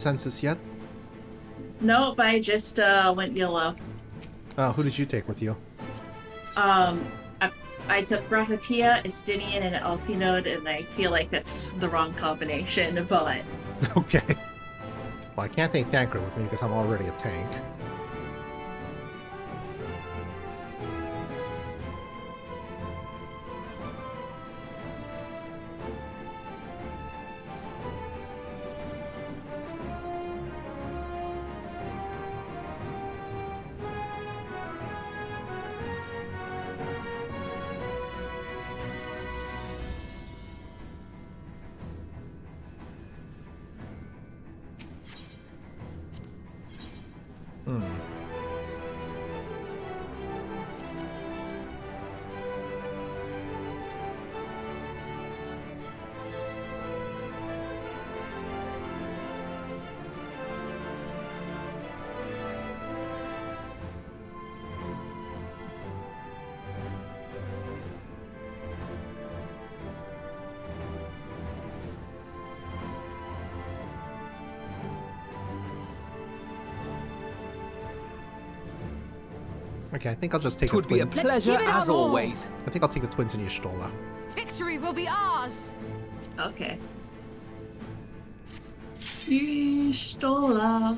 census yet? Nope, I just went yellow. Who did you take with you? I took Rakatia, Estinian, and Elfinode, and I feel like that's the wrong combination, but... Okay. Well, I can't take Tanker with me because I'm already a tank. Okay, I think I'll just take It would be a pleasure as always. I think I'll take the twins in Y'shtola. Victory will be ours. Okay. Y'shtola.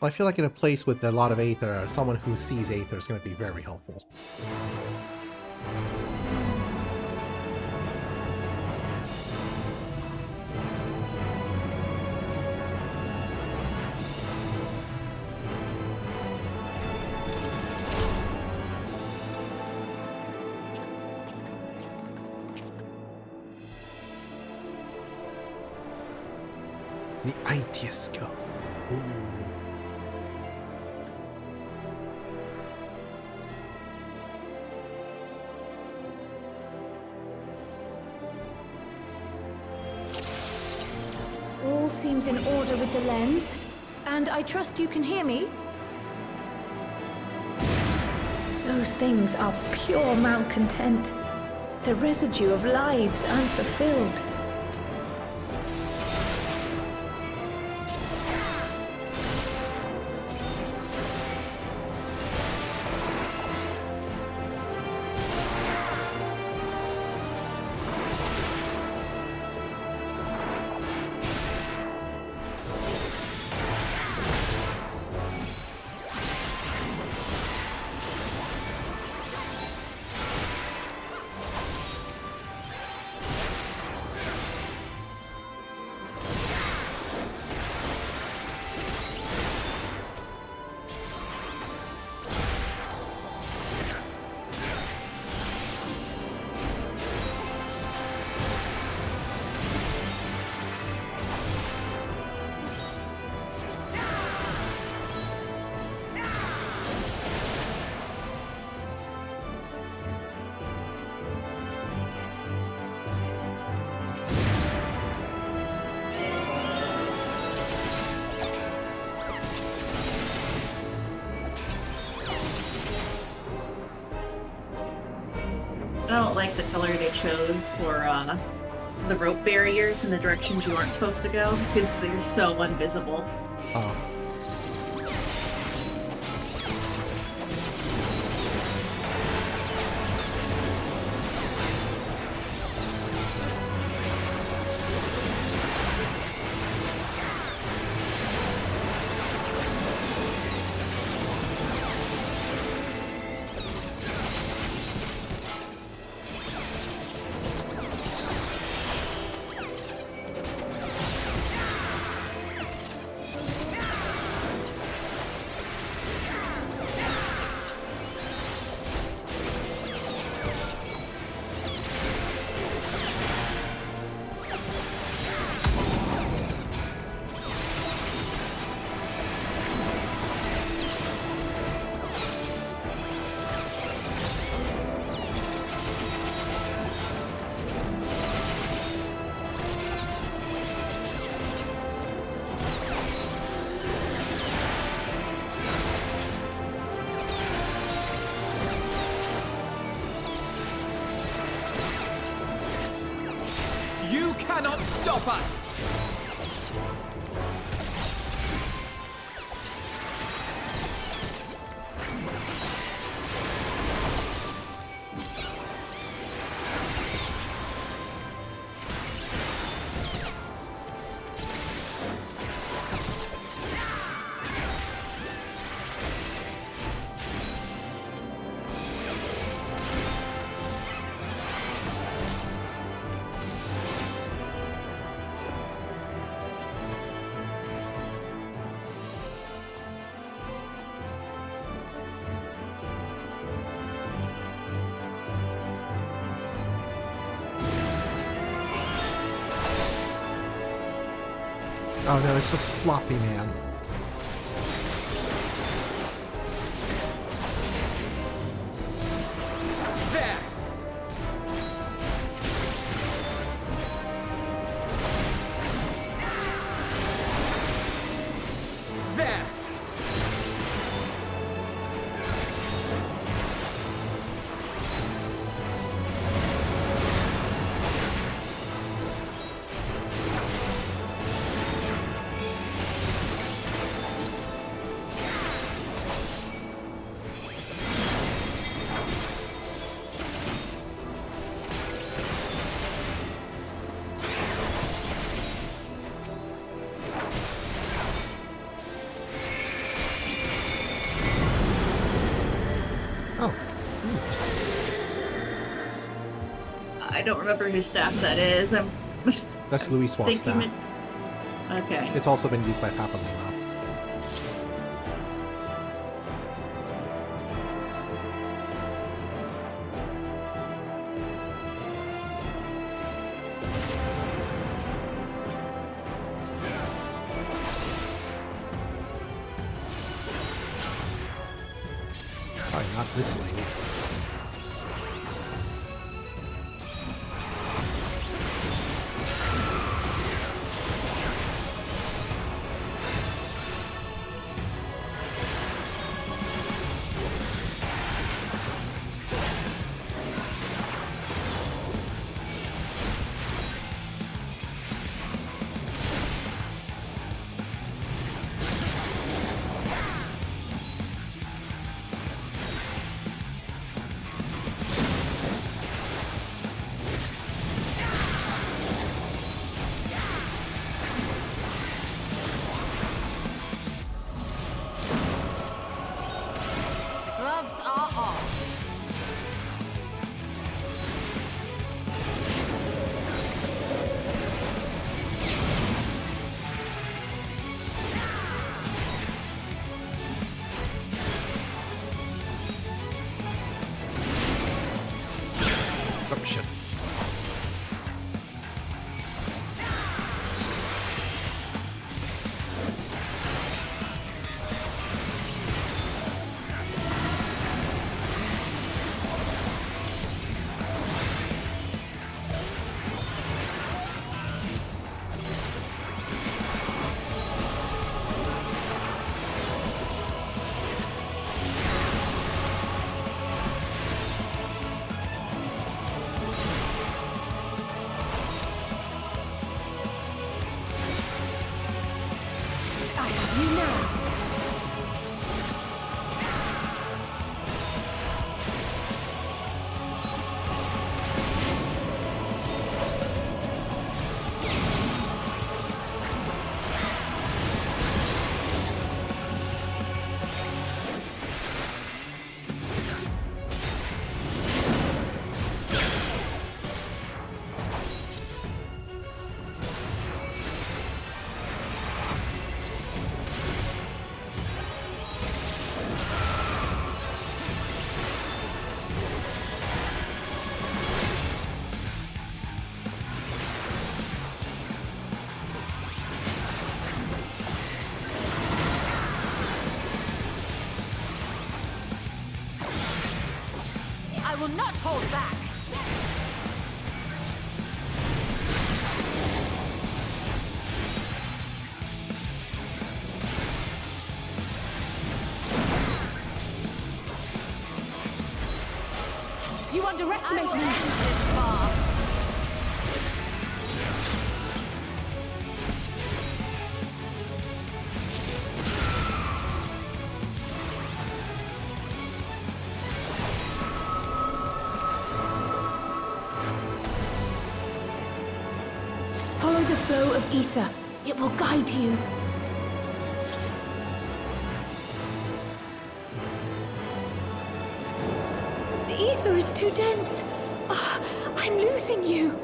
Well, I feel like in a place with a lot of Aether, someone who sees Aether is going to be very helpful. The Aetiesco. Ooh. All seems in order with the lens, and I trust you can hear me? Those things are pure malcontent, the residue of lives unfulfilled. I don't like the color they chose for the rope barriers in the directions you aren't supposed to go, because they're so invisible. Oh. You cannot stop us! Oh no, it's a sloppy man. There! There! Oh, I don't remember whose staff that is. I'm that's Louis Swa's staff. thinking okay. It's also been used by Papalima. Probably not this lady. Gloves are off. Oh shit. I have you now. I will not hold back. You underestimate I will me. end this farce. Follow the flow of ether. It will guide you. The ether is too dense. Ah, I'm losing you.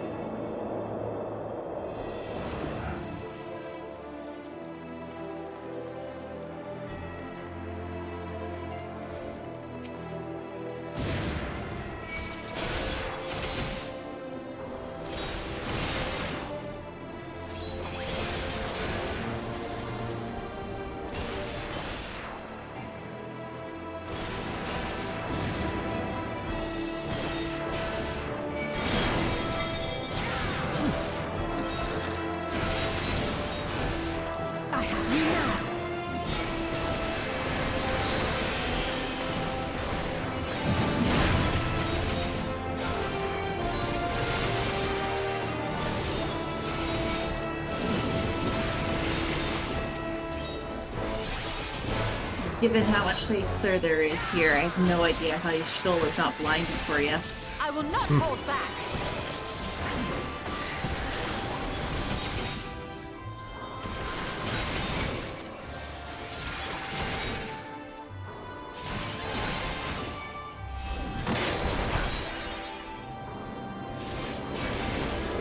Given how much Aether there is here, I have no idea how your skull is not blinded for you. I will not hold back.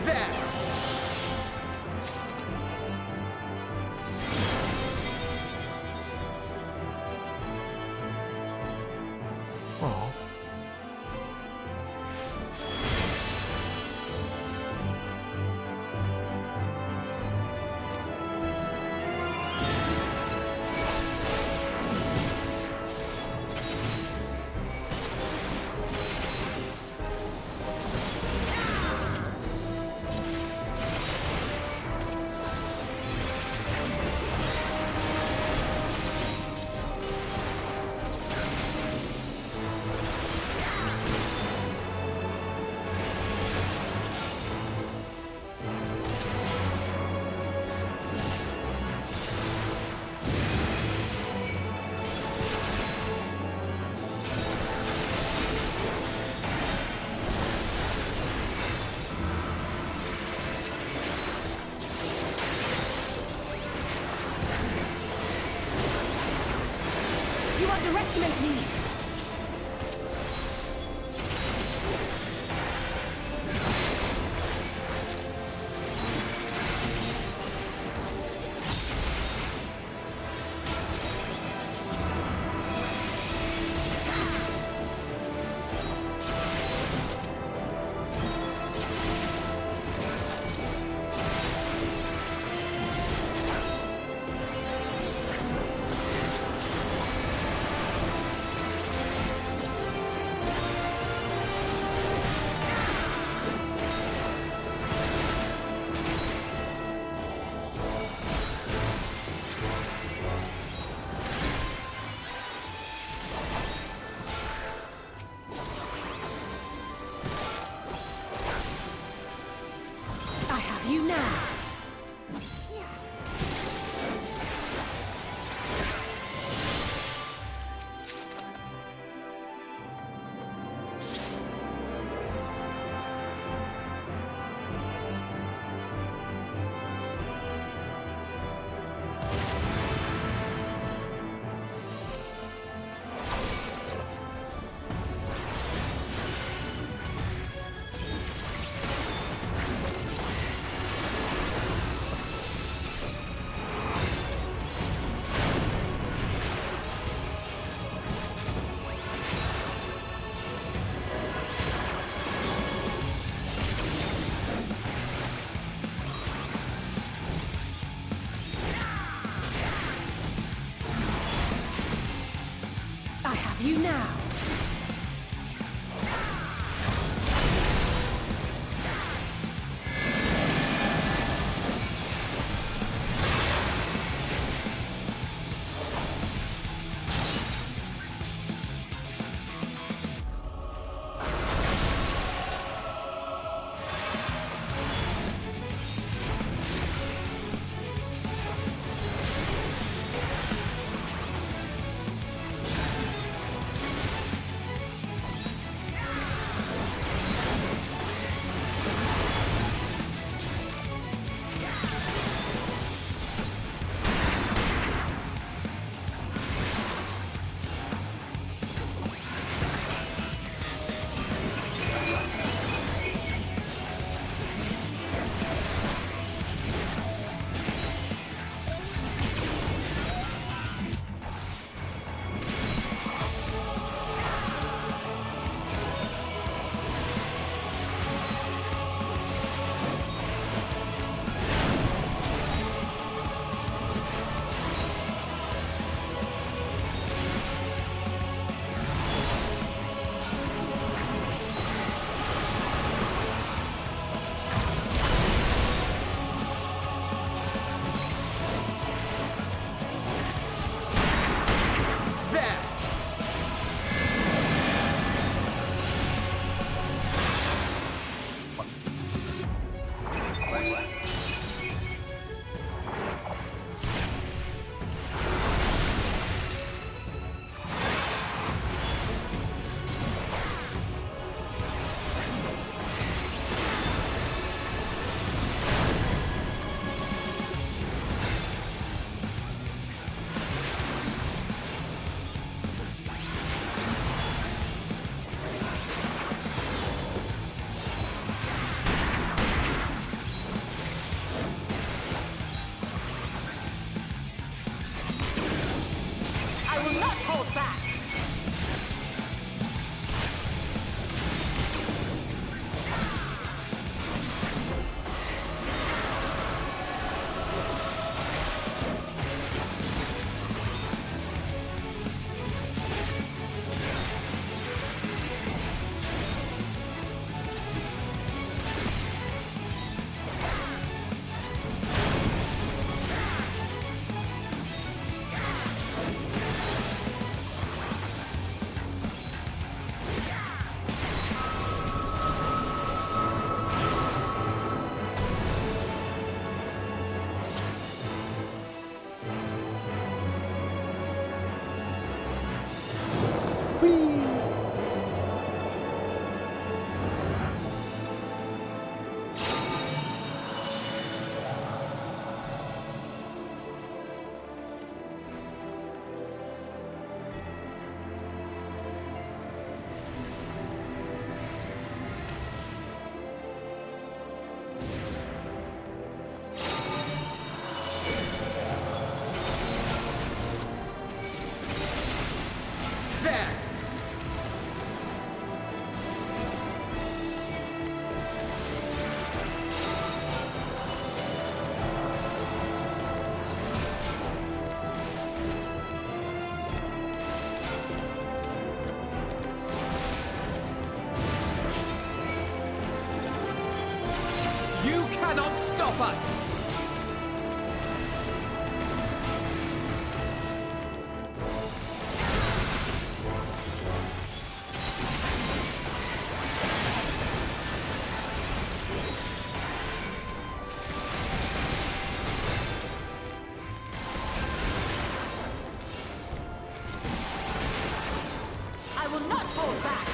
That! Oh. You underestimate me. I have you now. I have you now. hold back. There! You cannot stop us! I will not hold back.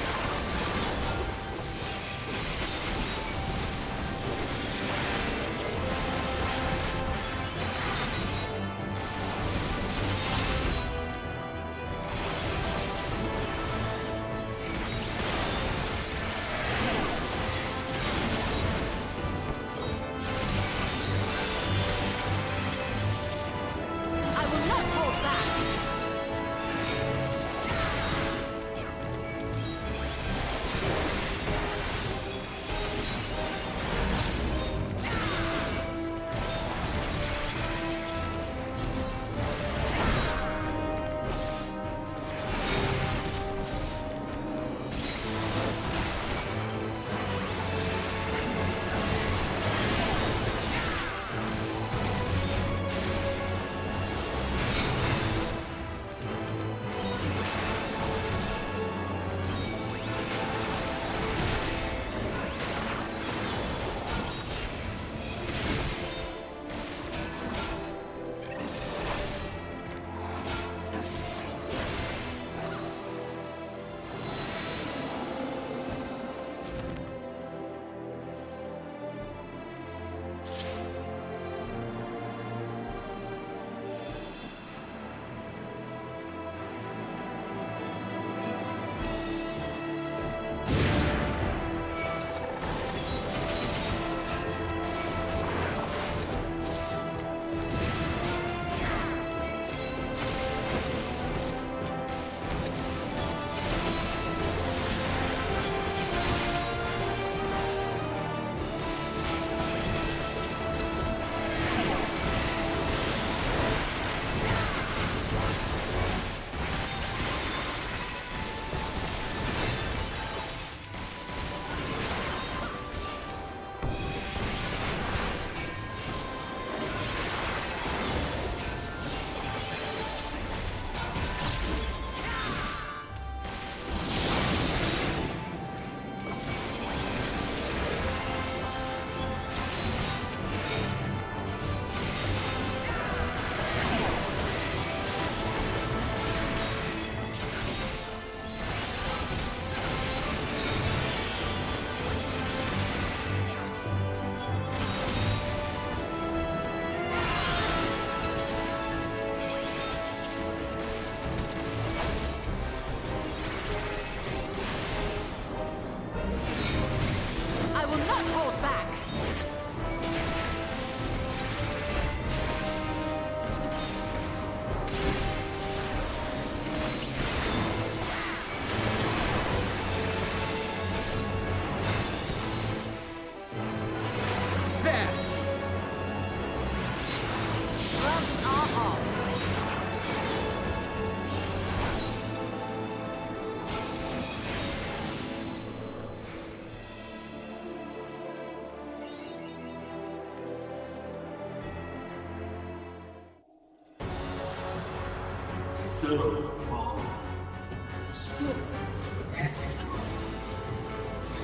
off.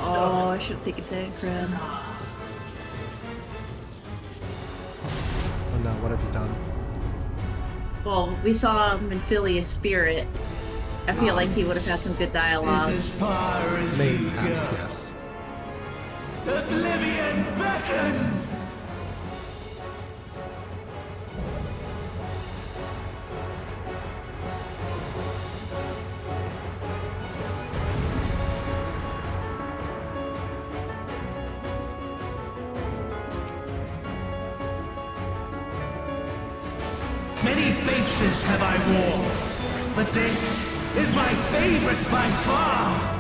Oh, I should have taken that crap. Oh no, what have you done? Well, we saw him in Phileas Spirit. I feel like he would have had some good dialogue. As far as Maybe, you perhaps, go. yes. Oblivion beckons! Many faces have I worn, but this is my favorite by far!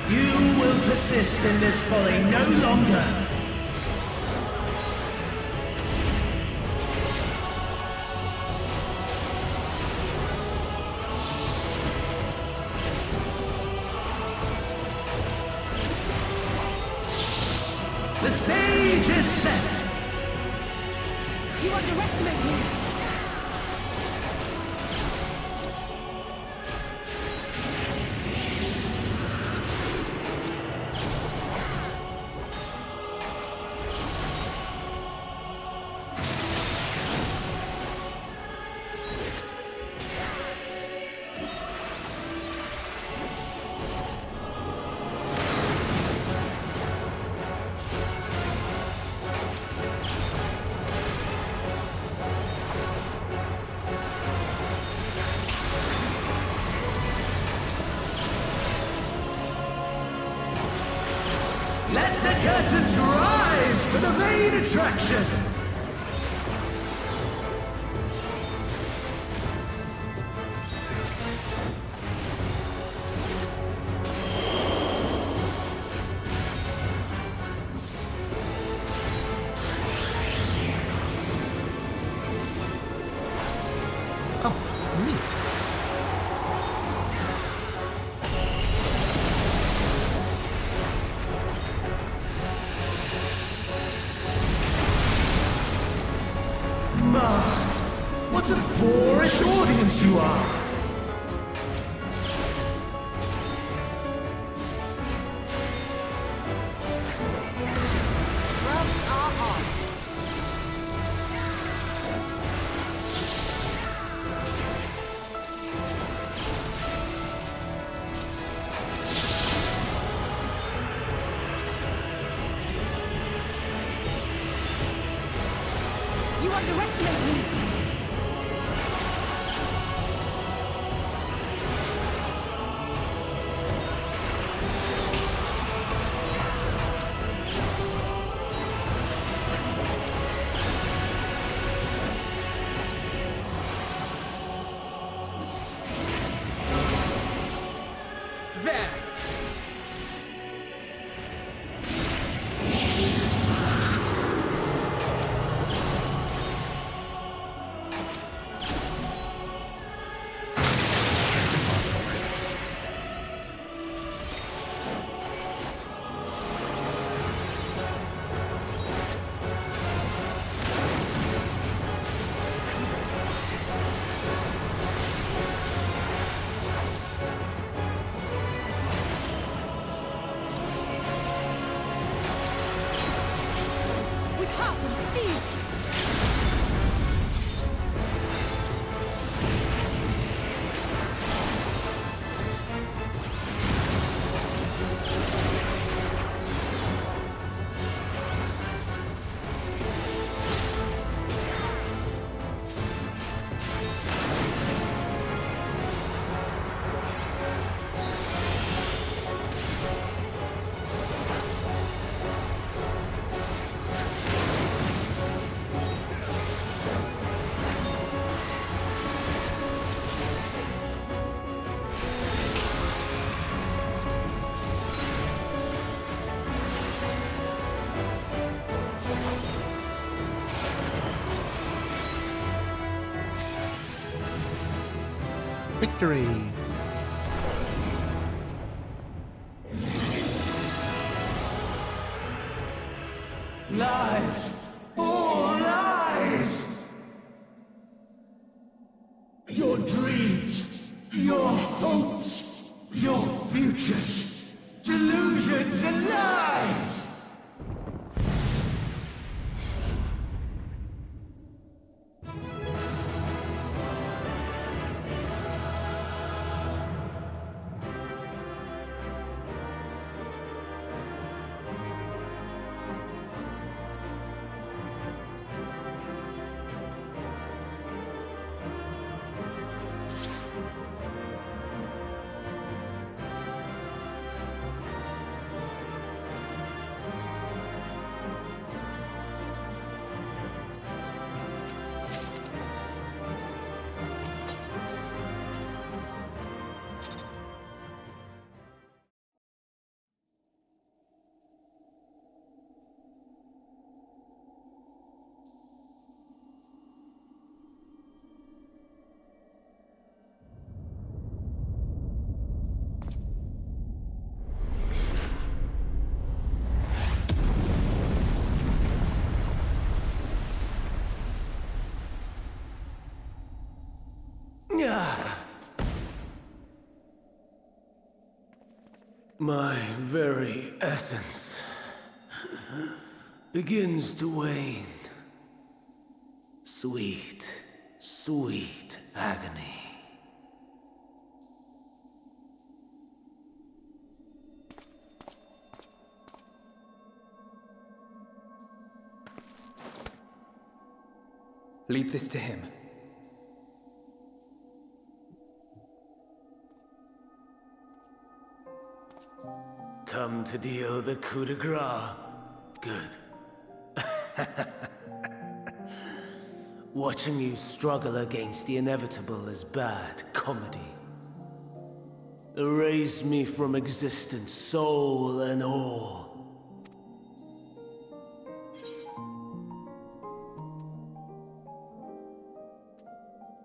You will persist in this folly no longer! The stage is set! You underestimate me! Let the curtains rise for the main attraction! Oh, neat. My, what a boorish audience you are! Gloves are off. You underestimate me! There! With heart and steel! Victory! Lies! All lies! Your dreams, your hopes, your futures, delusions and lies! My very essence begins to wane. Sweet, sweet agony. Leave this to him. Come to deal the coup de grace. Good. Watching you struggle against the inevitable is bad comedy. Erase me from existence, soul and all.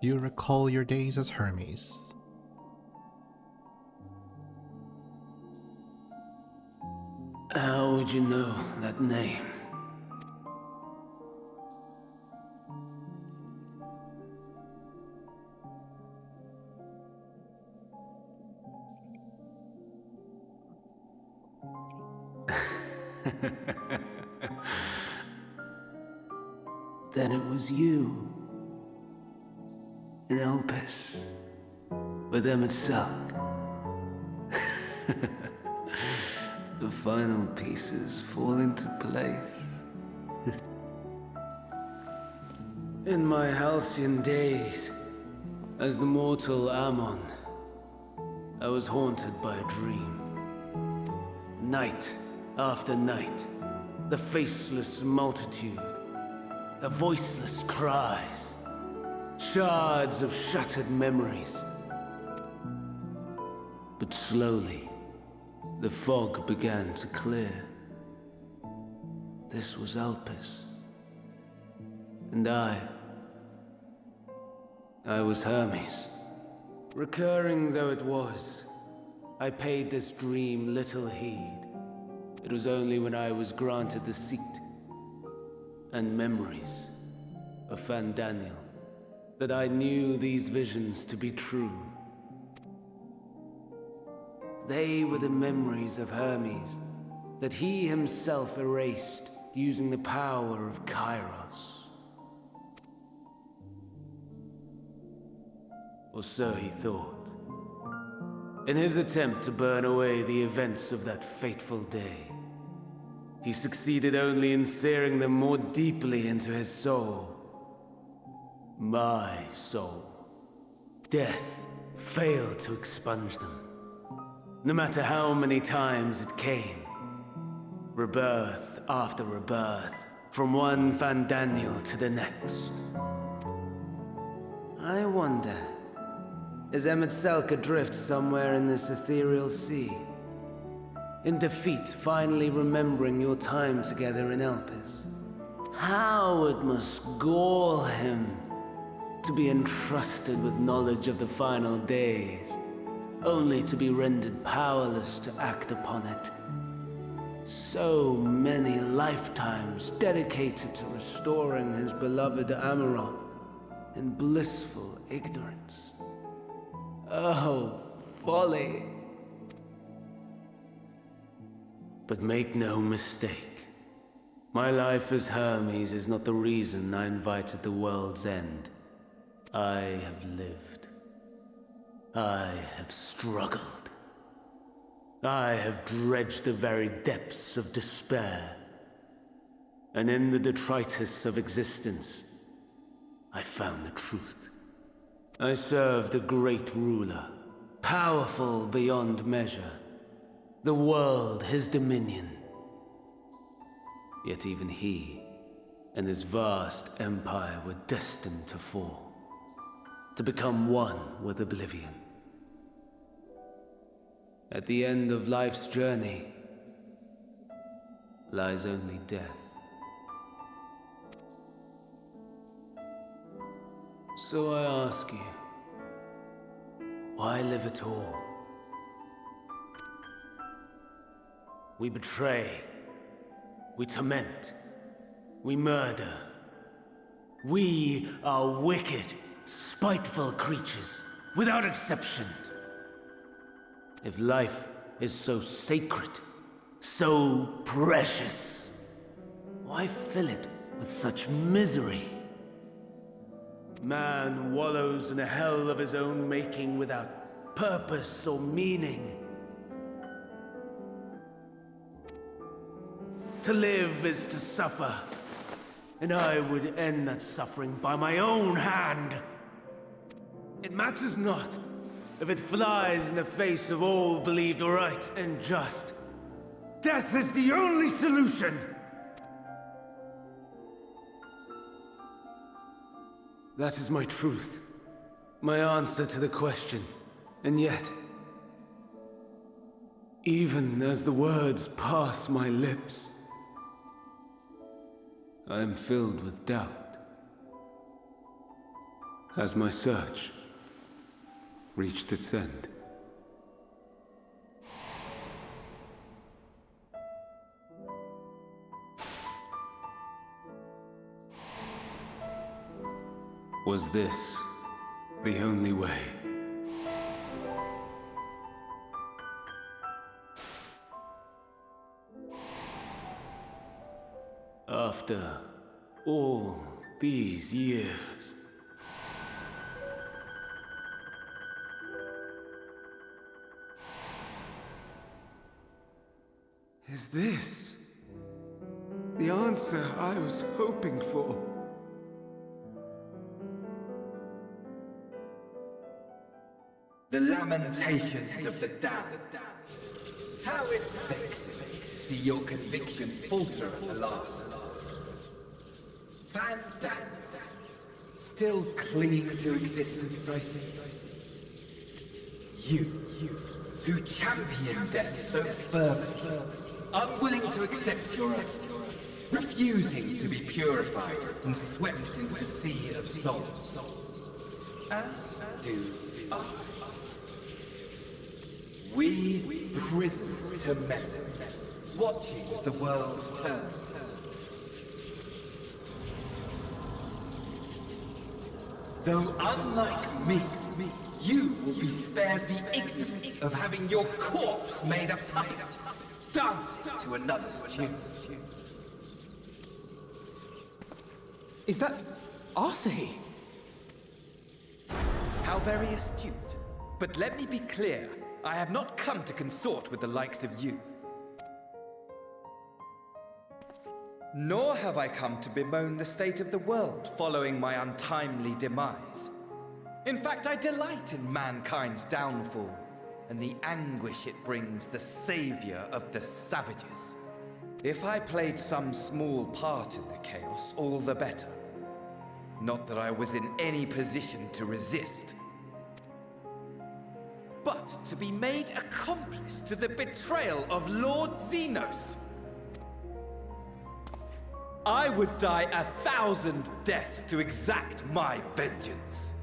You recall your days as Hermes. How would you know that name? Then it was you. In Elpis. With Emet-Selch. The final pieces fall into place. In my halcyon days, as the mortal Ammon, I was haunted by a dream. Night after night, the faceless multitude, the voiceless cries, shards of shattered memories. But slowly, the fog began to clear. This was Elpis. And I was Hermes. Recurring though it was, I paid this dream little heed. It was only when I was granted the seat and memories of Fandaniel that I knew these visions to be true. They were the memories of Hermes that he himself erased using the power of Kairos. Or so he thought. In his attempt to burn away the events of that fateful day, he succeeded only in searing them more deeply into his soul. My soul. Death failed to expunge them. No matter how many times it came. Rebirth after rebirth, from one Fandaniel to the next. I wonder, is Emet-Selch adrift somewhere in this ethereal sea? In defeat, finally remembering your time together in Elpis? How it must gall him To be entrusted with knowledge of the final days, only to be rendered powerless to act upon it. So many lifetimes dedicated to restoring his beloved Amarok in blissful ignorance. Oh, folly. But make no mistake, my life as Hermes is not the reason I invited the world's end. I have lived. I have struggled. I have dredged the very depths of despair. And in the detritus of existence, I found the truth. I served a great ruler, powerful beyond measure. The world his dominion. Yet even he and his vast empire were destined to fall, to become one with oblivion. At the end of life's journey lies only death. So I ask you, why live at all? We betray, we torment, we murder. We are wicked, spiteful creatures, without exception. If life is so sacred, so precious, why fill it with such misery? Man wallows in a hell of his own making without purpose or meaning. To live is to suffer, and I would end that suffering by my own hand. It matters not if it flies in the face of all believed right and just. Death is the only solution! That is my truth, my answer to the question. And yet, even as the words pass my lips, I am filled with doubt. Has my search reached its end? Was this the only way? After all these years, is this the answer I was hoping for? The lamentations of the damned. How it vexes me to see your conviction falter at the last. Vandam, still clinging to existence, I see. You, who champion death so fervently, unwilling to accept your own, refusing to be purified and swept into the sea of souls. As do I. We prisoners to men, watching as the world turns. Though unlike me, you will be spared the ignominy of having your corpse made a puppet, dancing to another's tune. Is that Arsahi? How very astute. But let me be clear, I have not come to consort with the likes of you. Nor have I come to bemoan the state of the world following my untimely demise. In fact, I delight in mankind's downfall, and the anguish it brings the savior of the savages. If I played some small part in the chaos, all the better. Not that I was in any position to resist. But to be made accomplice to the betrayal of Lord Xenos. I would die 1,000 deaths to exact my vengeance.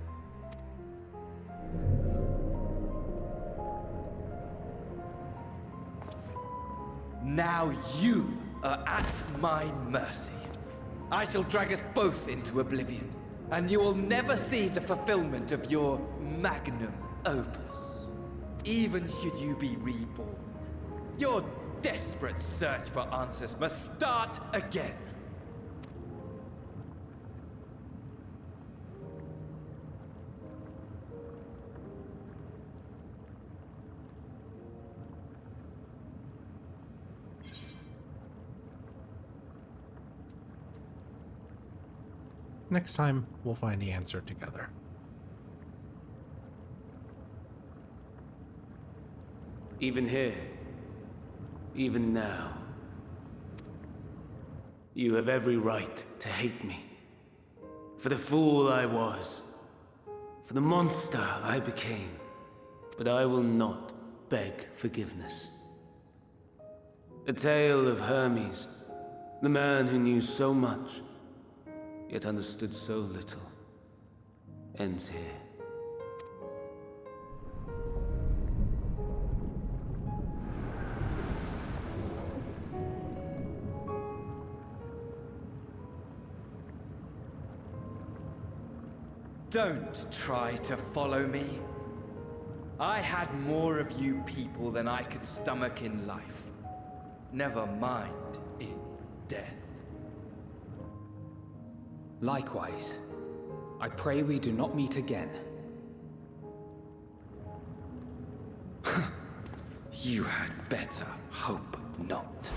Now you are at my mercy. I shall drag us both into oblivion, and you will never see the fulfillment of your magnum opus. Even should you be reborn, your desperate search for answers must start again. Next time, we'll find the answer together. Even here, even now, you have every right to hate me. For the fool I was, for the monster I became. But I will not beg forgiveness. A tale of Hermes, the man who knew so much, yet understood so little, ends here. Don't try to follow me. I had more of you people than I could stomach in life. Never mind in death. Likewise, I pray we do not meet again. You had better hope not.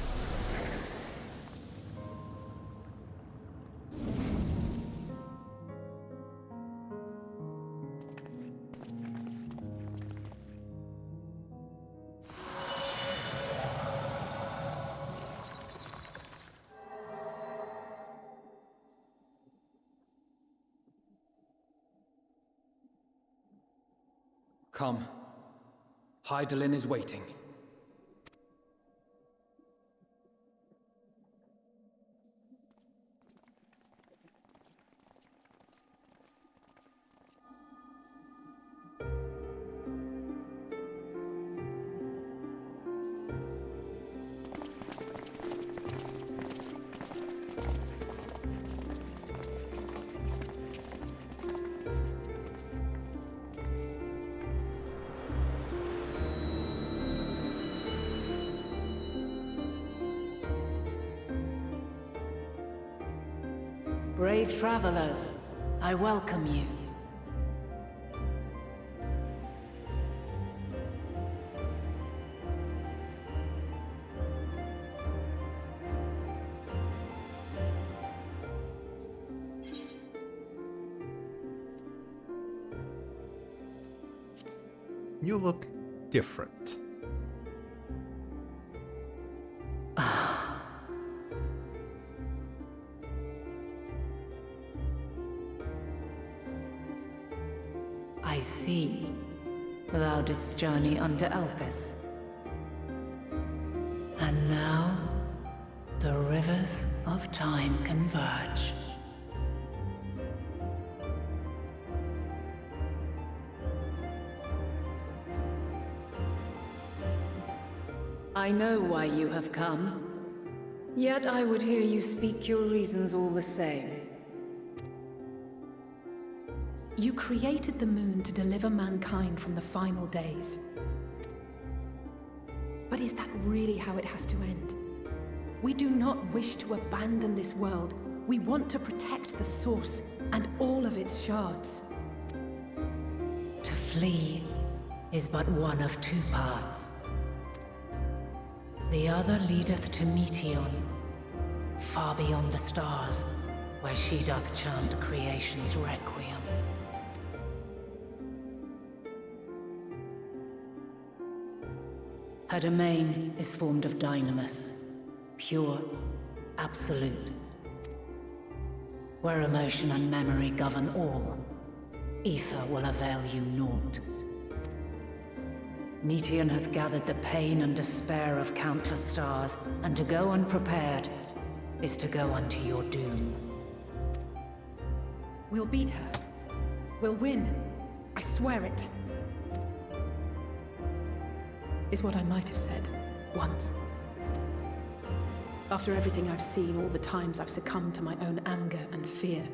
Come. Hydaelyn is waiting. Brave travelers, I welcome you. You look different. I see. Thou didst journey under Elpis. And now, the rivers of time converge. I know why you have come. Yet I would hear you speak your reasons all the same. You created the moon to deliver mankind from the final days. But is that really how it has to end? We do not wish to abandon this world. We want to protect the source and all of its shards. To flee is but one of two paths. The other leadeth to Meteon, far beyond the stars, where she doth chant creation's requiem. Her domain is formed of dynamis, pure, absolute. Where emotion and memory govern all, ether will avail you naught. Meteon hath gathered the pain and despair of countless stars, and to go unprepared is to go unto your doom. We'll beat her. We'll win. I swear it. Is what I might have said. Once. After everything I've seen, all the times I've succumbed to my own anger and fear.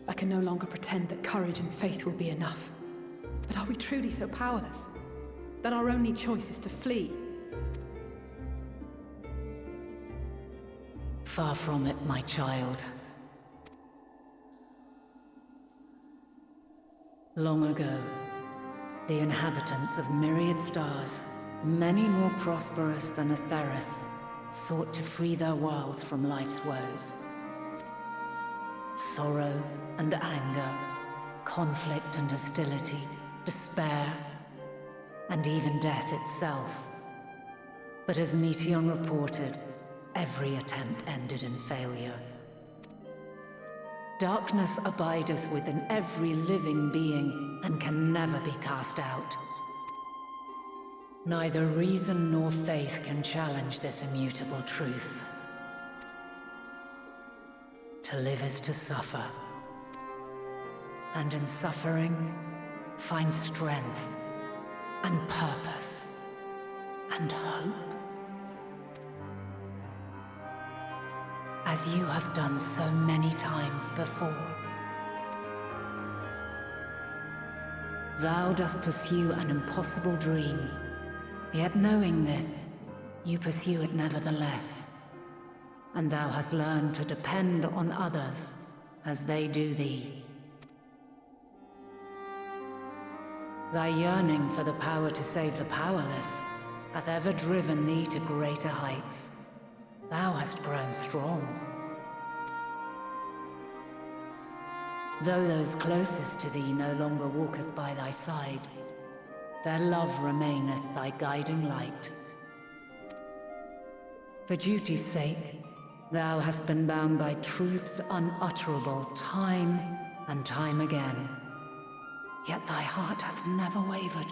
I can no longer pretend that courage and faith will be enough. But are we truly so powerless? That our only choice is to flee? Far from it, my child. Long ago, the inhabitants of myriad stars, many more prosperous than Atheris, sought to free their worlds from life's woes. Sorrow and anger, conflict and hostility, despair, and even death itself. But as Meteon reported, every attempt ended in failure. Darkness abideth within every living being and can never be cast out. Neither reason nor faith can challenge this immutable truth. To live is to suffer, and in suffering, find strength, and purpose, and hope. As you have done so many times before. Thou dost pursue an impossible dream, yet knowing this, you pursue it nevertheless. And thou hast learned to depend on others as they do thee. Thy yearning for the power to save the powerless hath ever driven thee to greater heights. Thou hast grown strong. Though those closest to thee no longer walketh by thy side, their love remaineth thy guiding light. For duty's sake, thou hast been bound by truths unutterable time and time again. Yet thy heart hath never wavered,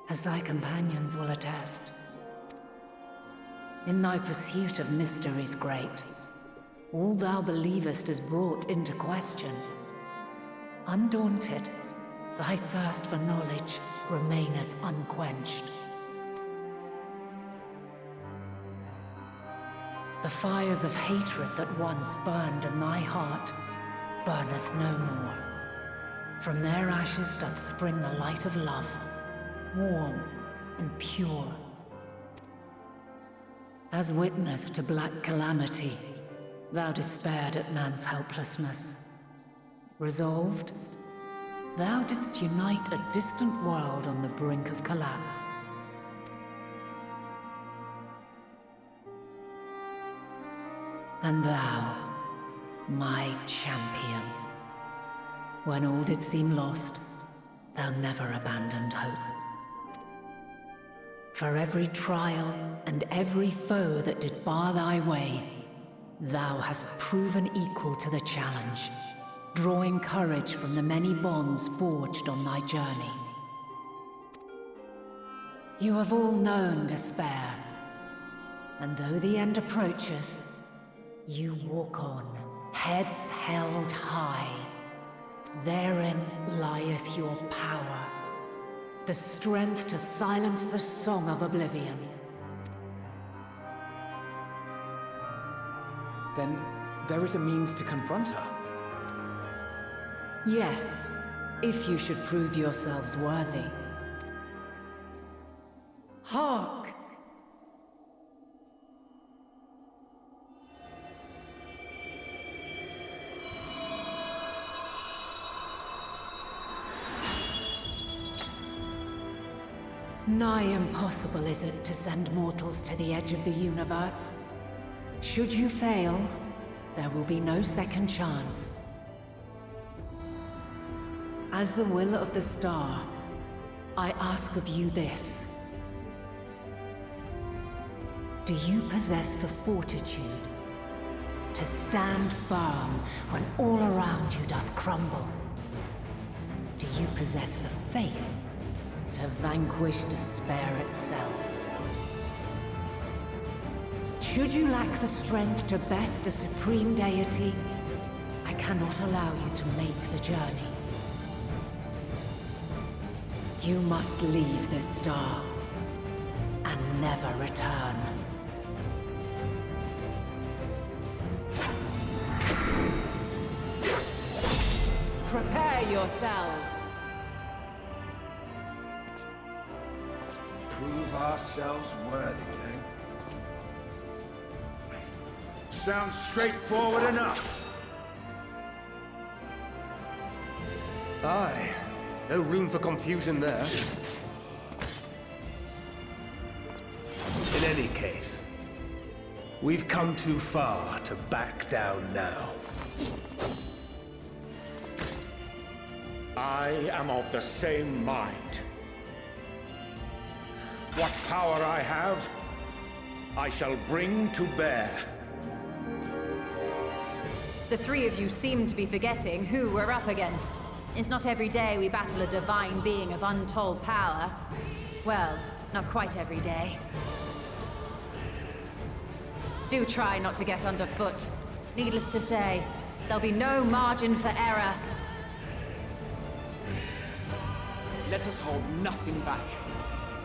as thy companions will attest. In thy pursuit of mysteries great, all thou believest is brought into question. Undaunted, thy thirst for knowledge remaineth unquenched. The fires of hatred that once burned in thy heart burneth no more. From their ashes doth spring the light of love, warm and pure. As witness to black calamity, thou despaired at man's helplessness. Resolved, thou didst unite a distant world on the brink of collapse. And thou, my champion, when all did seem lost, thou never abandoned hope. For every trial and every foe that did bar thy way, thou hast proven equal to the challenge, drawing courage from the many bonds forged on thy journey. You have all known despair, and though the end approacheth, you walk on, heads held high. Therein lieth your power, the strength to silence the song of oblivion. Then there is a means to confront her. Yes, if you should prove yourselves worthy. Hark! Nigh impossible is it to send mortals to the edge of the universe. Should you fail, there will be no second chance. As the will of the star, I ask of you this. Do you possess the fortitude to stand firm when all around you doth crumble? Do you possess the faith to vanquish despair itself? Should you lack the strength to best a supreme deity, I cannot allow you to make the journey. You must leave this star and never return. Prepare yourselves. Prove ourselves worthy, eh? Sounds straightforward enough. Aye. No room for confusion there. In any case, we've come too far to back down now. I am of the same mind. What power I have, I shall bring to bear. The three of you seem to be forgetting who we're up against. It's not every day we battle a divine being of untold power. Well, not quite every day. Do try not to get underfoot. Needless to say, there'll be no margin for error. Let us hold nothing back.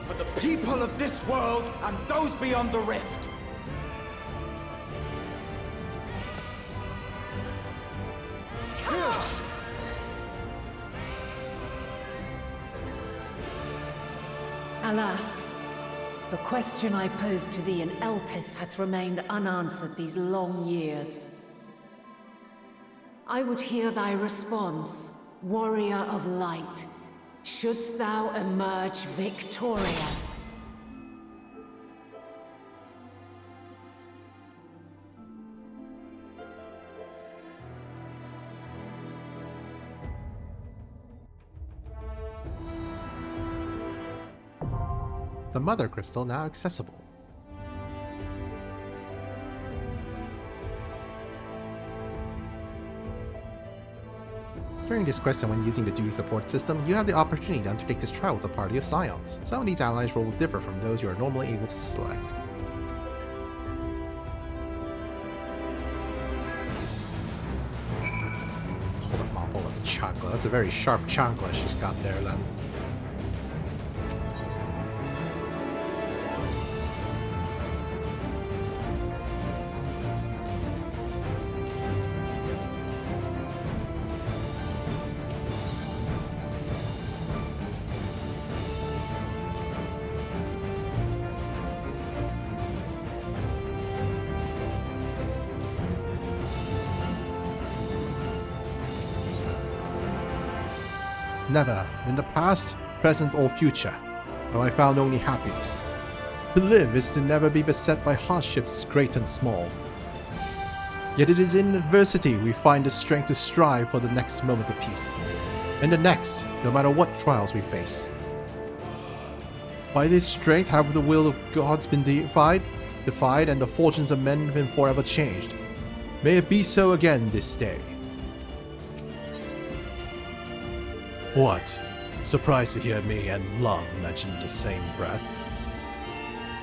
For the people of this world and those beyond the rift. Alas, the question I posed to thee in Elpis hath remained unanswered these long years. I would hear thy response, warrior of light. Shouldst thou emerge victorious? The Mother Crystal now accessible. During this quest and when using the duty support system, you have the opportunity to undertake this trial with a party of Scions. Some of these allies will differ from those you are normally able to select. Hold up, Mom, hold up the chancla. That's a very sharp chancla she's got there, then. Never, in the past, present, or future, have I found only happiness. To live is to never be beset by hardships great and small. Yet it is in adversity we find the strength to strive for the next moment of peace. And the next, no matter what trials we face. By this strength have the will of gods been defied, and the fortunes of men been forever changed. May it be so again this day. What? Surprised to hear me and love mentioned in the same breath?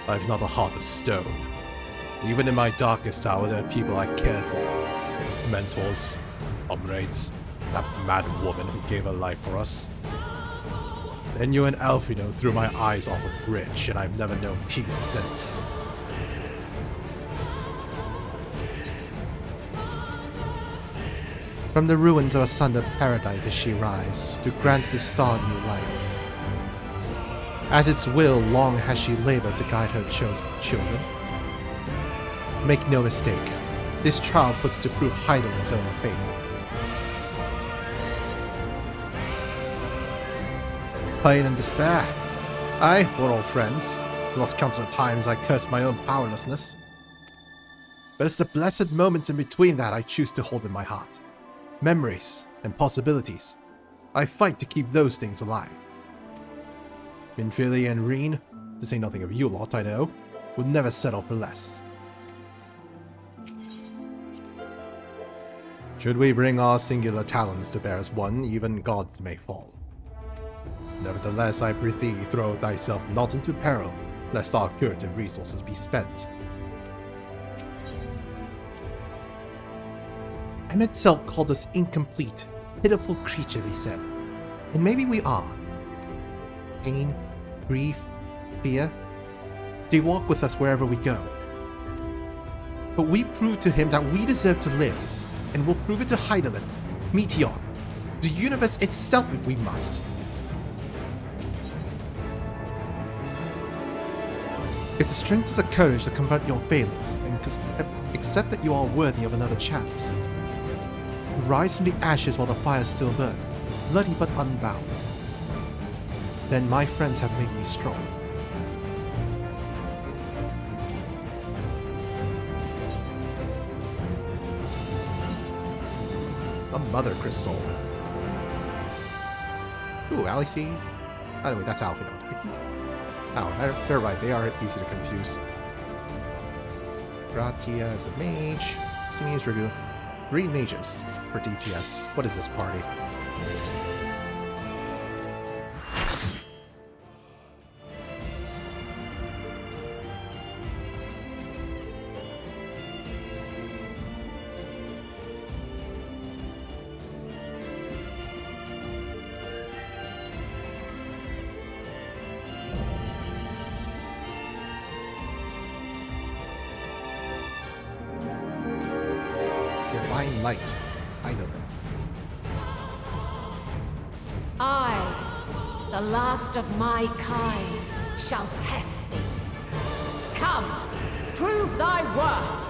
I've not a heart of stone. Even in my darkest hour, there are people I cared for. Mentors, comrades, that mad woman who gave her life for us. Then you and Alfredo threw my eyes off a bridge, and I've never known peace since. From the ruins of a sundered paradise as she rise, to grant this star new life. As its will, long has she labored to guide her chosen children. Make no mistake, this trial puts to proof Heidel's own faith. Pain and despair. Aye, we're all friends. Lost count of the times I cursed my own powerlessness. But it's the blessed moments in between that I choose to hold in my heart. Memories and possibilities. I fight to keep those things alive. Minfili and Reen, to say nothing of you lot, I know, would never settle for less. Should we bring our singular talents to bear as one, even gods may fall. Nevertheless, I prithee, throw thyself not into peril, lest our curative resources be spent. Emet called us incomplete, pitiful creatures, he said. And maybe we are. Pain, grief, fear, they walk with us wherever we go. But we proved to him that we deserve to live, and we'll prove it to Hydaelyn, Meteor, the universe itself if we must. If the strength is the courage to confront your failings and accept that you are worthy of another chance, to rise from the ashes while the fire still burns, bloody but unbound, then my friends have made me strong. A mother crystal. Ooh, Alices. Oh, wait, that's Alphinod. I think. Oh, they're right. They are easy to confuse. Gratia is a mage. Simi is Dragoon. 3 mages for DPS. What is this party? Divine light. Hydaelyn. I, the last of my kind, shall test thee. Come, prove thy worth.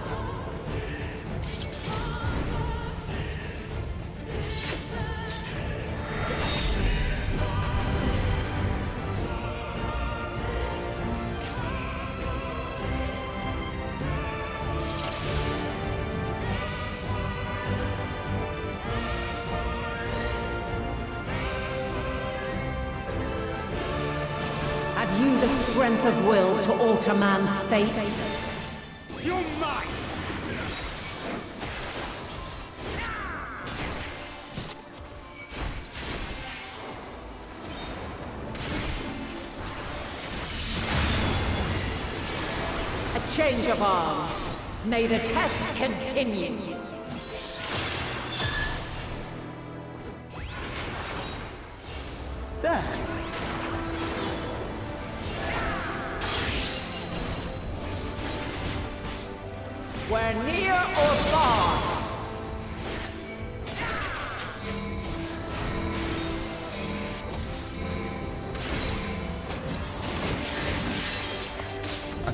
Have you the strength of will to alter man's fate? You're mine! A change of arms. May the test continue. There. We're near or far.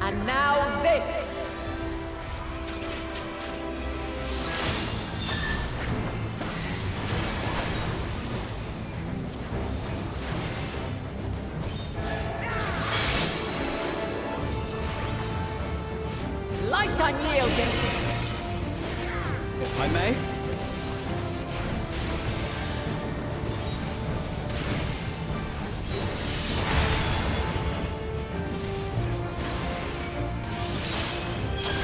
And now this. Light unyielding. If I may?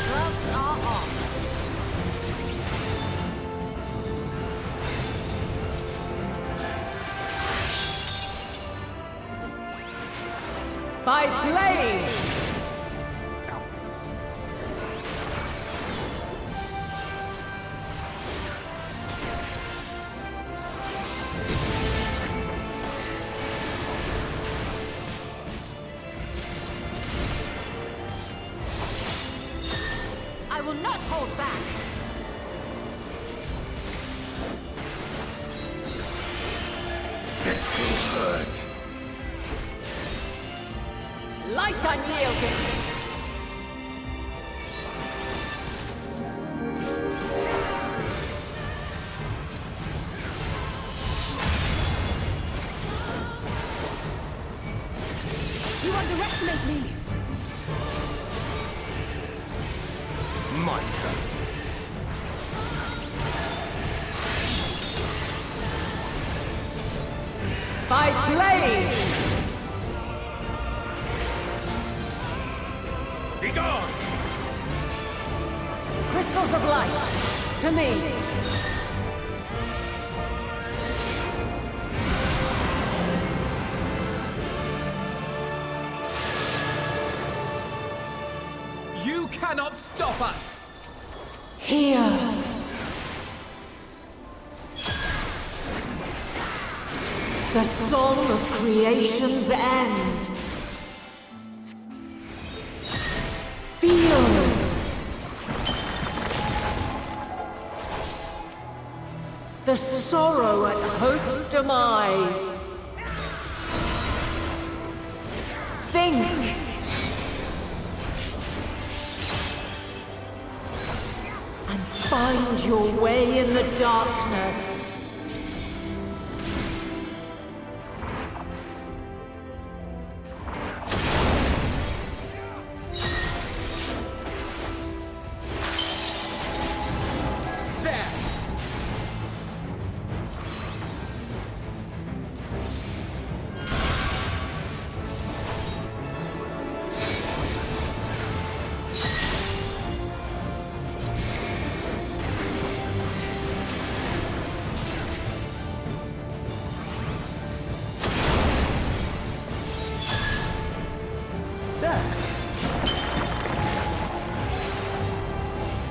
Gloves are off. By blade! I will not hold back. This will hurt. Light unyielding. You underestimate me! My turn. By blade! Be gone! Crystals of light, to me. You cannot stop us! Here. The song of creation's end. Feel. The sorrow at hope's demise. Think. And find your way in the darkness.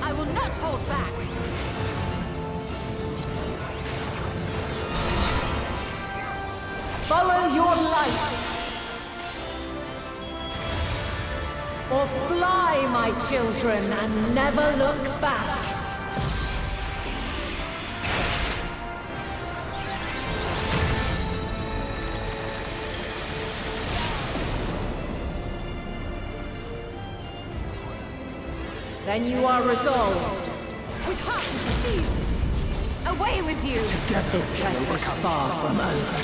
I will not hold back. Follow your light. Or fly, my children, and never look back. Then you are resolved. With heart to proceed. Away with you! This quest is far from over.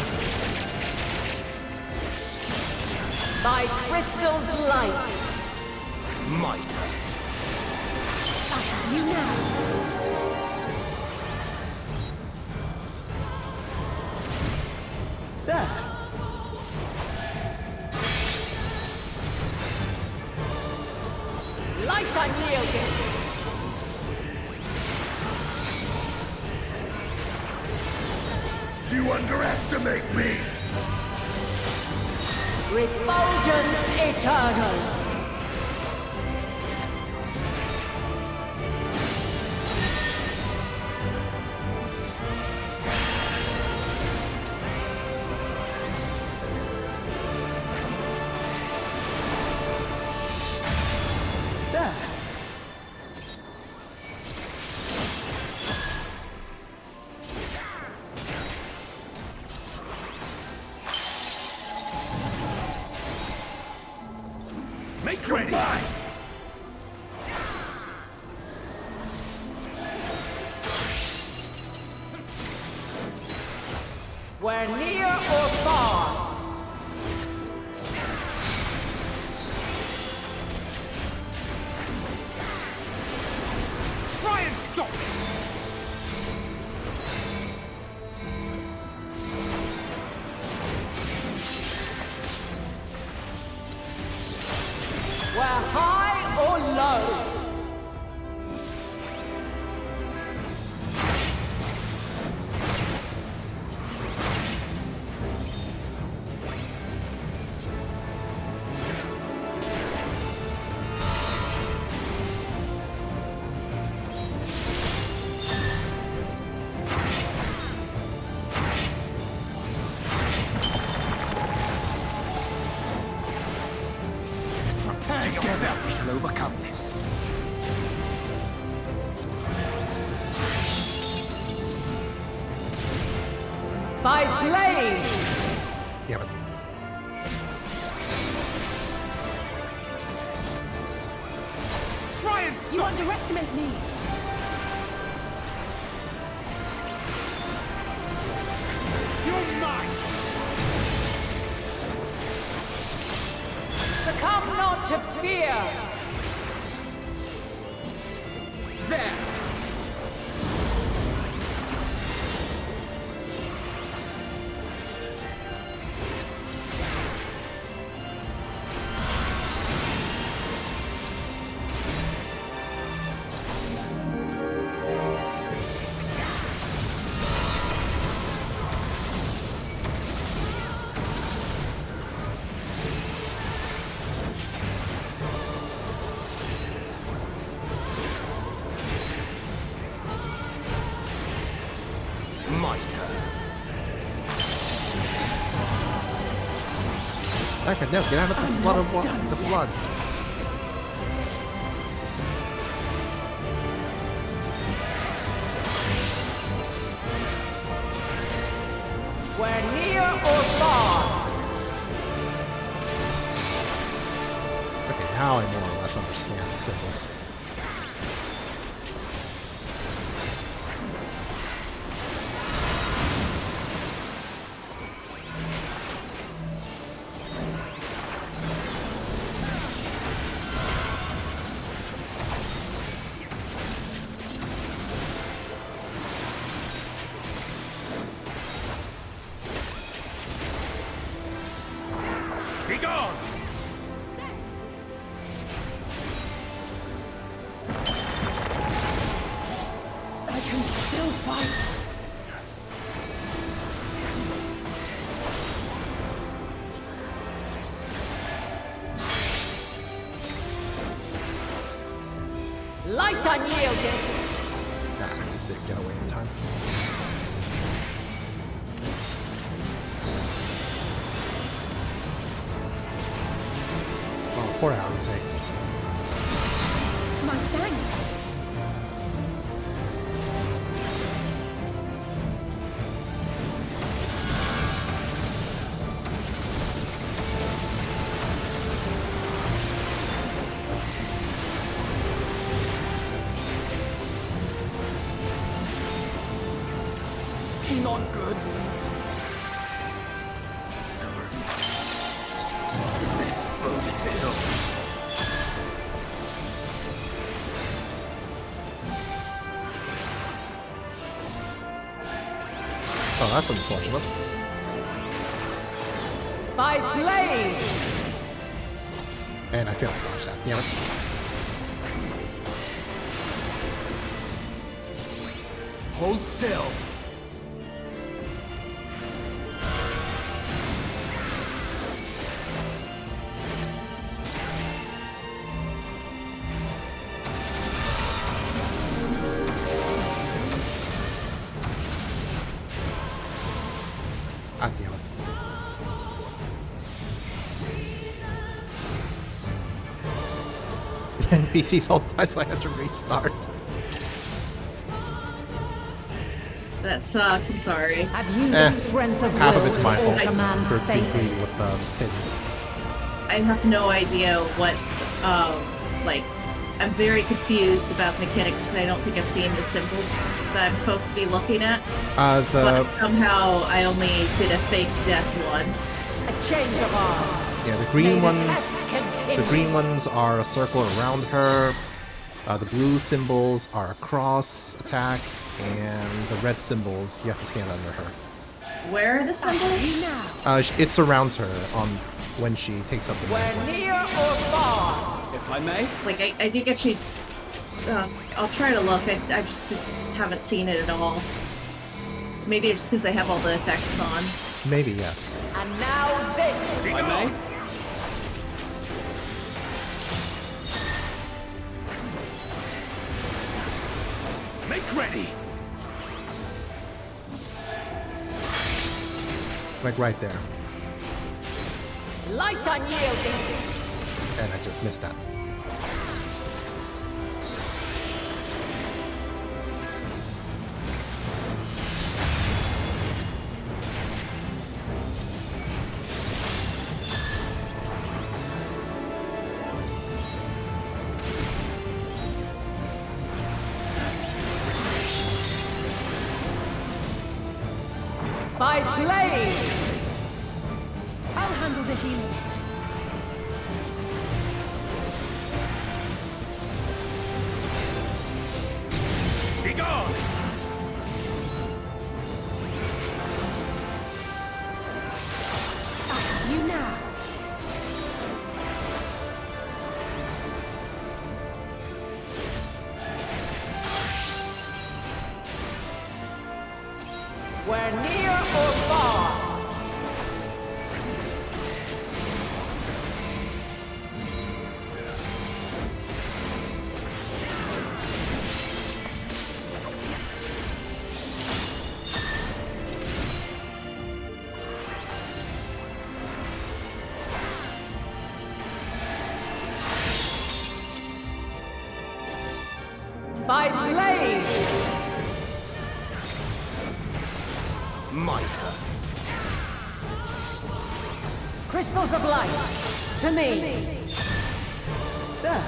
By crystal's light. Might. You now. There. Light unyielding. You underestimate me! Refulgence eternal. There. Make ready! Goodbye. We're near or far. Try and stop! We're high or low. Together we shall overcome this. By blade. Yeah, but Try and stop! You underestimate me! You're mine! Succumb not to fear. There! Okay, no, get out of the flood of the flood. We're near or far. Okay, now I more or less understand the symbols. Be gone! I can still fight. Light unyielding. Nah, didn't get away in time. Oh, pour it out and say. My thanks. Not good. Oh, that's unfortunate. By blade. And I failed to dodge that. Damn it. Hold still. Ah, damn it. NPCs all died, so I had to restart. That sucks, I'm sorry. Have you the strength of Half will of it's my to fault alter man's for being fate? greedy with hits. I have no idea what, like, I'm very confused about mechanics because I don't think I've seen the symbols that I'm supposed to be looking at. But somehow I only did a fake death once. A change of arms. Yeah, the green May the ones. test continue. The green ones are a circle around her. The blue symbols are a cross attack, and the red symbols you have to stand under her. Where are the symbols? It surrounds her on when she takes up the We're mantle. near or far. If I may. Like, I think if she's... I'll try to look. I just haven't seen it at all. Maybe it's just because I have all the effects on. Maybe, yes. And now this. If I may. Make ready! Like right there. Light unyielding. And I just missed that. By blade. I'll handle the healing. Be gone! I have you now. We're near or far. By blade! Mitre. Crystals of light, to me! There!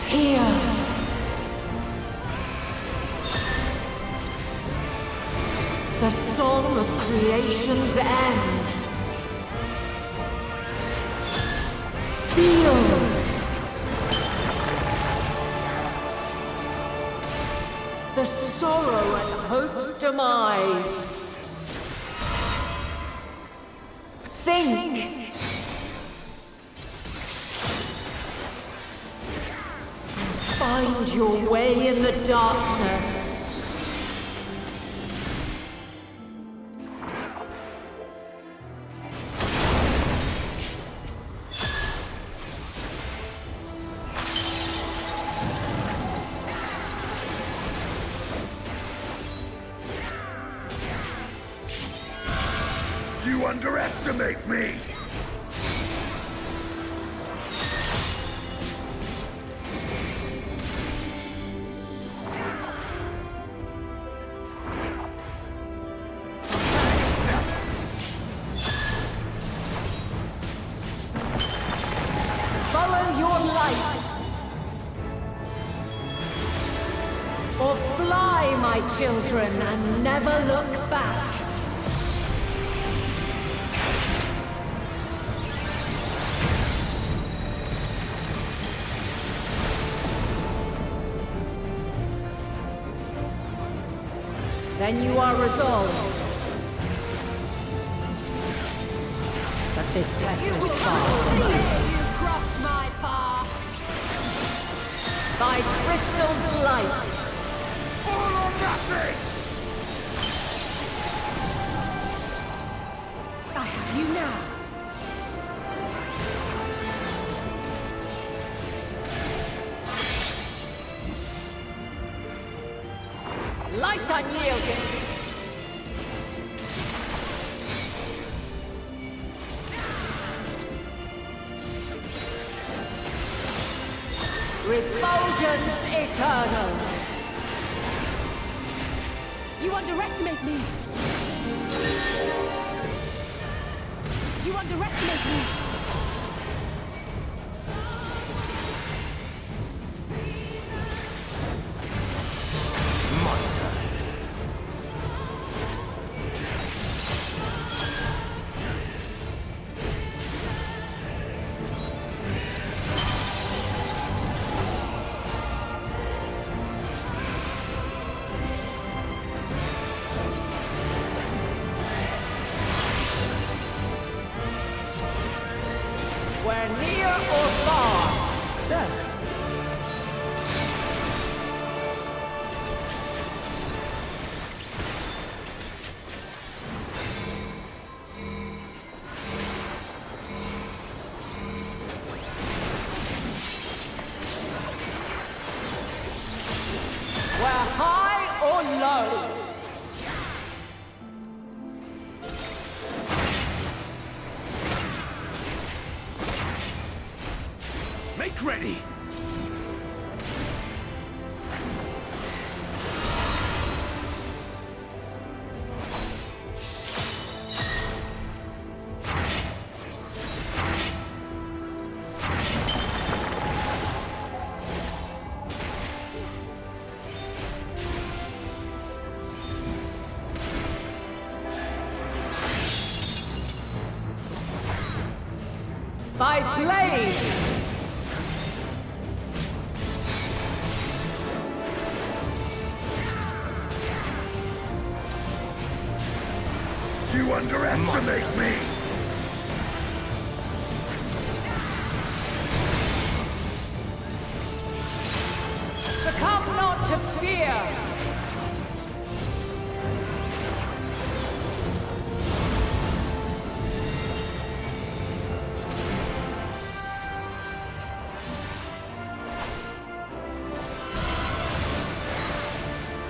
Here! The song of creation's end! Feel! The sorrow at hope's demise. Think! Find your way in the darkness. You underestimate me! Follow your light. Or fly, my children, and never look back. Then you are resolved. But this test is far from over. You crossed my path. By crystal's light. All or nothing! I have you now. Light unyielding. Refulgence eternal. You underestimate me. You underestimate me. Where near or far. There! Where high or low. Make ready! By blade. You underestimate me! Succumb not to fear.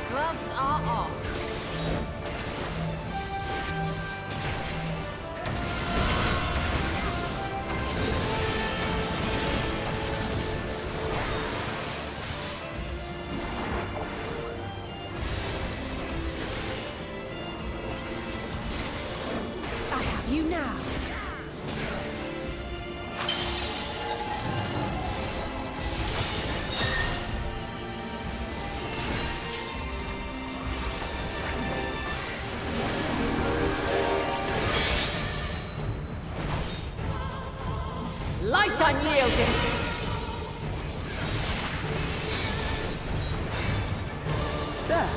Gloves are off. now! Light unyielding! There!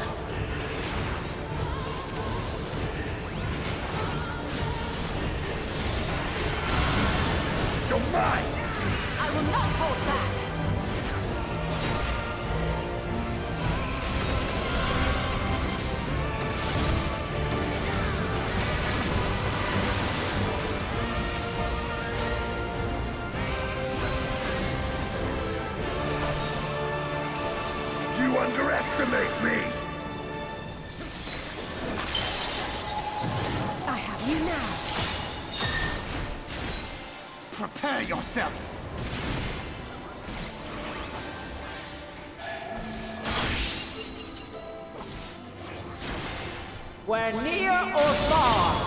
You're mine! I will not hold back! You underestimate me! I have you now! Prepare yourself! We're near or far!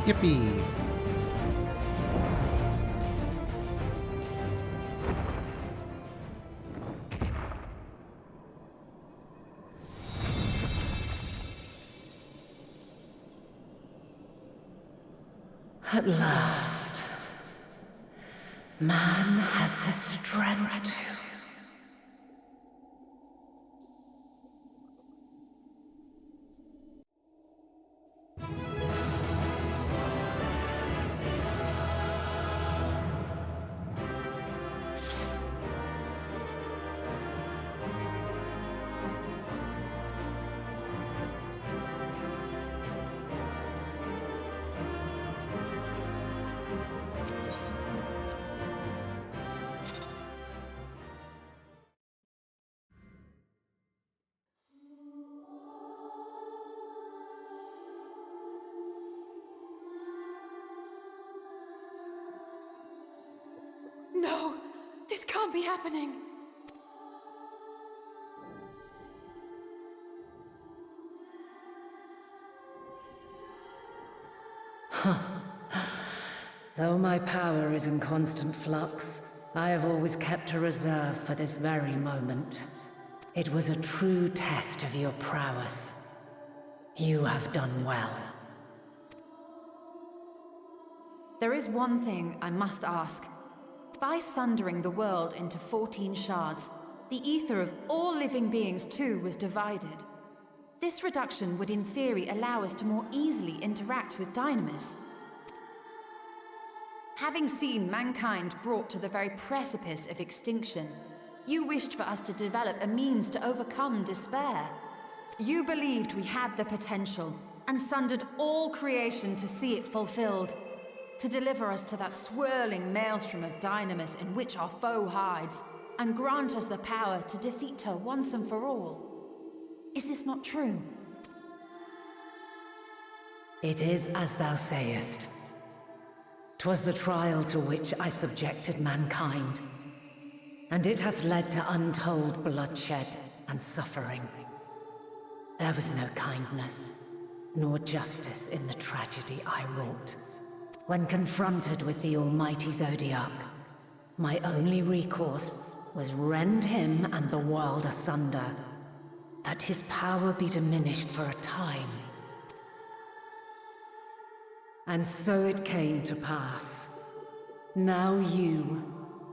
Yippee! At last, man has the strength to... No! This can't be happening! Though my power is in constant flux, I have always kept a reserve for this very moment. It was a true test of your prowess. You have done well. There is one thing I must ask. By sundering the world into 14 shards, the ether of all living beings too was divided. This reduction would in theory allow us to more easily interact with Dynamis. Having seen mankind brought to the very precipice of extinction, you wished for us to develop a means to overcome despair. You believed we had the potential, and sundered all creation to see it fulfilled. To deliver us to that swirling maelstrom of Dynamis in which our foe hides, and grant us the power to defeat her once and for all. Is this not true? It is as thou sayest. 'Twas the trial to which I subjected mankind, and it hath led to untold bloodshed and suffering. There was no kindness, nor justice in the tragedy I wrought. When confronted with the almighty Zodiac, my only recourse was rend him and the world asunder, that his power be diminished for a time. And so it came to pass. Now you,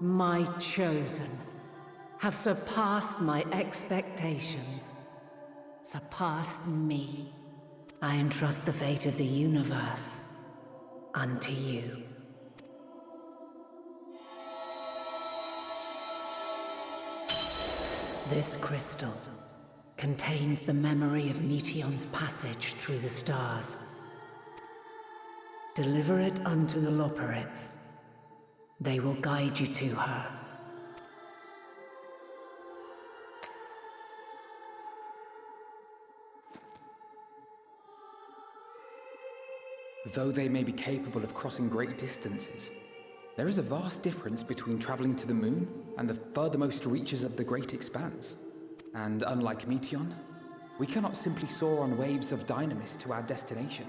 my chosen, have surpassed my expectations, surpassed me. I entrust the fate of the universe unto you. This crystal contains the memory of Meteion's passage through the stars. Deliver it unto the Loporrits. They will guide you to her. Though they may be capable of crossing great distances, there is a vast difference between traveling to the moon and the furthermost reaches of the great expanse. And unlike Meteion, we cannot simply soar on waves of dynamis to our destination.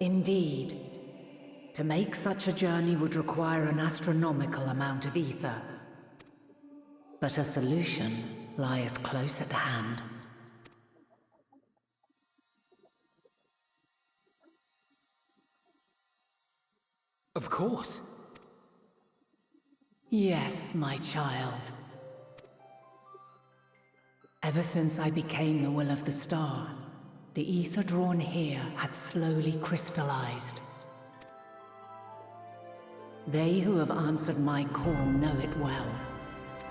Indeed. To make such a journey would require an astronomical amount of ether. But a solution lieth close at hand. Of course. Yes, my child. Ever since I became the will of the star, the ether drawn here had slowly crystallized. They who have answered my call know it well.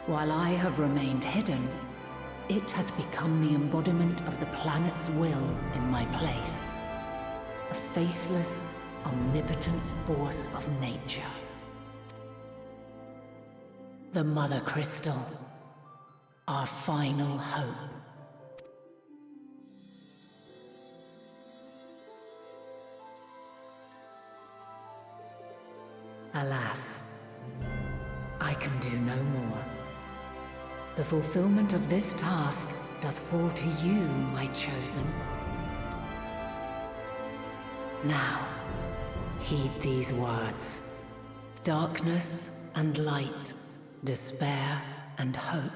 While I have remained hidden, it has become the embodiment of the planet's will in my place. A faceless, omnipotent force of nature. The Mother Crystal, our final hope. Alas, I can do no more. The fulfillment of this task doth fall to you, my chosen. Now, heed these words. Darkness and light, despair and hope.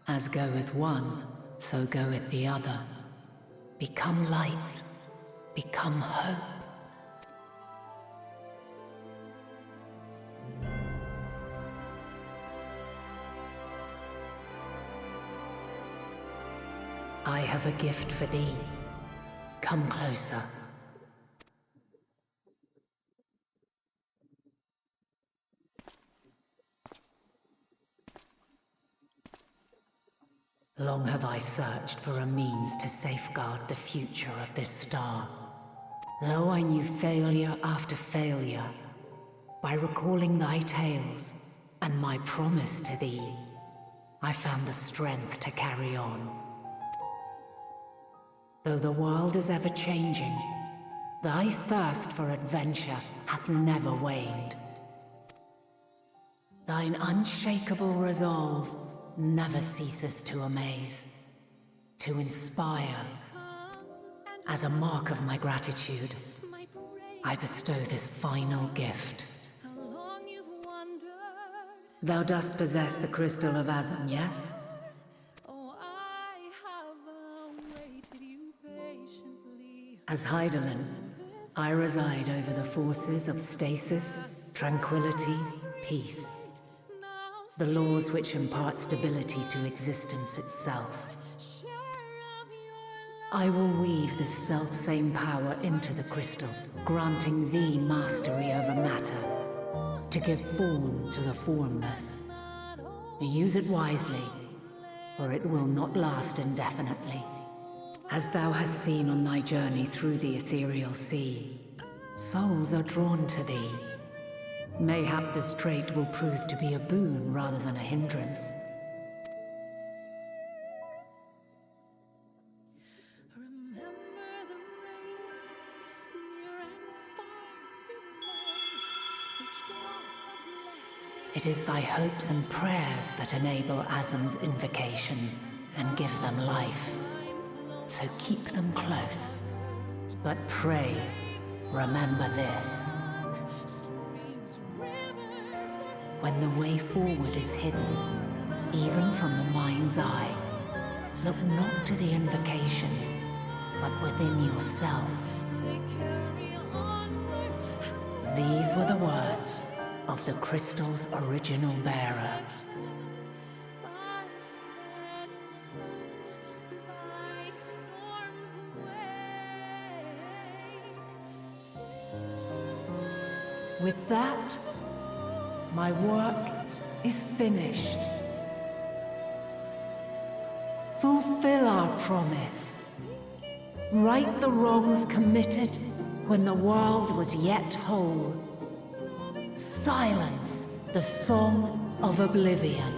As goeth one, so goeth the other. Become light, become hope. I have a gift for thee. Come closer. Long have I searched for a means to safeguard the future of this star. Though I knew failure after failure, by recalling thy tales and my promise to thee, I found the strength to carry on. Though the world is ever changing, thy thirst for adventure hath never waned. Thine unshakable resolve never ceases to amaze, to inspire. As a mark of my gratitude, I bestow this final gift. Thou dost possess the Crystal of Azum, yes? As Hydaelyn, I reside over the forces of stasis, tranquility, peace. The laws which impart stability to existence itself. I will weave this self-same power into the crystal, granting thee mastery over matter, to give form to the formless. Use it wisely, for it will not last indefinitely. As thou hast seen on thy journey through the ethereal sea, souls are drawn to thee. Mayhap this trait will prove to be a boon rather than a hindrance. It is thy hopes and prayers that enable Azum's invocations and give them life. So keep them close. But pray, remember this. When the way forward is hidden, even from the mind's eye, look not to the invocation, but within yourself. These were the words of the crystal's original bearer. With that, my work is finished. Fulfill our promise. Right the wrongs committed when the world was yet whole. Silence the song of oblivion.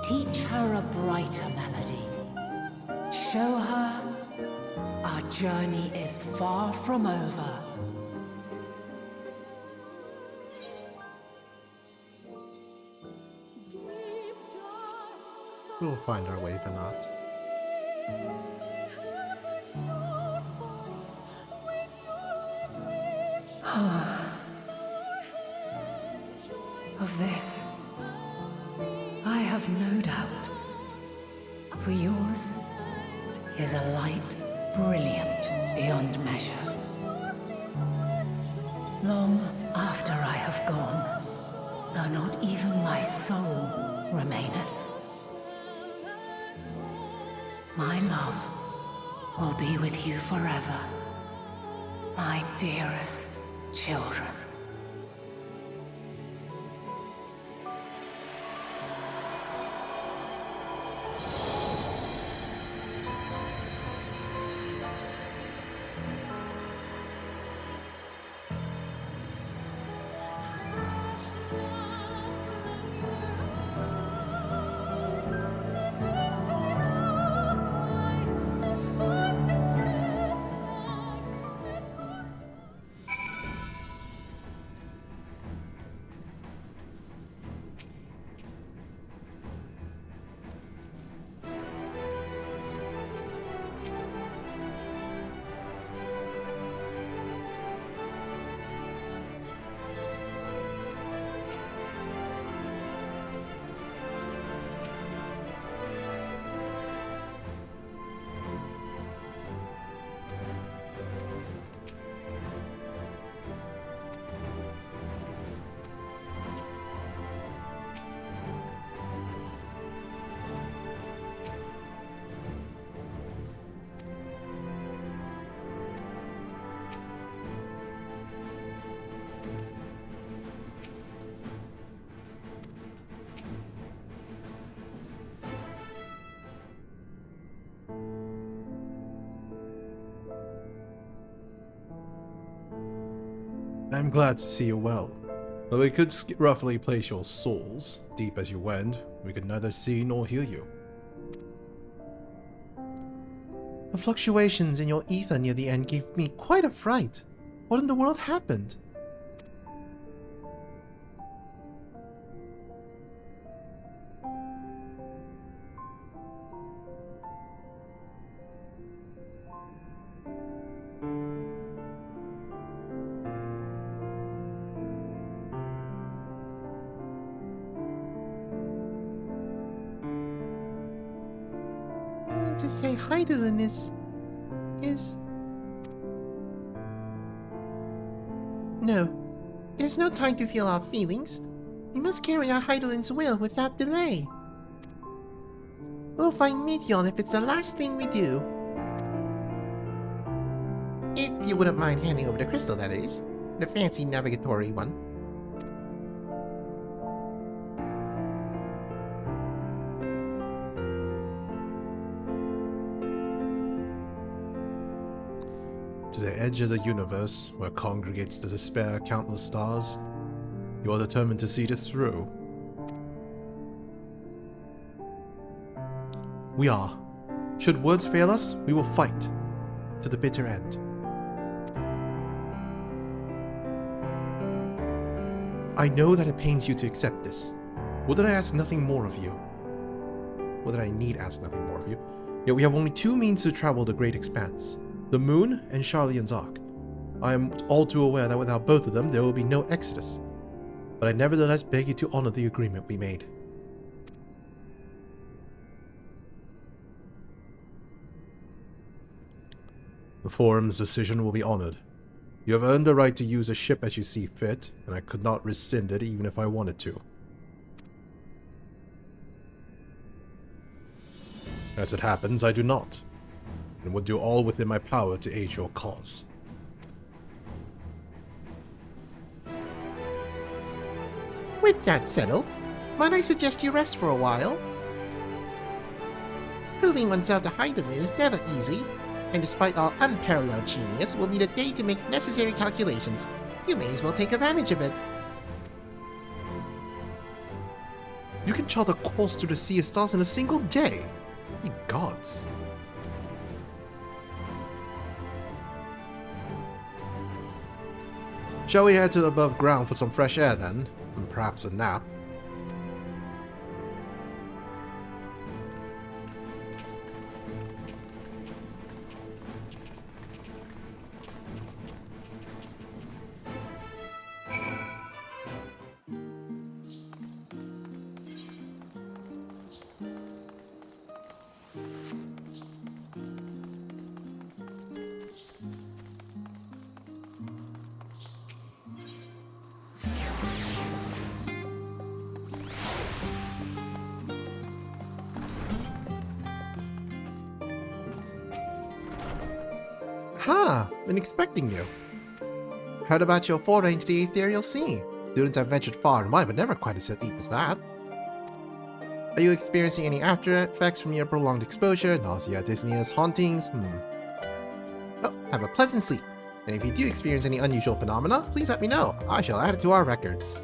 Teach her a brighter melody. Show her our journey is far from over. We'll find our way, Venat. Of this, I have no doubt. For yours is a light brilliant beyond measure. Long after I have gone, though not even my soul remaineth, my love will be with you forever, my dearest children. I'm glad to see you well. Though we could roughly place your souls, deep as you went, we could neither see nor hear you. The fluctuations in your ether near the end gave me quite a fright. What in the world happened? To say Heidelin is... No. There's no time to feel our feelings. We must carry our Heidelin's will without delay. We'll find Meteon if it's the last thing we do. If you wouldn't mind handing over the crystal, that is. The fancy navigatory one. To the edge of the universe, where congregates the despair of countless stars, you are determined to see this through. We are. Should words fail us, we will fight. To the bitter end. I know that it pains you to accept this. Would that I ask nothing more of you? Would that I need ask nothing more of you? Yet we have only two means to travel the great expanse. The moon and Charlian's Ark. I am all too aware that without both of them there will be no exodus. But I nevertheless beg you to honor the agreement we made. The Forum's decision will be honored. You have earned the right to use a ship as you see fit, and I could not rescind it even if I wanted to. As it happens, I do not, and would do all within my power to aid your cause. With that settled, Might I suggest you rest for a while? Proving oneself to Hydaelyn is never easy, and despite our unparalleled genius, we'll need a day to make necessary calculations. You may as well take advantage of it. You can chart a course through the Sea of Stars in a single day. Ye gods. Shall we head to the above ground for some fresh air then? And perhaps a nap? Ah, been expecting you. Heard about your foray into the ethereal sea. Students have ventured far and wide, but never quite as deep as that. Are you experiencing any after effects from your prolonged exposure? Nausea, dizziness, hauntings? Oh, have a pleasant sleep. And if you do experience any unusual phenomena, please let me know. I shall add it to our records.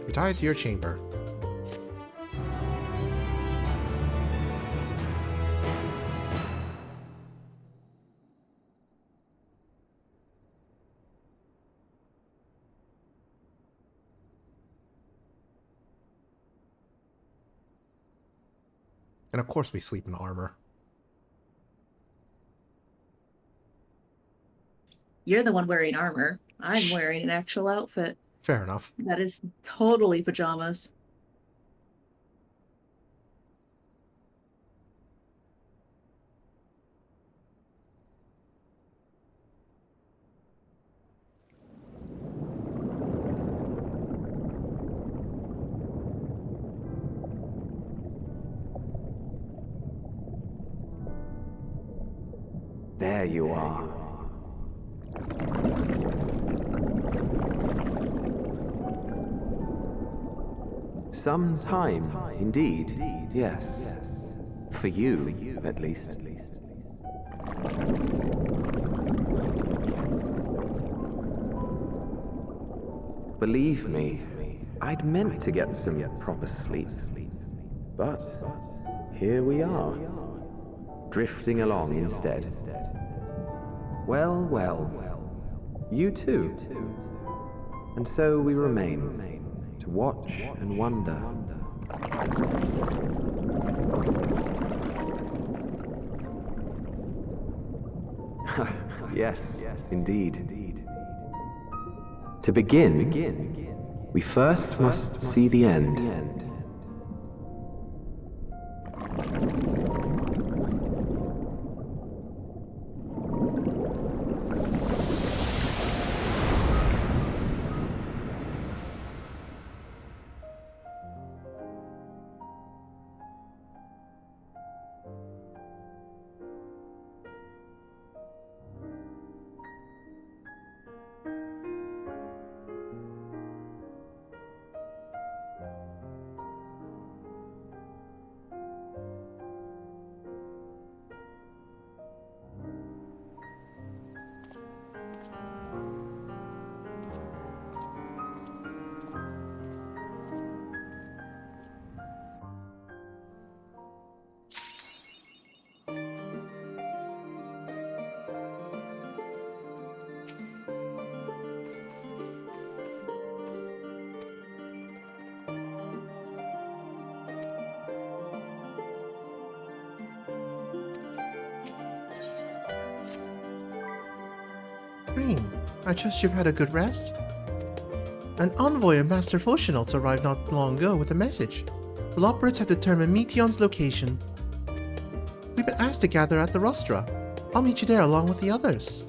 Retire to your chamber. And of course we sleep in armor. You're the one wearing armor. I'm wearing an actual outfit. Fair enough. That is totally pajamas. There you are. Some time, indeed, yes. For you, at least. Believe me, I'd meant to get some proper sleep. But here we are, drifting along instead. Well, well, you too. And so we remain, to watch and wonder. Yes, indeed. To begin, we first must see the end. Green, I trust you've had a good rest? An envoy of Master Foshinolt's arrived not long ago with a message. The Loporits have determined Meteon's location. We've been asked to gather at the rostra. I'll meet you there along with the others.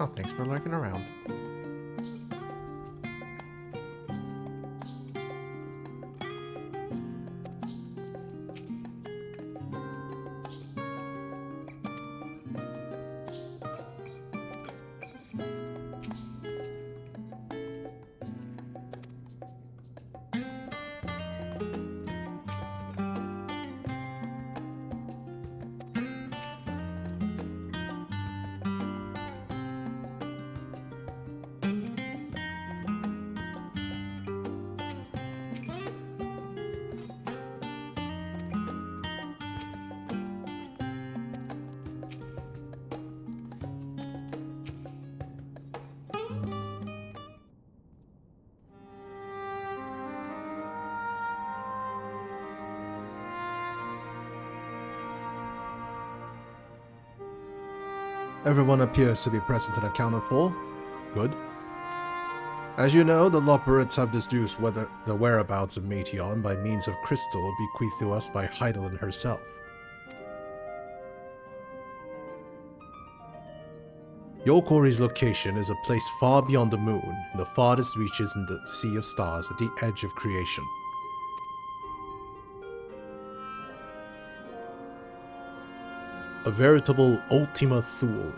Oh, thanks for lurking around. Everyone appears to be present and accounted for. Good. As you know, the Loporrits have deduced the whereabouts of Meteion by means of crystal bequeathed to us by Hydaelyn herself. Yokori's location is a place far beyond the moon, in the farthest reaches in the Sea of Stars at the edge of creation. A veritable Ultima Thule.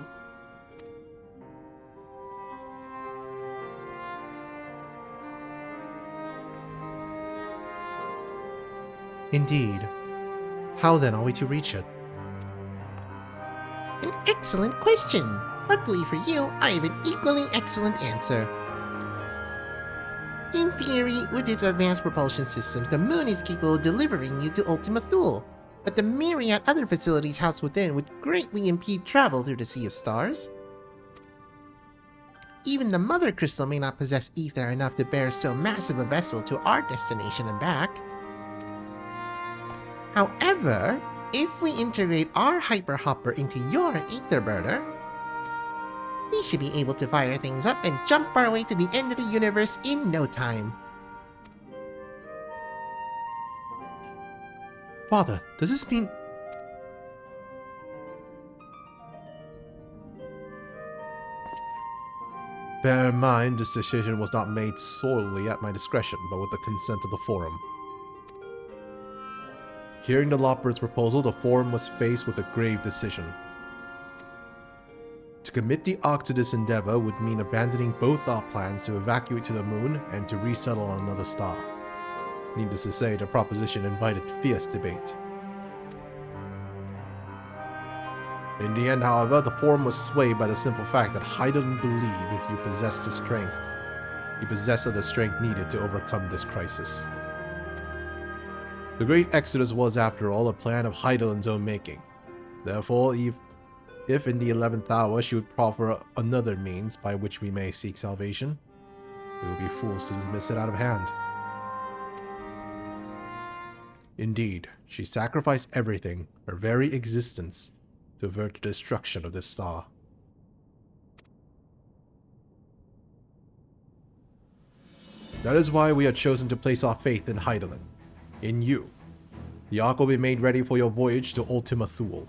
Indeed. How then are we to reach it? An excellent question. Luckily for you, I have an equally excellent answer. In theory, with its advanced propulsion systems, the moon is capable of delivering you to Ultima Thule. But the myriad other facilities housed within would greatly impede travel through the Sea of Stars. Even the Mother Crystal may not possess ether enough to bear so massive a vessel to our destination and back. However, if we integrate our Hyper Hopper into your Aetherburner, we should be able to fire things up and jump our way to the end of the universe in no time. Father, does this mean... Bear in mind, this decision was not made solely at my discretion, but with the consent of the Forum. Hearing the Loporrits' proposal, the Forum was faced with a grave decision. To commit the Ark to this endeavor would mean abandoning both our plans to evacuate to the moon and to resettle on another star. Needless to say, the proposition invited fierce debate. In the end, however, the Forum was swayed by the simple fact that Hydaelyn believed you possessed the strength. You possessed the strength needed to overcome this crisis. The Great Exodus was, after all, a plan of Hydaelyn's own making. Therefore, if in the 11th hour she would proffer another means by which we may seek salvation, we would be fools to dismiss it out of hand. Indeed, she sacrificed everything, her very existence, to avert the destruction of this star. That is why we have chosen to place our faith in Hydaelyn, in you. The Ark will be made ready for your voyage to Ultima Thule.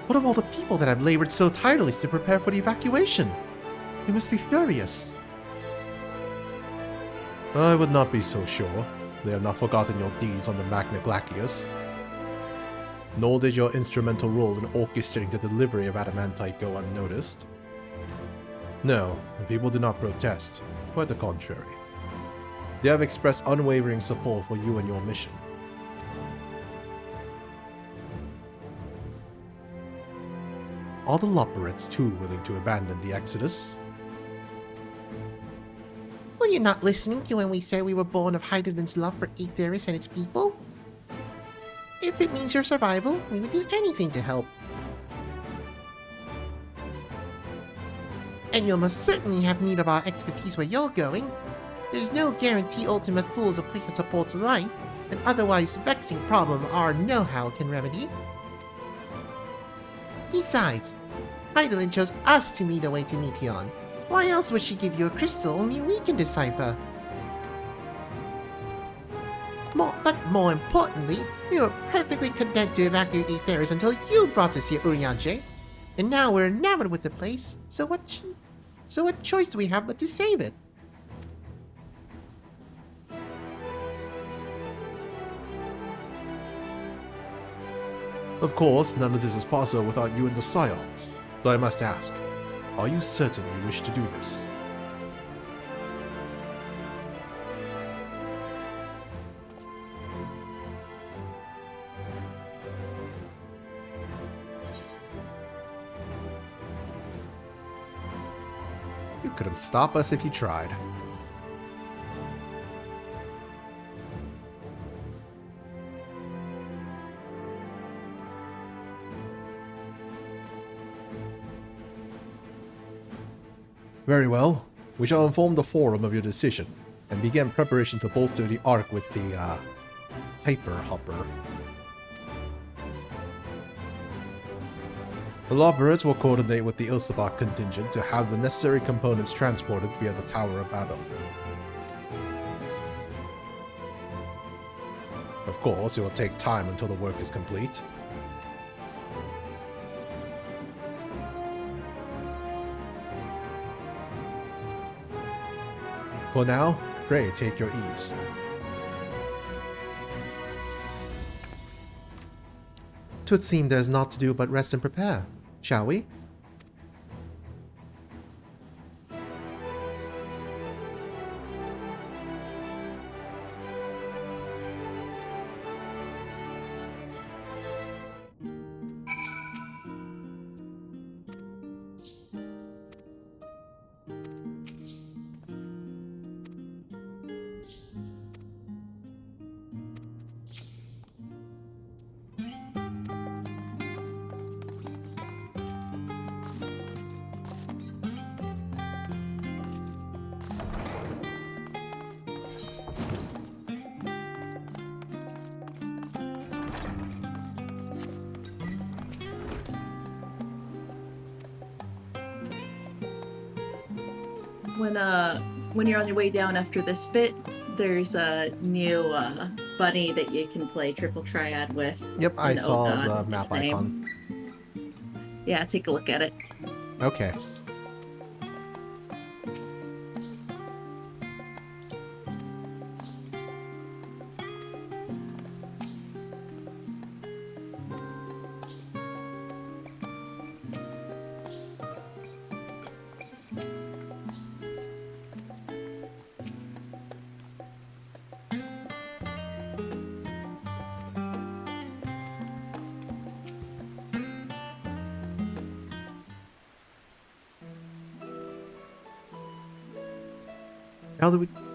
What of all the people that have labored so tirelessly to prepare for the evacuation? They must be furious. I would not be so sure. They have not forgotten your deeds on the Magna Glacius. Nor did your instrumental role in orchestrating the delivery of adamantite go unnoticed. No, the people do not protest. Quite the contrary. They have expressed unwavering support for you and your mission. Are the Loporrits too willing to abandon the Exodus? Were you not listening to when we said we were born of Hydaelyn's love for Aetheris and its people? If it means your survival, we would do anything to help. And you'll most certainly have need of our expertise where you're going. There's no guarantee Ultima Thule is a place that supports life, an otherwise vexing problem our know-how can remedy. Besides, Hydaelyn chose us to lead the way to Meteion. Why else would she give you a crystal only we can decipher? But more importantly, we were perfectly content to evacuate Aetheris until you brought us here, Urianger. And now we're enamored with the place, so what choice do we have but to save it? Of course, none of this is possible without you and the Scions. So I must ask, are you certain you wish to do this? You couldn't stop us if you tried. Very well. We shall inform the Forum of your decision, and begin preparation to bolster the Ark with the, Hyper Hopper. The Lawbirds will coordinate with the Ilsabak contingent to have the necessary components transported via the Tower of Babel. Of course, it will take time until the work is complete. For now, pray take your ease. Twould seem there's naught to do but rest and prepare, shall we? When you're on your way down after this bit, there's a new bunny that you can play triple triad with. Yep, I saw the map icon. Yeah, take a look at it. Okay.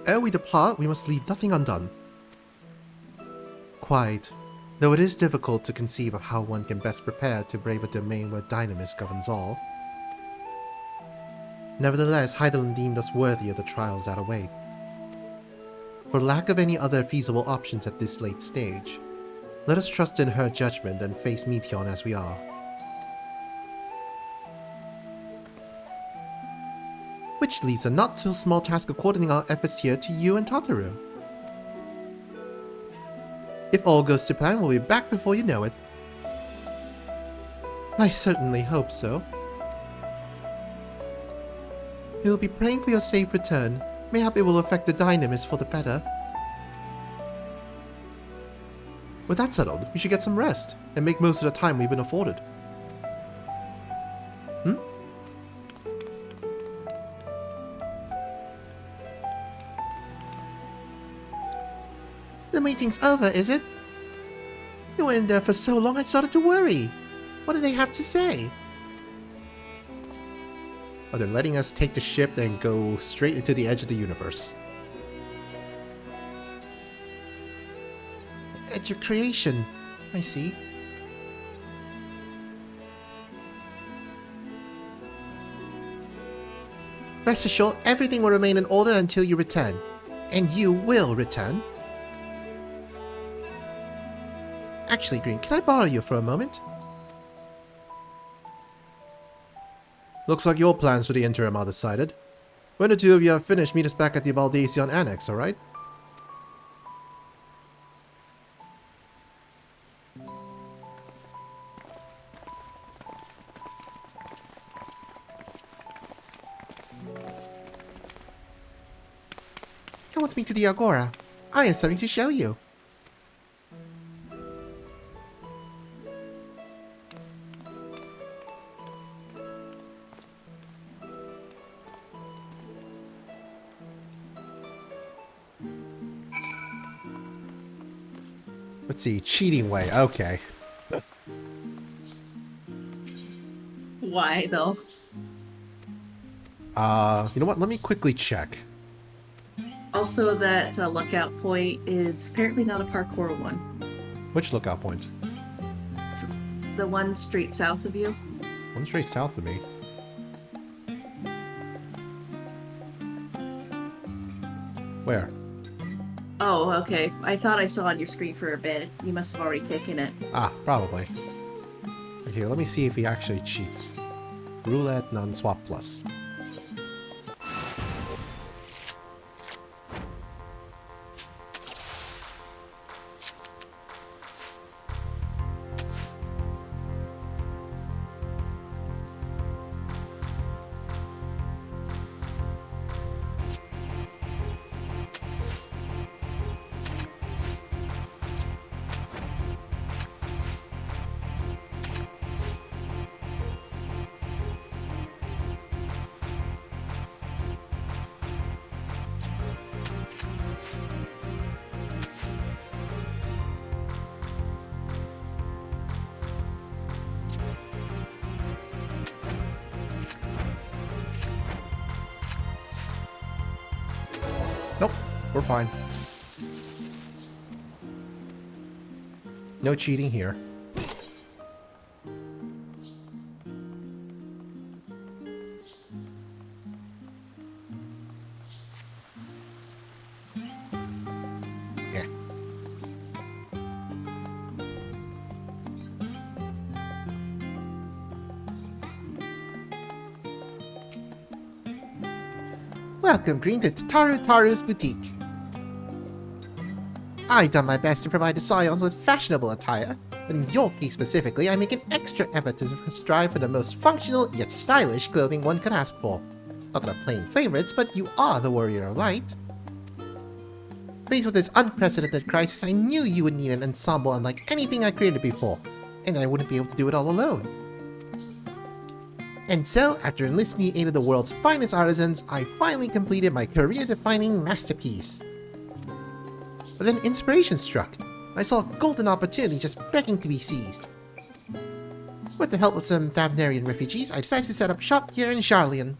Ere we depart, we must leave nothing undone. Quite. Though it is difficult to conceive of how one can best prepare to brave a domain where dynamis governs all. Nevertheless, Heidelin deemed us worthy of the trials that await. For lack of any other feasible options at this late stage, let us trust in her judgment and face Meteion as we are. Which leaves a not so small task of coordinating our efforts here to you and Tataru. If all goes to plan, we'll be back before you know it. I certainly hope so. We'll be praying for your safe return. Mayhap it will affect the dynamis for the better. With that settled, we should get some rest, and make most of the time we've been afforded. The meeting's over, is it? You were in there for so long I started to worry. What do they have to say? Oh, they're letting us take the ship and go straight into the edge of the universe. Edge of creation. I see. Rest assured, everything will remain in order until you return. And you will return. Actually, Green, can I borrow you for a moment? Looks like your plans for the interim are decided. When the two of you have finished, meet us back at the Baldesion Annex, alright? with me to the Agora. I have something to show you. Let's see, cheating way, okay. Why, though? You know what, let me quickly check. Also, that lookout point is apparently not a parkour one. Which lookout point? The one straight south of you. One straight south of me. Where? Oh, okay. I thought I saw on your screen for a bit. You must have already taken it. Ah, probably. Okay, let me see if he actually cheats. Roulette non-swap plus. Nope, we're fine. No cheating here. Yeah. Welcome, Green, to Taru's boutique. I've done my best to provide the Scions with fashionable attire, but in your case specifically, I make an extra effort to strive for the most functional yet stylish clothing one could ask for. Not that I'm playing favorites, but you are the warrior of light. Faced with this unprecedented crisis, I knew you would need an ensemble unlike anything I created before, and I wouldn't be able to do it all alone. And so, after enlisting the aid of the world's finest artisans, I finally completed my career-defining masterpiece. But then inspiration struck. I saw a golden opportunity just begging to be seized. With the help of some Thavnarian refugees, I decided to set up shop here in Sharlayan.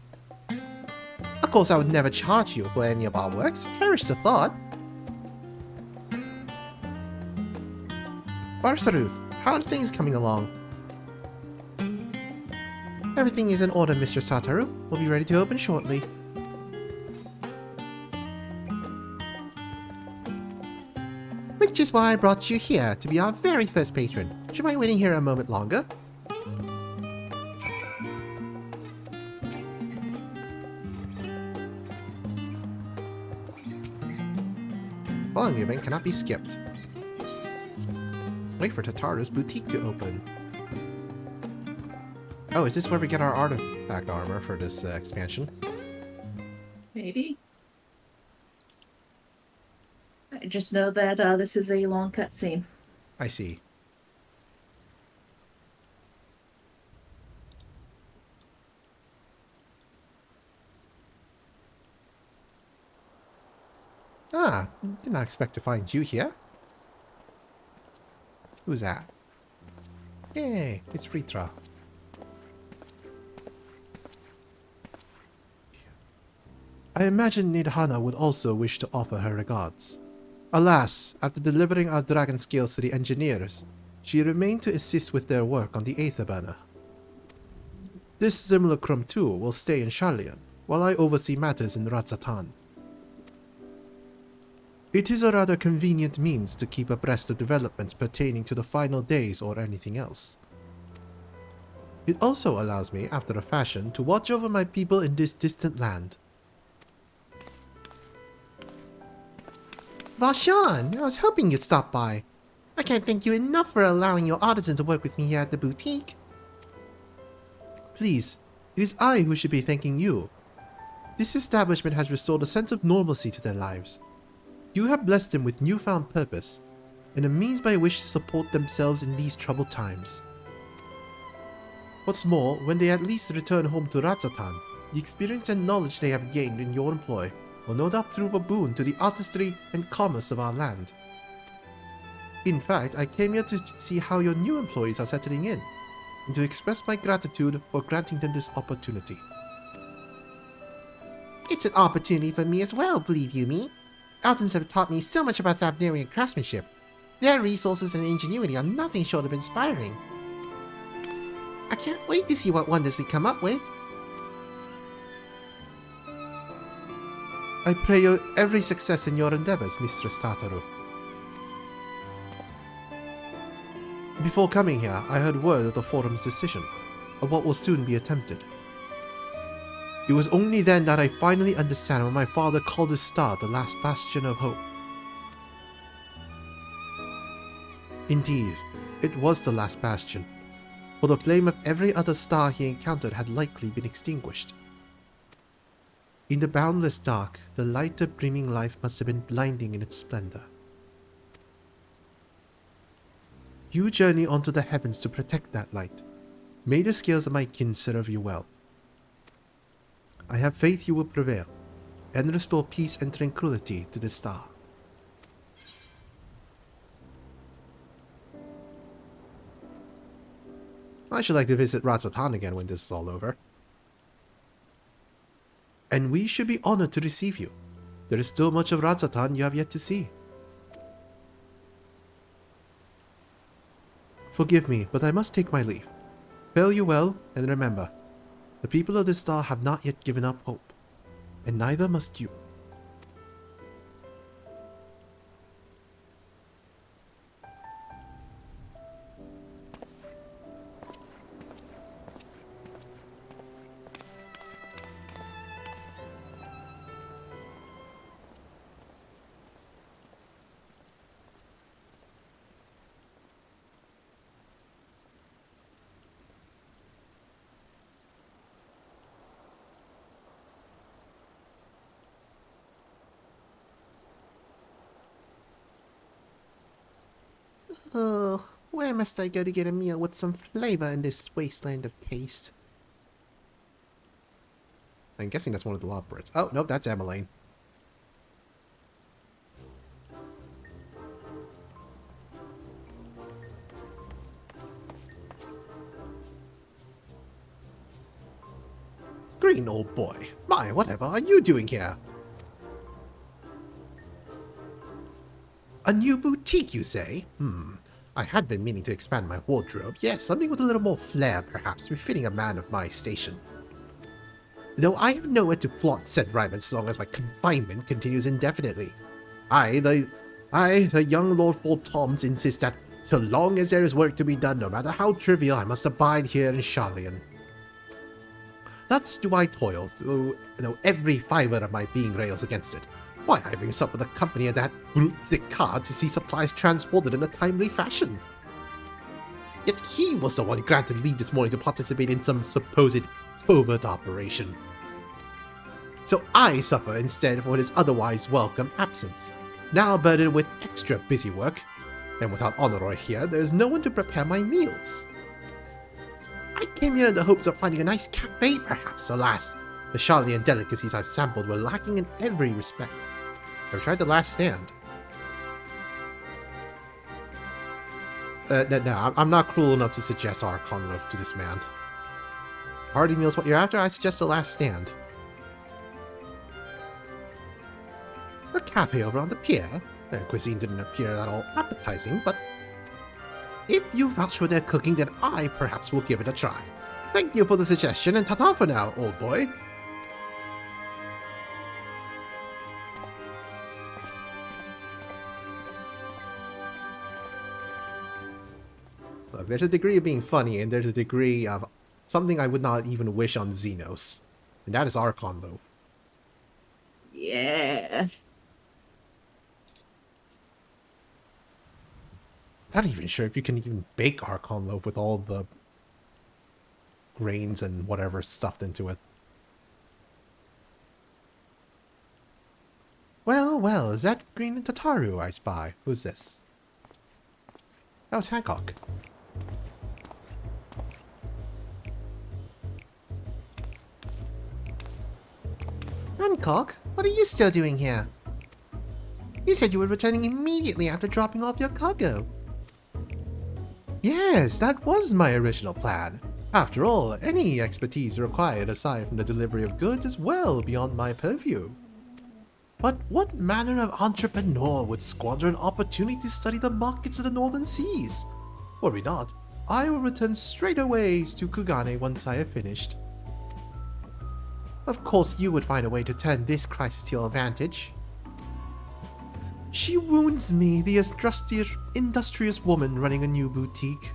Of course, I would never charge you for any of our works. Perish the thought. Barsaruth, how are things coming along? Everything is in order, Mr. Sataru. We'll be ready to open shortly. Which is why I brought you here, to be our very first patron. Would you mind waiting here a moment longer? Following movement cannot be skipped. Wait for Tataru's boutique to open. Oh, is this where we get our artifact armor for this expansion? Maybe. I just know that this is a long cutscene. I see. Ah, did not expect to find you here. Who's that? Yay, it's Ritra. I imagine Nidhana would also wish to offer her regards. Alas, after delivering our dragon scales to the engineers, she remained to assist with their work on the Aether Banner. This simulacrum too will stay in Sharlayan, while I oversee matters in Razzatan. It is a rather convenient means to keep abreast of developments pertaining to the final days or anything else. It also allows me, after a fashion, to watch over my people in this distant land. Vashon, I was hoping you'd stop by. I can't thank you enough for allowing your artisan to work with me here at the boutique. Please, it is I who should be thanking you. This establishment has restored a sense of normalcy to their lives, You have blessed them with newfound purpose, and a means by which to support themselves in these troubled times. What's more, when they at least return home to Razatan, the experience and knowledge they have gained in your employ will no doubt prove a boon to the artistry and commerce of our land. In fact, I came here to see how your new employees are settling in, and to express my gratitude for granting them this opportunity. It's an opportunity for me as well, believe you me. Eltons have taught me so much about Thavnarian craftsmanship. Their resources and ingenuity are nothing short of inspiring. I can't wait to see what wonders we come up with. I pray you every success in your endeavors, Mistress Tataru. Before coming here, I heard word of the Forum's decision, of what will soon be attempted. It was only then that I finally understand why my father called his star the last bastion of hope. Indeed, it was the last bastion, for the flame of every other star he encountered had likely been extinguished. In the boundless dark, the light of brimming life must have been blinding in its splendor. You journey onto the heavens to protect that light. May the scales of my kin serve you well. I have faith you will prevail, and restore peace and tranquility to the star. I should like to visit Razatan again when this is all over. And we should be honored to receive you. There is still much of Razatan you have yet to see. Forgive me, but I must take my leave. Fare you well, and remember, the people of this star have not yet given up hope, and neither must you. Oh, where must I go to get a meal with some flavor in this wasteland of taste? I'm guessing that's one of the lobbrits. Oh, nope, that's Emmeline. Green, old boy. My, whatever are you doing here? A new boutique, you say? I had been meaning to expand my wardrobe. Yes, something with a little more flair, perhaps, befitting a man of my station. Though I have nowhere to flaunt said raiment so long as my confinement continues indefinitely. I, the young Lord Four Toms, insist that so long as there is work to be done, no matter how trivial, I must abide here in Charlian. Thus do I toil, though every fibre of my being rails against it. Why, I bring up with the company of that brute Zikard to see supplies transported in a timely fashion. Yet he was the one granted leave this morning to participate in some supposed covert operation. So I suffer instead for his otherwise welcome absence, now burdened with extra busy work, and without Honoroy here, there is no one to prepare my meals. I came here in the hopes of finding a nice cafe, perhaps. Alas, the Charlian delicacies I've sampled were lacking in every respect. I've tried the last stand. No, I'm not cruel enough to suggest Archon loaf to this man. Hearty meal's what you're after? I suggest the last stand. A cafe over on the pier? The cuisine didn't appear at all appetizing, but if you vouch for their cooking, then I perhaps will give it a try. Thank you for the suggestion, and ta-ta for now, old boy. Look, there's a degree of being funny, and there's a degree of something I would not even wish on Xenos. And that is Archon loaf. Yeah. Not even sure if you can even bake Archon loaf with all the grains and whatever stuffed into it. Well, Ah, well, is that Green and Tataru I spy? Who's this? That was Hancock. Hancock, what are you still doing here? You said you were returning immediately after dropping off your cargo. Yes, that was my original plan. After all, any expertise required aside from the delivery of goods is well beyond my purview. But what manner of entrepreneur would squander an opportunity to study the markets of the northern seas? Worry not, I will return straight away to Kugane once I have finished. Of course you would find a way to turn this crisis to your advantage. She wounds me, the industrious woman running a new boutique.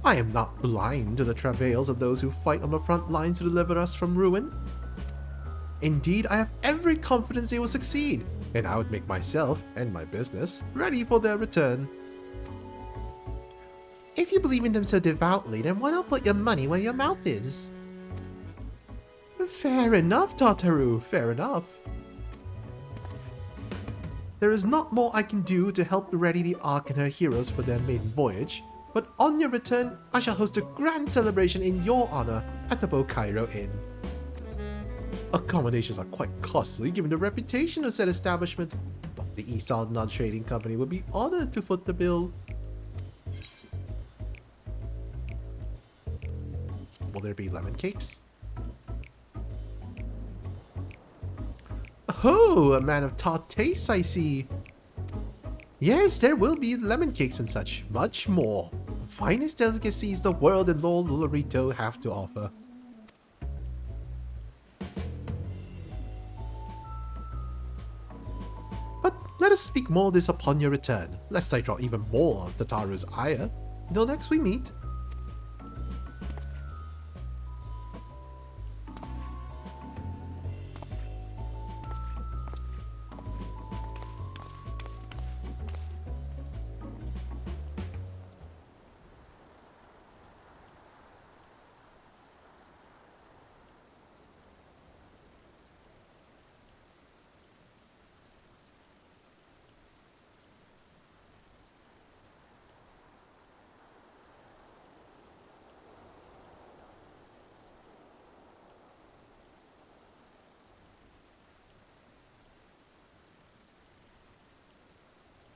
I am not blind to the travails of those who fight on the front lines to deliver us from ruin. Indeed, I have every confidence they will succeed, and I would make myself and my business ready for their return. If you believe in them so devoutly, then why not put your money where your mouth is? Fair enough, Tataru, fair enough. There is not more I can do to help ready the Ark and her heroes for their maiden voyage, but on your return, I shall host a grand celebration in your honor at the Bokairo Inn. Accommodations are quite costly given the reputation of said establishment, but the East Aldnon Trading Company would be honored to foot the bill. Will there be lemon cakes? Oh, a man of tart tastes, I see. Yes, there will be lemon cakes and such, much more. The finest delicacies the world and Lord Lorito have to offer. But let us speak more of this upon your return, lest I draw even more of Tataru's ire. Until next we meet.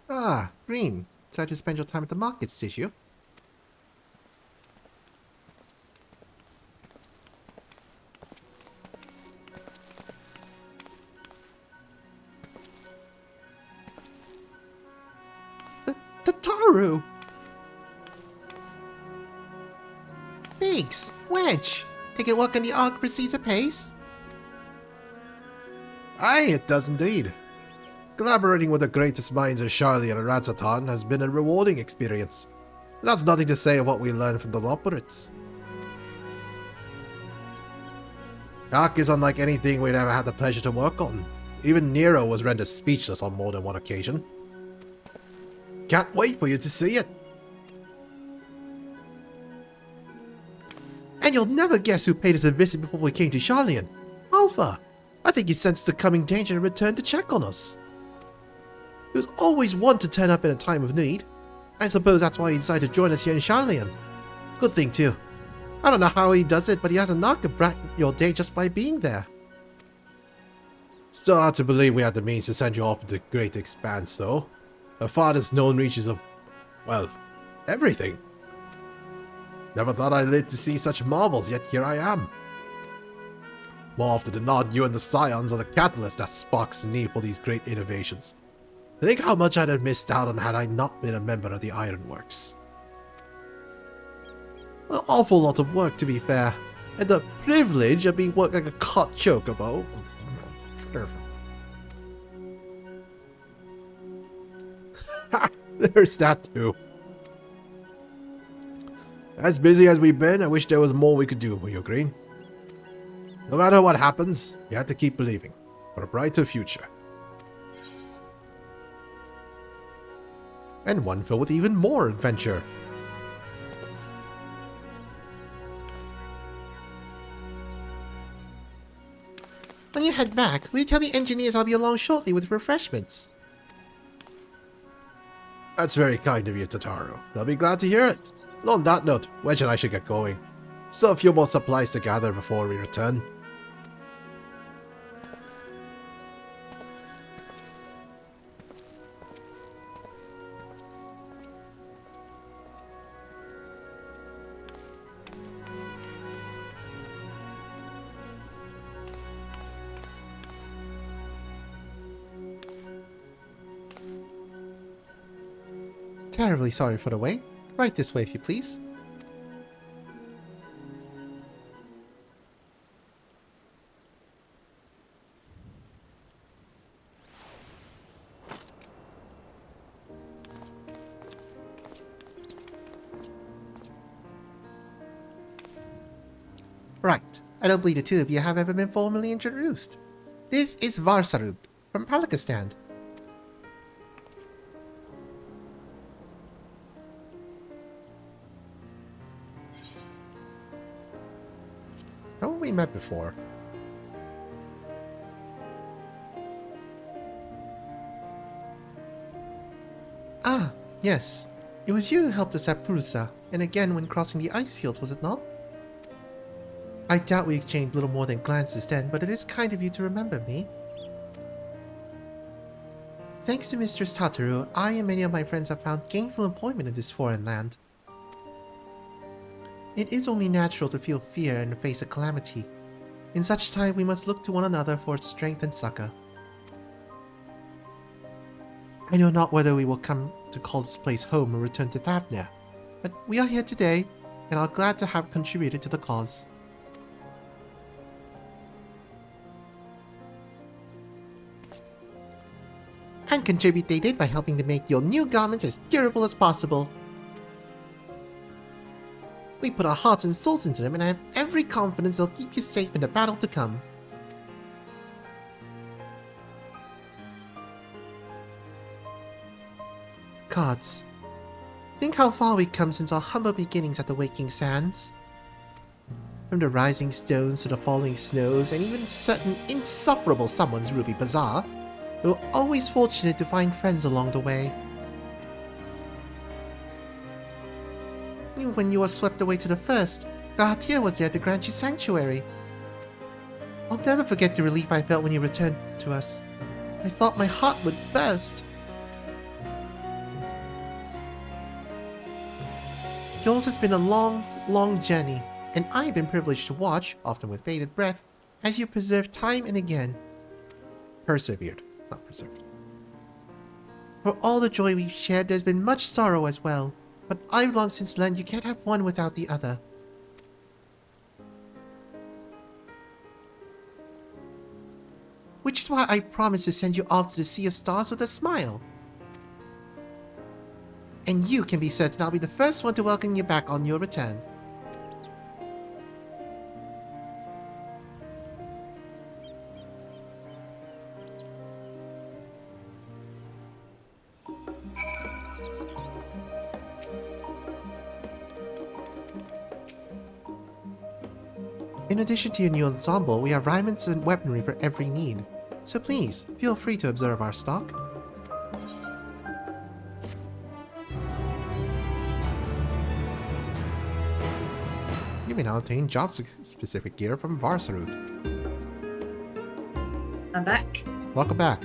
Ah, Green. Decided to spend your time at the markets, did you? Tataru! Thanks, Wedge. Take a walk on the Ark proceeds apace? Aye, it does indeed. Collaborating with the greatest minds of Charlie and Razzatan has been a rewarding experience. And that's nothing to say of what we learned from the Loperates. Ark is unlike anything we'd ever had the pleasure to work on. Even Nero was rendered speechless on more than one occasion. Can't wait for you to see it. And you'll never guess who paid us a visit before we came to Charlian. Alpha. I think he sensed the coming danger and returned to check on us. He was always one to turn up in a time of need. I suppose that's why he decided to join us here in Charlian. Good thing too. I don't know how he does it, but he has a knack of brightening your day just by being there. Still hard to believe we had the means to send you off into the great expanse though. The farthest known reaches of, well, everything. Never thought I'd live to see such marvels, yet here I am. More often than not, you and the Scions are the catalyst that sparks the need for these great innovations. Think how much I'd have missed out on had I not been a member of the Ironworks. An awful lot of work, to be fair, and the privilege of being worked like a caught chocobo. Ha! There's that too. As busy as we've been, I wish there was more we could do for you, Green. No matter what happens, you have to keep believing for a brighter future. And one filled with even more adventure. When you head back, will you tell the engineers I'll be along shortly with refreshments? That's very kind of you, Totaro. They'll be glad to hear it. And on that note, Wedge and I should get going. Still a few more supplies to gather before we return. Terribly sorry for the wait. Right this way, if you please. Right. I don't believe the two of you have ever been formally introduced. This is Varsarut from Palakistan. How have we met before? Ah, yes. It was you who helped us at Purusa, and again when crossing the ice fields, was it not? I doubt we exchanged little more than glances then, but it is kind of you to remember me. Thanks to Mistress Tataru, I and many of my friends have found gainful employment in this foreign land. It is only natural to feel fear in the face of calamity. In such time, we must look to one another for strength and succor. I know not whether we will come to call this place home or return to Thavnia, but we are here today, and are glad to have contributed to the cause. And contribute they did by helping to make your new garments as durable as possible. We put our hearts and souls into them, and I have every confidence they'll keep you safe in the battle to come. Gods, think how far we've come since our humble beginnings at the Waking Sands. From the rising stones to the falling snows, and even certain insufferable someone's Ruby Bazaar, we were always fortunate to find friends along the way. Even when you were swept away to the first, Gahatir was there to grant you sanctuary. I'll never forget the relief I felt when you returned to us. I thought my heart would burst. Yours has been a long, long journey, and I've been privileged to watch, often with bated breath, as you preserve time and again. Persevered, not preserved. For all the joy we've shared, there's been much sorrow as well. But I've long since learned you can't have one without the other. Which is why I promised to send you off to the Sea of Stars with a smile. And you can be certain I'll be the first one to welcome you back on your return. In addition to your new ensemble, we have raiments and weaponry for every need. So please, feel free to observe our stock. You may now obtain job-specific gear from Varsarut. I'm back. Welcome back.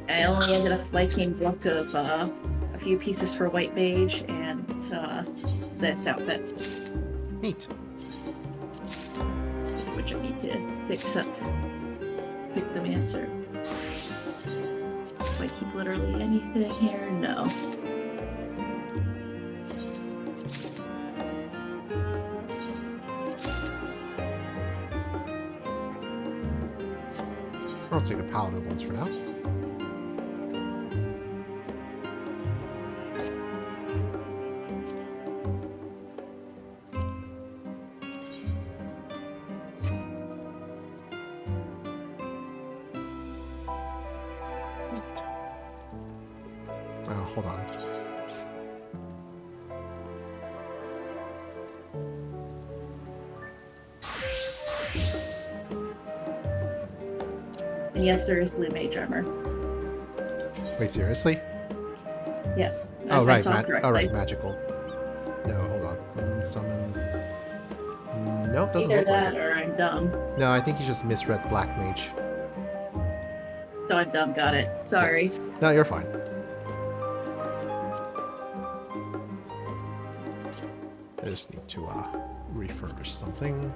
I only ended up liking block of a few pieces for White Mage and this outfit. Neat. Which I need to fix up. Pick the answer. Do I keep literally anything here? No. I'll take the paladin ones for now. Hold on. yes, there is blue mage armor. Wait, seriously? Yes. Oh, right. All right, magical. No, hold on. Summon. Nope, doesn't Either look like that it. or I'm dumb. No, I think you just misread Black Mage. So I'm dumb, got it. Sorry. Yeah. No, you're fine. I just need to refurbish something.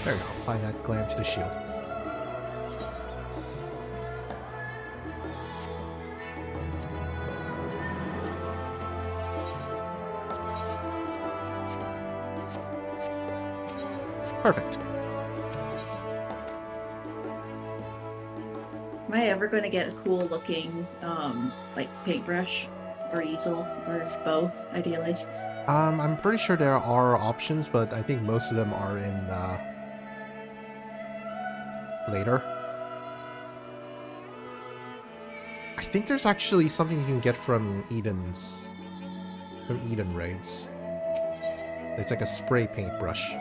There we go. Apply that glam to the shield. Perfect. Am I ever going to get a cool looking, like paintbrush or easel or both, ideally? I'm pretty sure there are options, but I think most of them are in later. I think there's actually something you can get from Eden raids. It's like a spray paintbrush.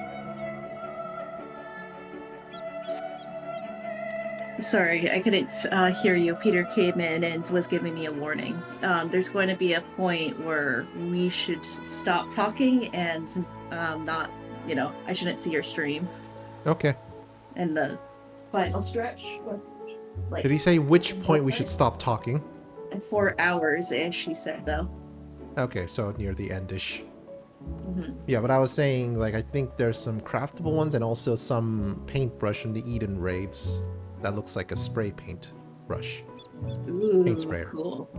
Sorry, I couldn't hear you. Peter came in and was giving me a warning. There's going to be a point where we should stop talking and not, I shouldn't see your stream. Okay. And the final stretch. Like, did he say which point we should stop talking? 4 hours, as she said, though. Okay, so near the end-ish. Mm-hmm. Yeah, but I was saying, like, I think there's some craftable ones and also some paintbrush from the Eden raids that looks like a spray paint brush. Ooh, paint sprayer. Cool.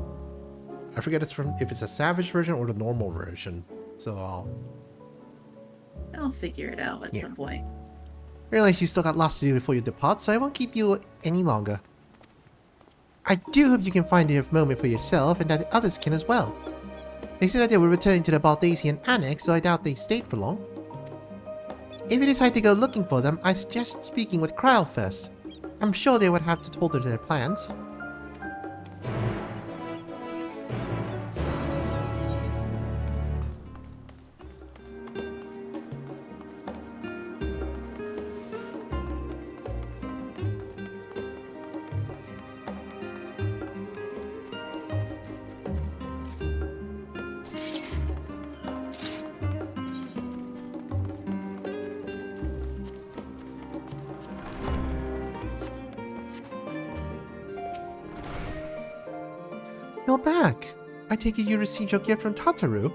I forget if it's a savage version or the normal version. So I'll figure it out at some point. Realize you still got lots to do before you depart, so I won't keep you any longer. I do hope you can find a moment for yourself and that others can as well. They said that they were returning to the Baldasian Annex, so I doubt they stayed for long. If you decide to go looking for them, I suggest speaking with Kryl first. I'm sure they would have told her their plans. You're back. I take it you received your gift from Tataru?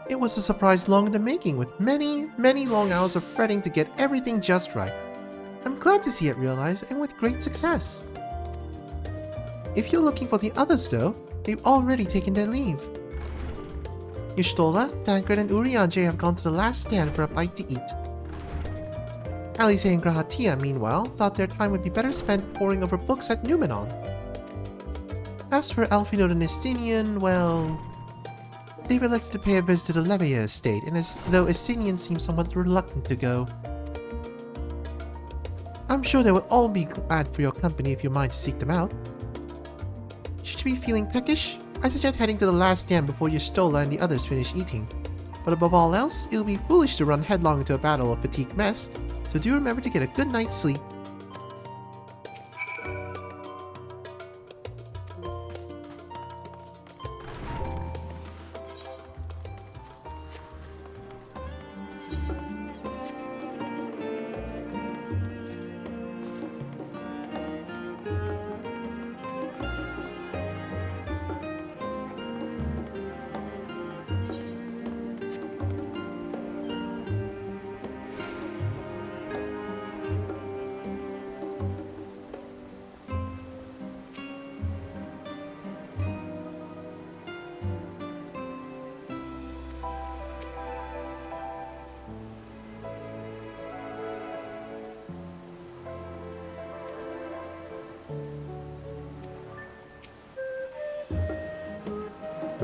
It was a surprise long in the making, with many, many long hours of fretting to get everything just right. I'm glad to see it realized, and with great success. If you're looking for the others though, they've already taken their leave. Y'shtola, Thancred, and Urianger have gone to the last stand for a bite to eat. Alice and Grahatia, meanwhile, thought their time would be better spent poring over books at Numenon. As for Alphinaud and Estinian, well, they were elected to pay a visit to the Leveilleur estate, and though Estinian seemed somewhat reluctant to go. I'm sure they would all be glad for your company if you mind to seek them out. Should you be feeling peckish, I suggest heading to the last stand before Y'shtola and the others finish eating. But above all else, it would be foolish to run headlong into a battle of fatigue mess, so do remember to get a good night's sleep.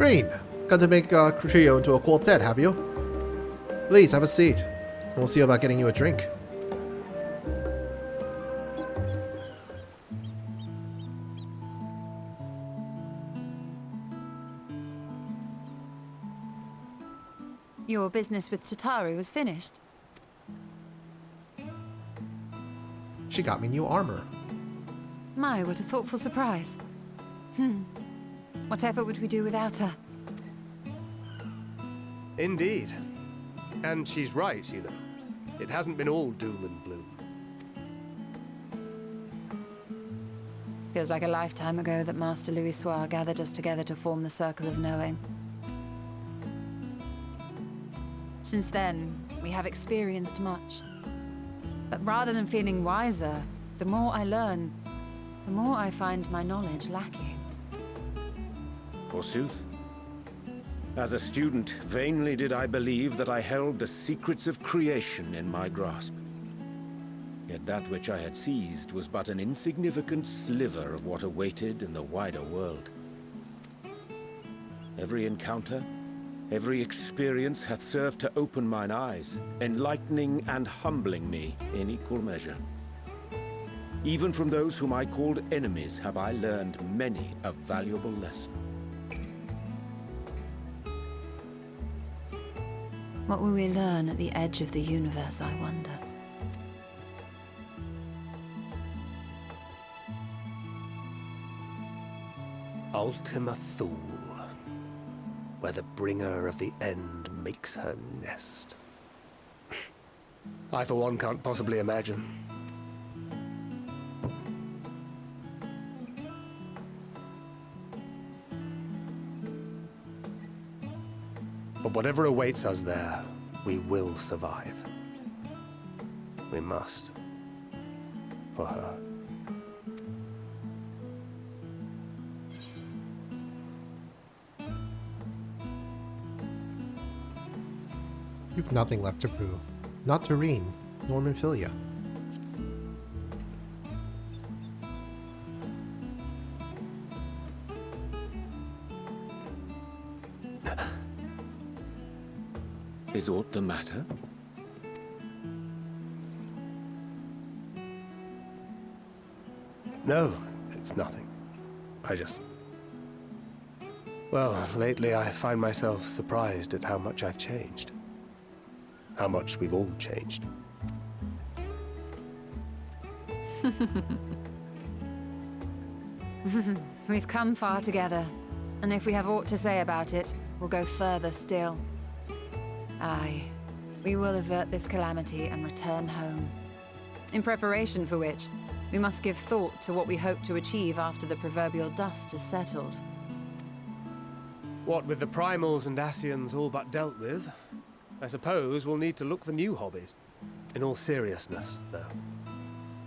Green, got to make a trio into a quartet, have you? Please, have a seat. We'll see about getting you a drink. Your business with Tataru is finished. She got me new armor. My, what a thoughtful surprise. Whatever would we do without her? Indeed. And she's right, you know. It hasn't been all doom and gloom. Feels like a lifetime ago that Master Louis Soir gathered us together to form the Circle of Knowing. Since then, we have experienced much. But rather than feeling wiser, the more I learn, the more I find my knowledge lacking. Forsooth. As a student, vainly did I believe that I held the secrets of creation in my grasp. Yet that which I had seized was but an insignificant sliver of what awaited in the wider world. Every encounter, every experience hath served to open mine eyes, enlightening and humbling me in equal measure. Even from those whom I called enemies have I learned many a valuable lesson. What will we learn at the edge of the universe, I wonder? Ultima Thule, where the bringer of the end makes her nest. I, for one, can't possibly imagine. But whatever awaits us there, we will survive. We must. For her. You've nothing left to prove. Not to Reen, nor Minfilia. Is aught the matter? No, it's nothing. I just... Well, lately I find myself surprised at how much I've changed. How much we've all changed. We've come far together, and if we have aught to say about it, we'll go further still. Aye, we will avert this calamity and return home. In preparation for which, we must give thought to what we hope to achieve after the proverbial dust is settled. What with the primals and Ascians all but dealt with, I suppose we'll need to look for new hobbies. In all seriousness, though.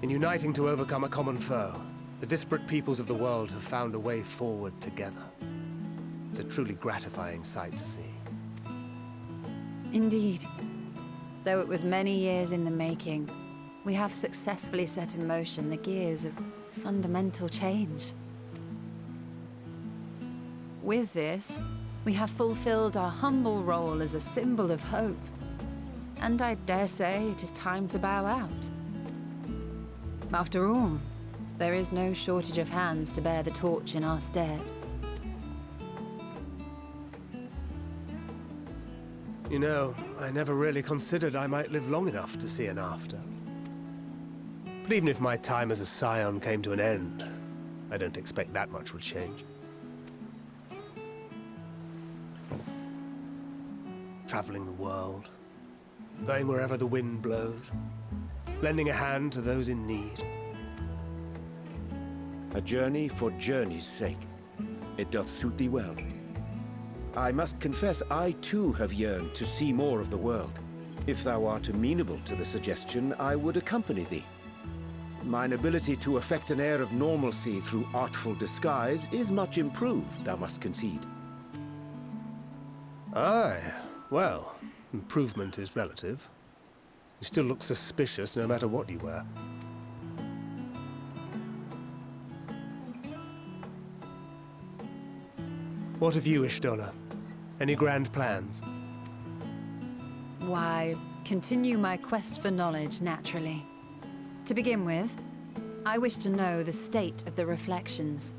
In uniting to overcome a common foe, the disparate peoples of the world have found a way forward together. It's a truly gratifying sight to see. Indeed. Though it was many years in the making, we have successfully set in motion the gears of fundamental change. With this, we have fulfilled our humble role as a symbol of hope. And I dare say it is time to bow out. After all, there is no shortage of hands to bear the torch in our stead. You know, I never really considered I might live long enough to see an after. But even if my time as a scion came to an end, I don't expect that much would change. Traveling the world, going wherever the wind blows, lending a hand to those in need. A journey for journey's sake. It doth suit thee well. I must confess I too have yearned to see more of the world. If thou art amenable to the suggestion, I would accompany thee. Mine ability to effect an air of normalcy through artful disguise is much improved, thou must concede. Aye, well, improvement is relative. You still look suspicious no matter what you wear. What of you, Ishtona? Any grand plans? Why, continue my quest for knowledge, naturally. To begin with, I wish to know the state of the reflections,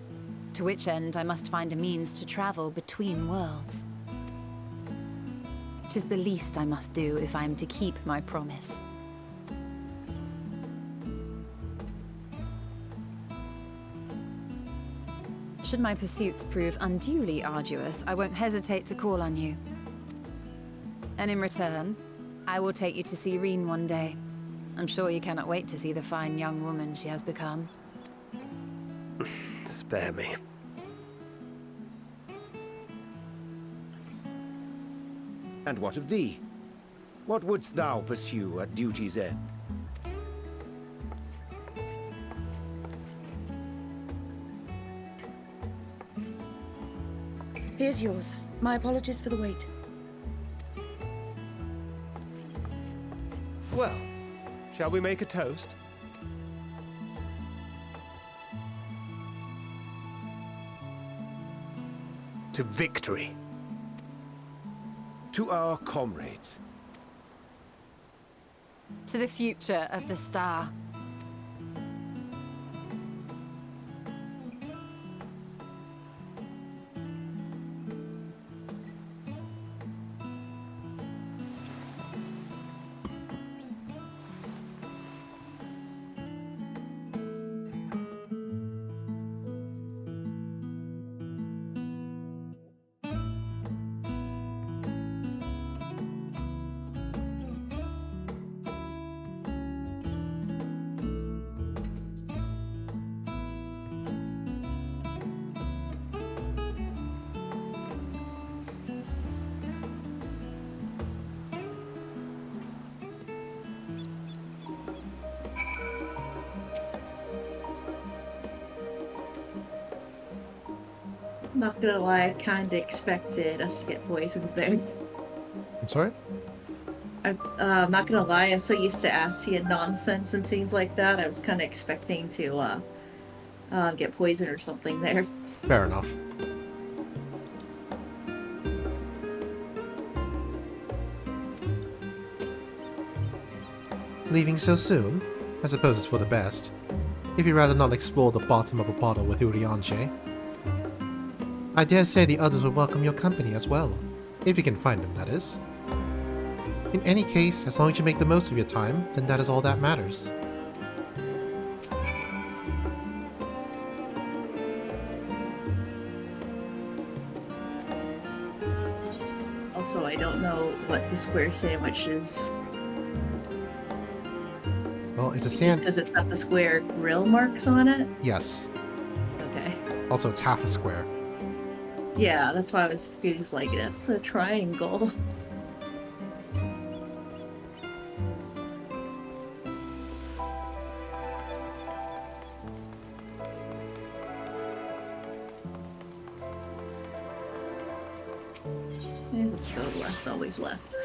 to which end I must find a means to travel between worlds. 'Tis the least I must do if I am to keep my promise. Should my pursuits prove unduly arduous, I won't hesitate to call on you. And in return, I will take you to see Reen one day. I'm sure you cannot wait to see the fine young woman she has become. Spare me. And what of thee? What wouldst thou pursue at duty's end? Here's yours. My apologies for the wait. Well, shall we make a toast? To victory. To our comrades. To the future of the star. Not gonna lie, I kinda expected us to get poisoned there. I'm sorry? I'm not gonna lie, I'm so used to Asian nonsense and scenes like that, I was kinda expecting to get poisoned or something there. Fair enough. Leaving so soon? I suppose it's for the best. If you'd rather not explore the bottom of a bottle with Urianger. I dare say the others would welcome your company as well. If you can find them, that is. In any case, as long as you make the most of your time, then that is all that matters. Also, I don't know what the square sandwich is. Well, it's a Just because it's got the square grill marks on it? Yes. Okay. Also, it's half a square. Yeah, that's why I was confused, like, it's a triangle. Yeah, let's go left, always left.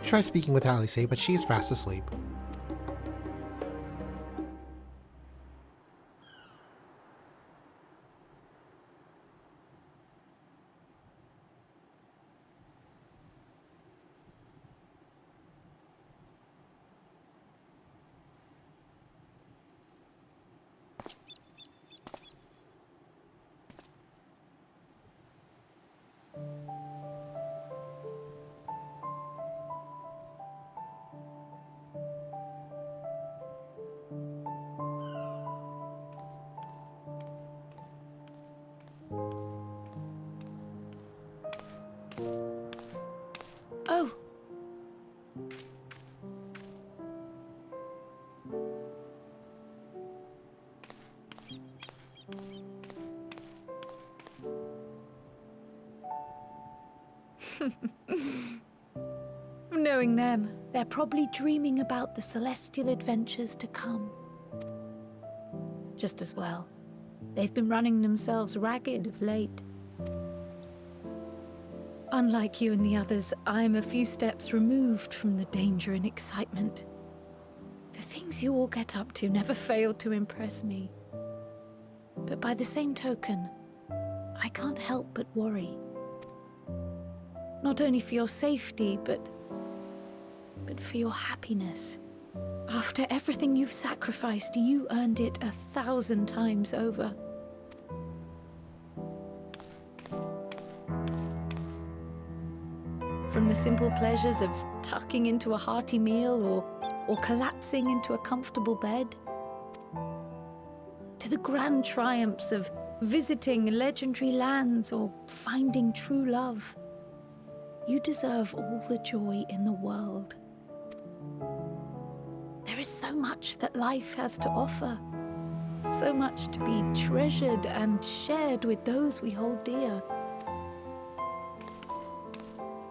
Try speaking with Alice, but she is fast asleep. Oh. Knowing them, they're probably dreaming about the celestial adventures to come. Just as well. They've been running themselves ragged of late. Unlike you and the others, I'm a few steps removed from the danger and excitement. The things you all get up to never fail to impress me. But by the same token, I can't help but worry. Not only for your safety, but for your happiness. After everything you've sacrificed, you earned it 1,000 times over. From the simple pleasures of tucking into a hearty meal or collapsing into a comfortable bed, to the grand triumphs of visiting legendary lands or finding true love. You deserve all the joy in the world. There is so much that life has to offer, so much to be treasured and shared with those we hold dear.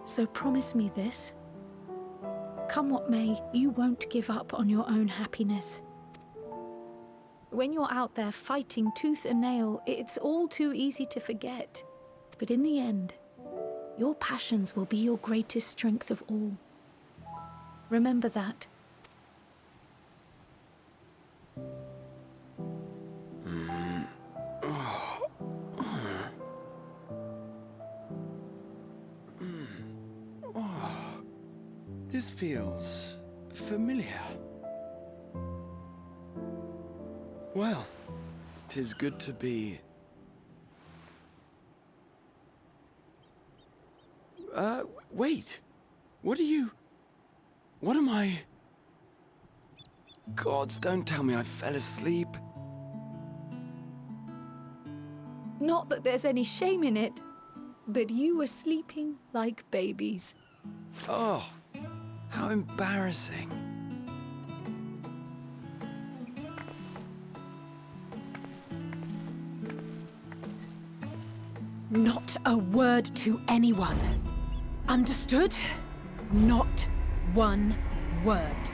So promise me this. Come what may, you won't give up on your own happiness. When you're out there fighting tooth and nail, it's all too easy to forget. But in the end, your passions will be your greatest strength of all. Remember that. This feels familiar. Well, 'tis good to be... wait. What am I... Gods, don't tell me I fell asleep. Not that there's any shame in it, but you were sleeping like babies. Oh, how embarrassing. Not a word to anyone. Understood? Not one word.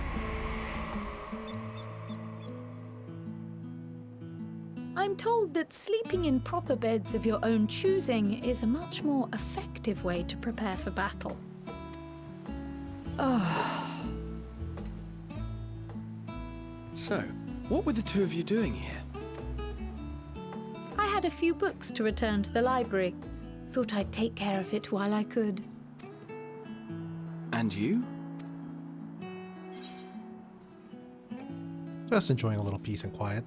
I'm told that sleeping in proper beds of your own choosing is a much more effective way to prepare for battle. Oh. So, what were the two of you doing here? I had a few books to return to the library. Thought I'd take care of it while I could. And you? Just enjoying a little peace and quiet.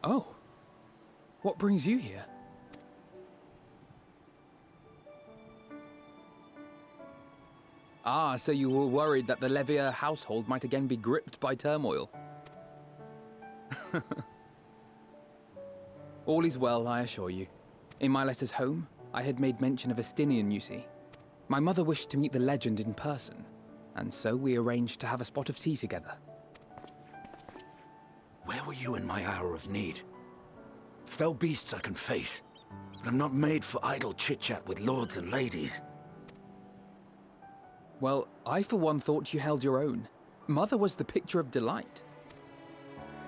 Oh. What brings you here? Ah, so you were worried that the Levier household might again be gripped by turmoil. All is well, I assure you. In my letters home, I had made mention of Estinian, you see. My mother wished to meet the legend in person, and so we arranged to have a spot of tea together. Where were you in my hour of need? Fell beasts I can face, but I'm not made for idle chit-chat with lords and ladies. Well, I for one thought you held your own. Mother was the picture of delight.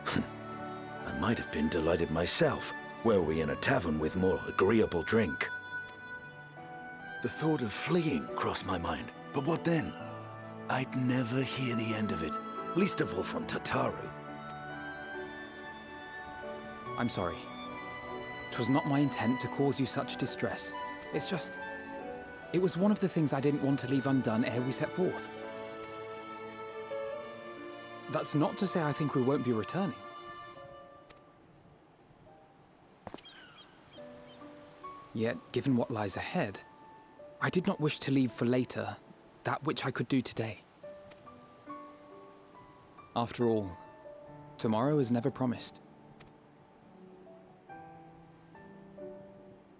I might have been delighted myself, were we in a tavern with more agreeable drink. The thought of fleeing crossed my mind, but what then? I'd never hear the end of it, least of all from Tataru. I'm sorry. 'Twas not my intent to cause you such distress. It's just... it was one of the things I didn't want to leave undone ere we set forth. That's not to say I think we won't be returning. Yet, given what lies ahead, I did not wish to leave for later that which I could do today. After all, tomorrow is never promised.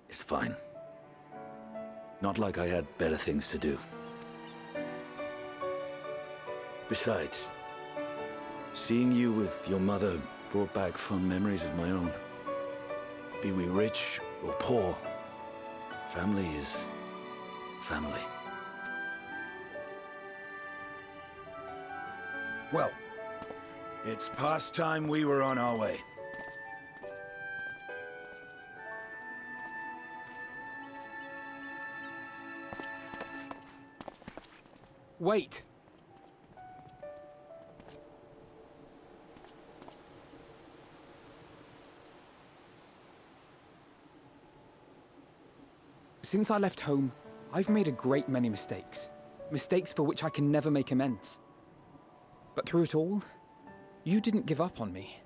It's fine. Not like I had better things to do. Besides, seeing you with your mother brought back fond memories of my own. Be we rich or poor, family is family. Well, it's past time we were on our way. Wait! Since I left home, I've made a great many mistakes. Mistakes for which I can never make amends. But through it all, you didn't give up on me.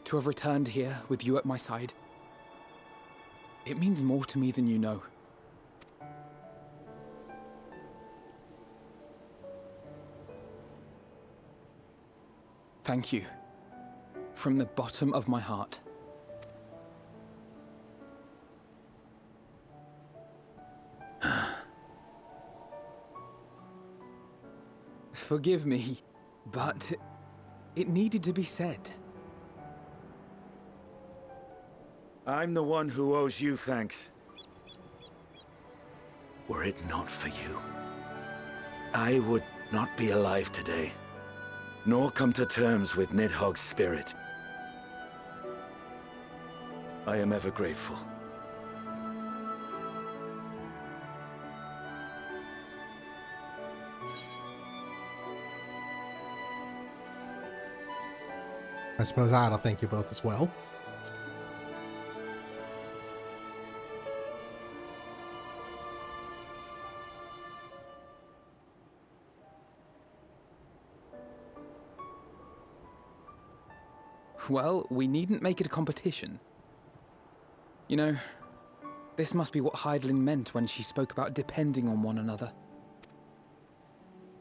To have returned here with you at my side, it means more to me than you know. Thank you. From the bottom of my heart. Forgive me, but it needed to be said. I'm the one who owes you thanks. Were it not for you, I would not be alive today, nor come to terms with Nidhogg's spirit. I am ever grateful. I suppose I ought to thank you both as well. Well, we needn't make it a competition. You know, this must be what Hydaelyn meant when she spoke about depending on one another.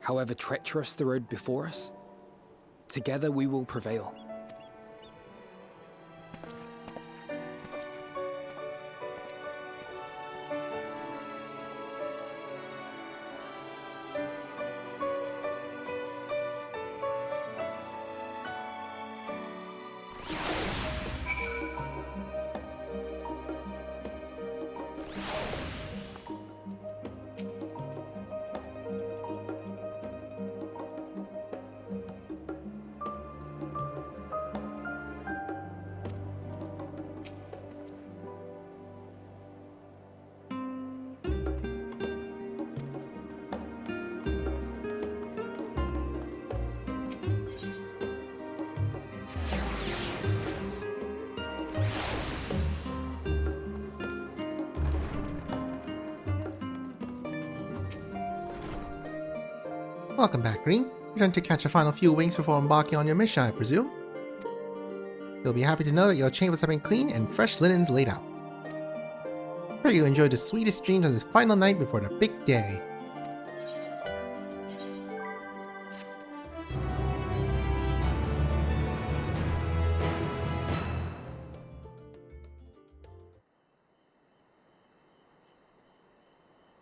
However treacherous the road before us, together we will prevail. Welcome back, Green. You're trying to catch a final few wings before embarking on your mission, I presume? You'll be happy to know that your chambers have been cleaned and fresh linens laid out. Pray you enjoy the sweetest dreams of this final night before the big day.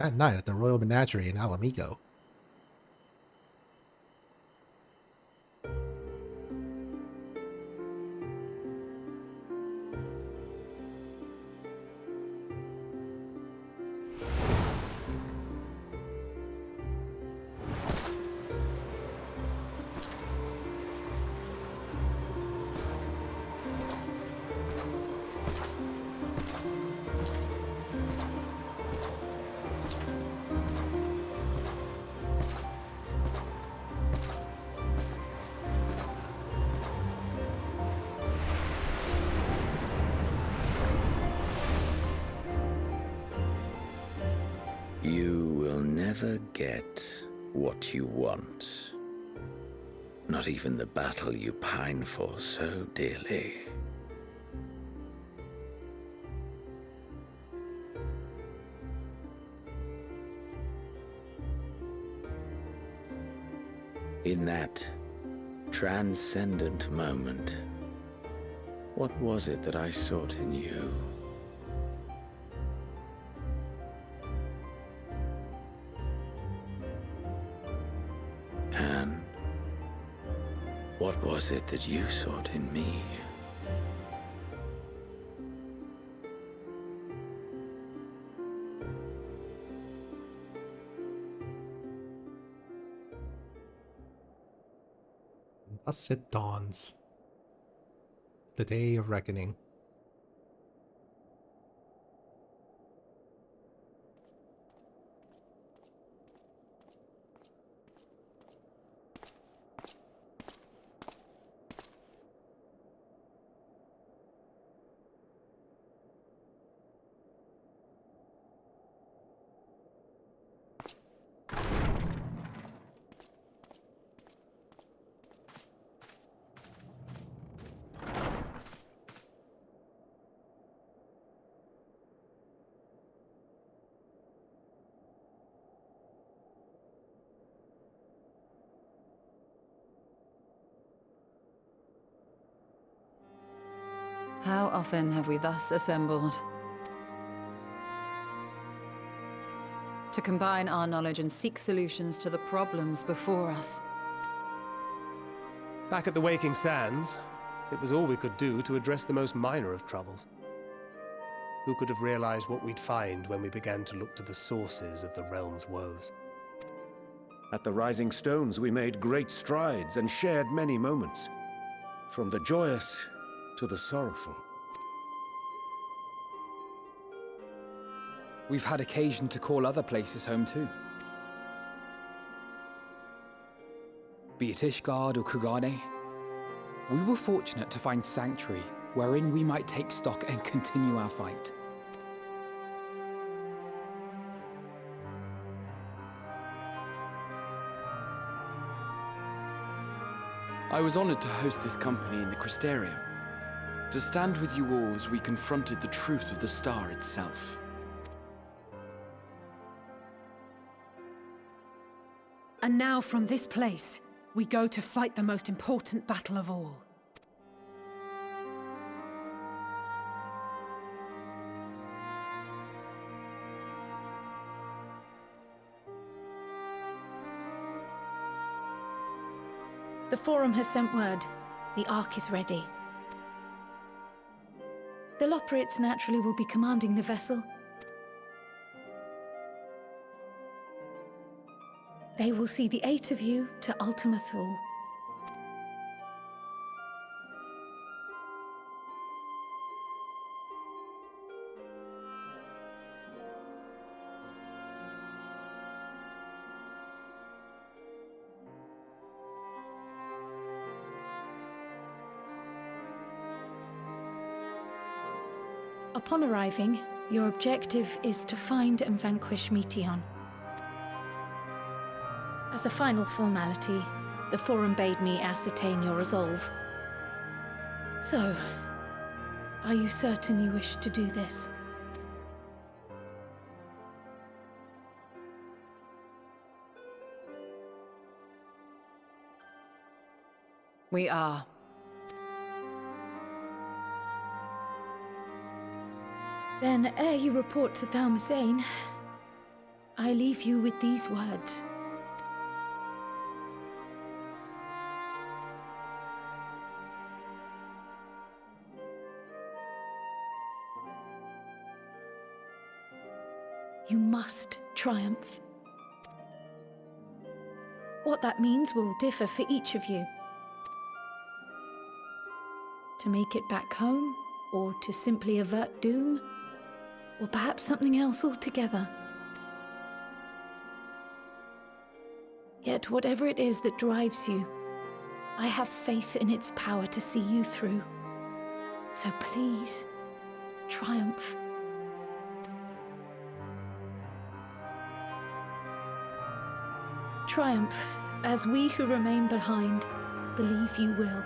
That night at the Royal Menagerie in Alamigo. never get what you want. Not even the battle you pine for so dearly. In that transcendent moment, what was it that I sought in you? And what was it that you sought in me? Thus it dawns. The day of reckoning. How often have we thus assembled? To combine our knowledge and seek solutions to the problems before us. Back at the Waking Sands, it was all we could do to address the most minor of troubles. Who could have realized what we'd find when we began to look to the sources of the realm's woes? At the Rising Stones, we made great strides and shared many moments. From the joyous to the sorrowful. We've had occasion to call other places home too. Be it Ishgard or Kugane, we were fortunate to find sanctuary wherein we might take stock and continue our fight. I was honored to host this company in the Crystarium, to stand with you all as we confronted the truth of the star itself. And now from this place, we go to fight the most important battle of all. The Forum has sent word. The Ark is ready. The Loporrits naturally will be commanding the vessel. They will see the 8 of you to Ultima Thule. Upon arriving, your objective is to find and vanquish Meteion. As a final formality, the Forum bade me ascertain your resolve. So, are you certain you wish to do this? We are. Then, ere you report to Thalmasane, I leave you with these words. You must triumph. What that means will differ for each of you. To make it back home, or to simply avert doom, or perhaps something else altogether. Yet whatever it is that drives you, I have faith in its power to see you through. So please, triumph. triumph, as we who remain behind believe you will.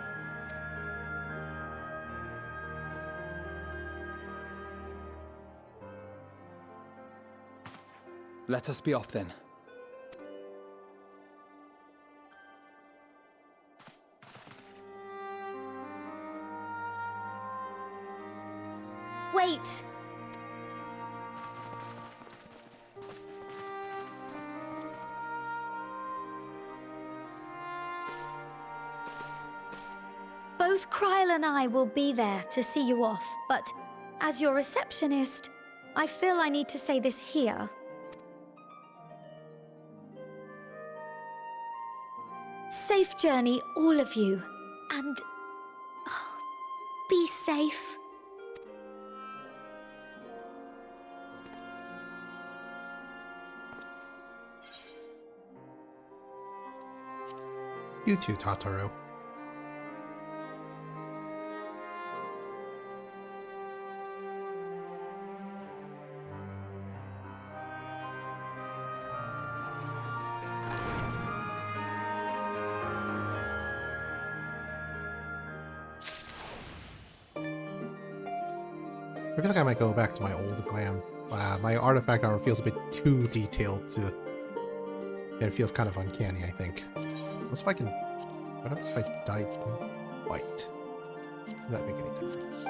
Let us be off then. Wait! Both Kryl and I will be there to see you off, but as your receptionist, I feel I need to say this here. Safe journey, all of you, and be safe. You too, Tataru. I feel like I might go back to my old glam. My artifact armor feels a bit too detailed to... Yeah, it feels kind of uncanny, I think. Let's see if I can... What happens if I dyed white? Does that make any difference?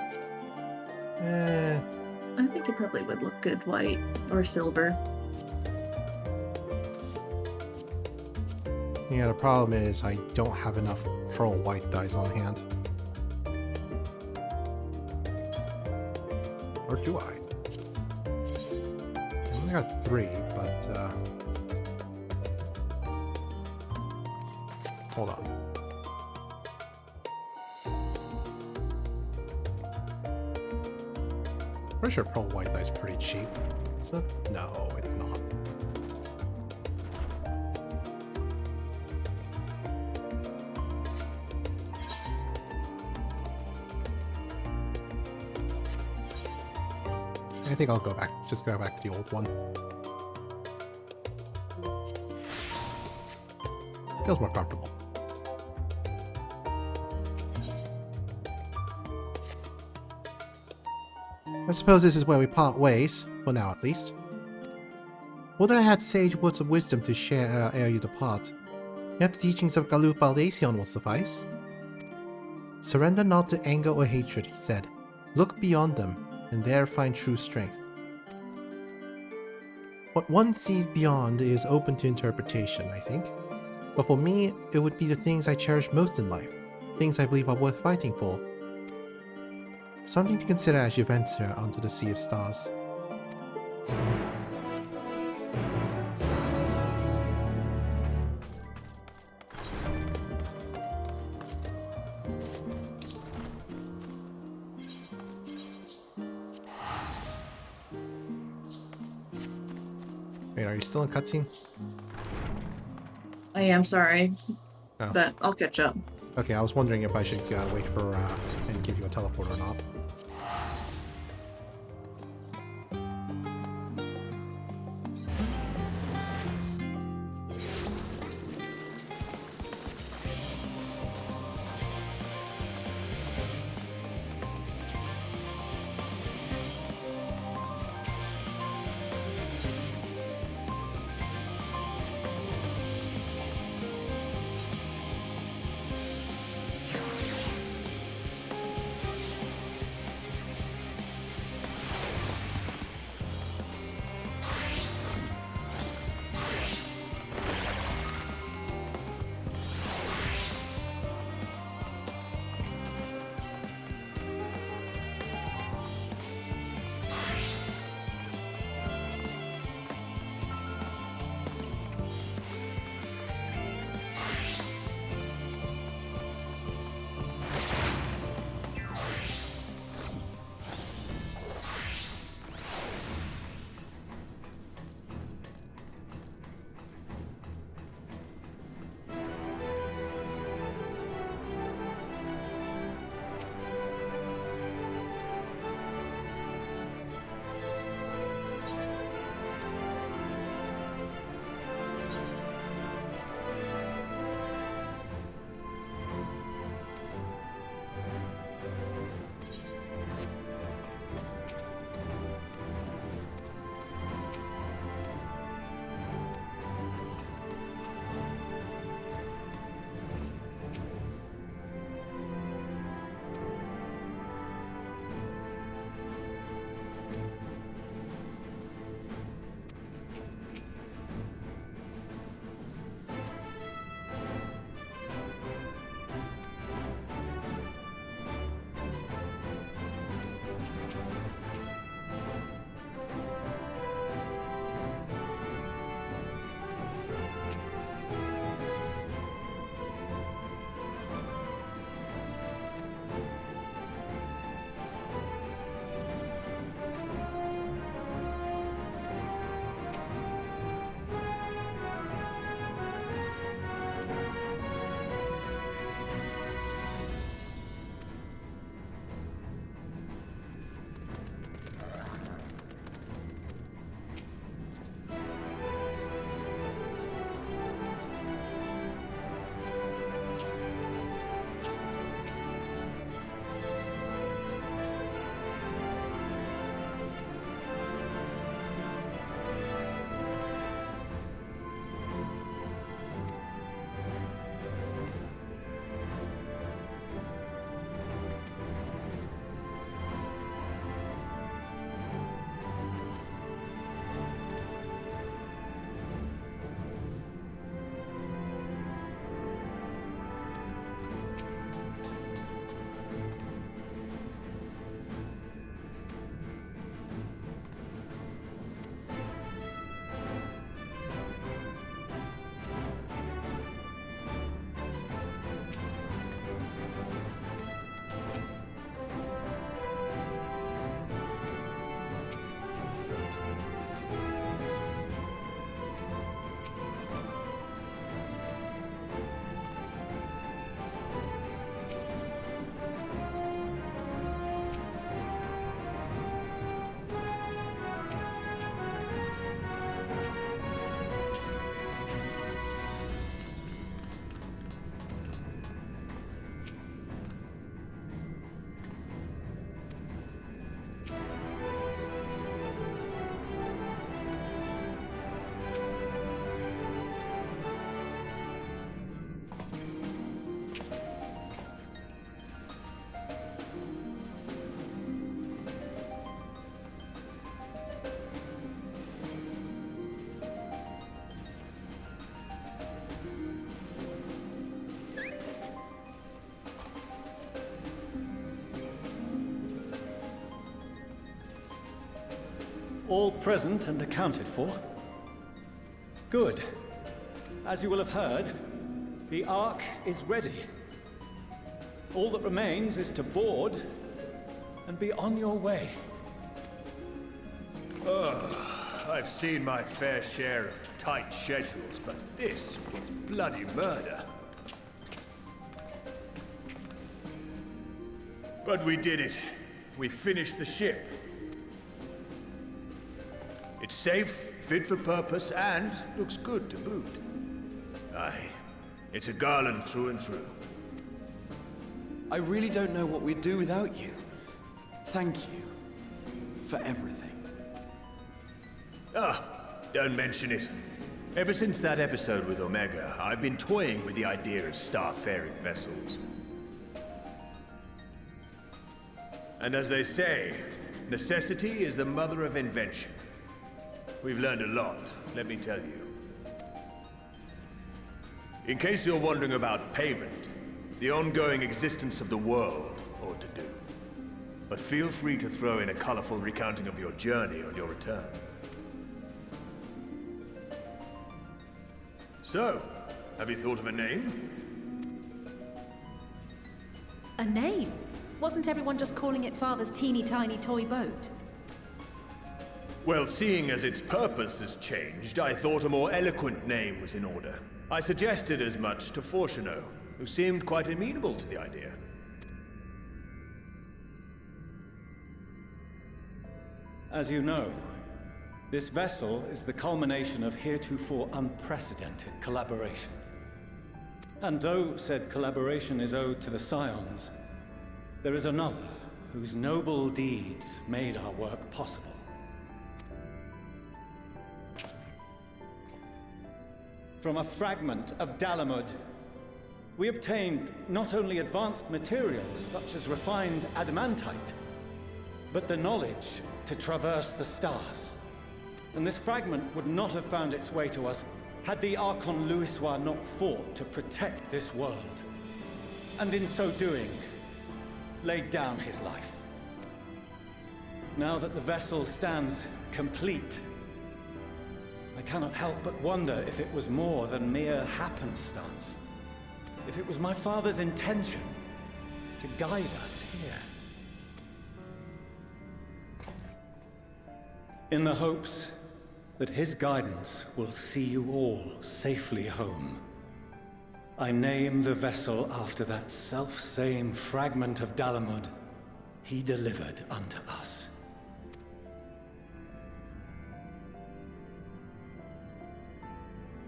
I think it probably would look good white or silver. Yeah, the problem is I don't have enough pearl white dyes on hand. Or do I? I only got 3, but hold on. Pretty sure pearl white dye is pretty cheap. It's not. No, it's not. I think I'll go back. Just go back to the old one. Feels more comfortable. I suppose this is where we part ways, for now at least. Would that I had sage words of wisdom to share ere you depart. Yet the teachings of Galuf Baldacion will suffice. Surrender not to anger or hatred, he said. Look beyond them, and there find true strength. What one sees beyond is open to interpretation, I think. But for me, it would be the things I cherish most in life, things I believe are worth fighting for. Something to consider as you venture onto the Sea of Stars. Wait, are you still in cutscene? I am sorry, Oh. but I'll catch up. Okay, I was wondering if I should wait for and give you a teleport or not. all present and accounted for? Good. As you will have heard, the Ark is ready. All that remains is to board and be on your way. I've seen my fair share of tight schedules, but this was bloody murder. But we did it. We finished the ship. It's safe, fit for purpose, and looks good to boot. Aye, it's a garland through and through. I really don't know what we'd do without you. Thank you for everything. Don't mention it. Ever since that episode with Omega, I've been toying with the idea of starfaring vessels. And as they say, necessity is the mother of invention. We've learned a lot, let me tell you. In case you're wondering about payment, the ongoing existence of the world ought to do. But feel free to throw in a colorful recounting of your journey on your return. So, have you thought of a name? A name? Wasn't everyone just calling it Father's teeny tiny toy boat? Well, seeing as its purpose has changed, I thought a more eloquent name was in order. I suggested as much to Fortuno, who seemed quite amenable to the idea. As you know, this vessel is the culmination of heretofore unprecedented collaboration. And though said collaboration is owed to the Scions, there is another whose noble deeds made our work possible. From a fragment of Dalamud, we obtained not only advanced materials such as refined adamantite, but the knowledge to traverse the stars. And this fragment would not have found its way to us had the Archon Louisoix not fought to protect this world. And in so doing, laid down his life. Now that the vessel stands complete, I cannot help but wonder if it was more than mere happenstance. If it was my father's intention to guide us here. In the hopes that his guidance will see you all safely home, I name the vessel after that self-same fragment of Dalamud he delivered unto us.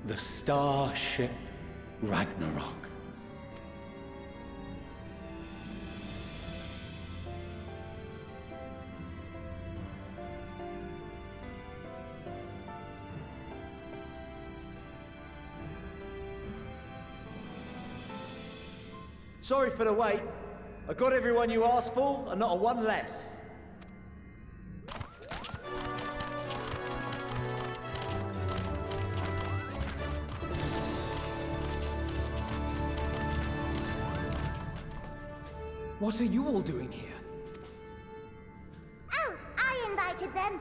The starship Ragnarok. Sorry for the wait. I got everyone you asked for, and not a one less. What are you all doing here? Oh, I invited them.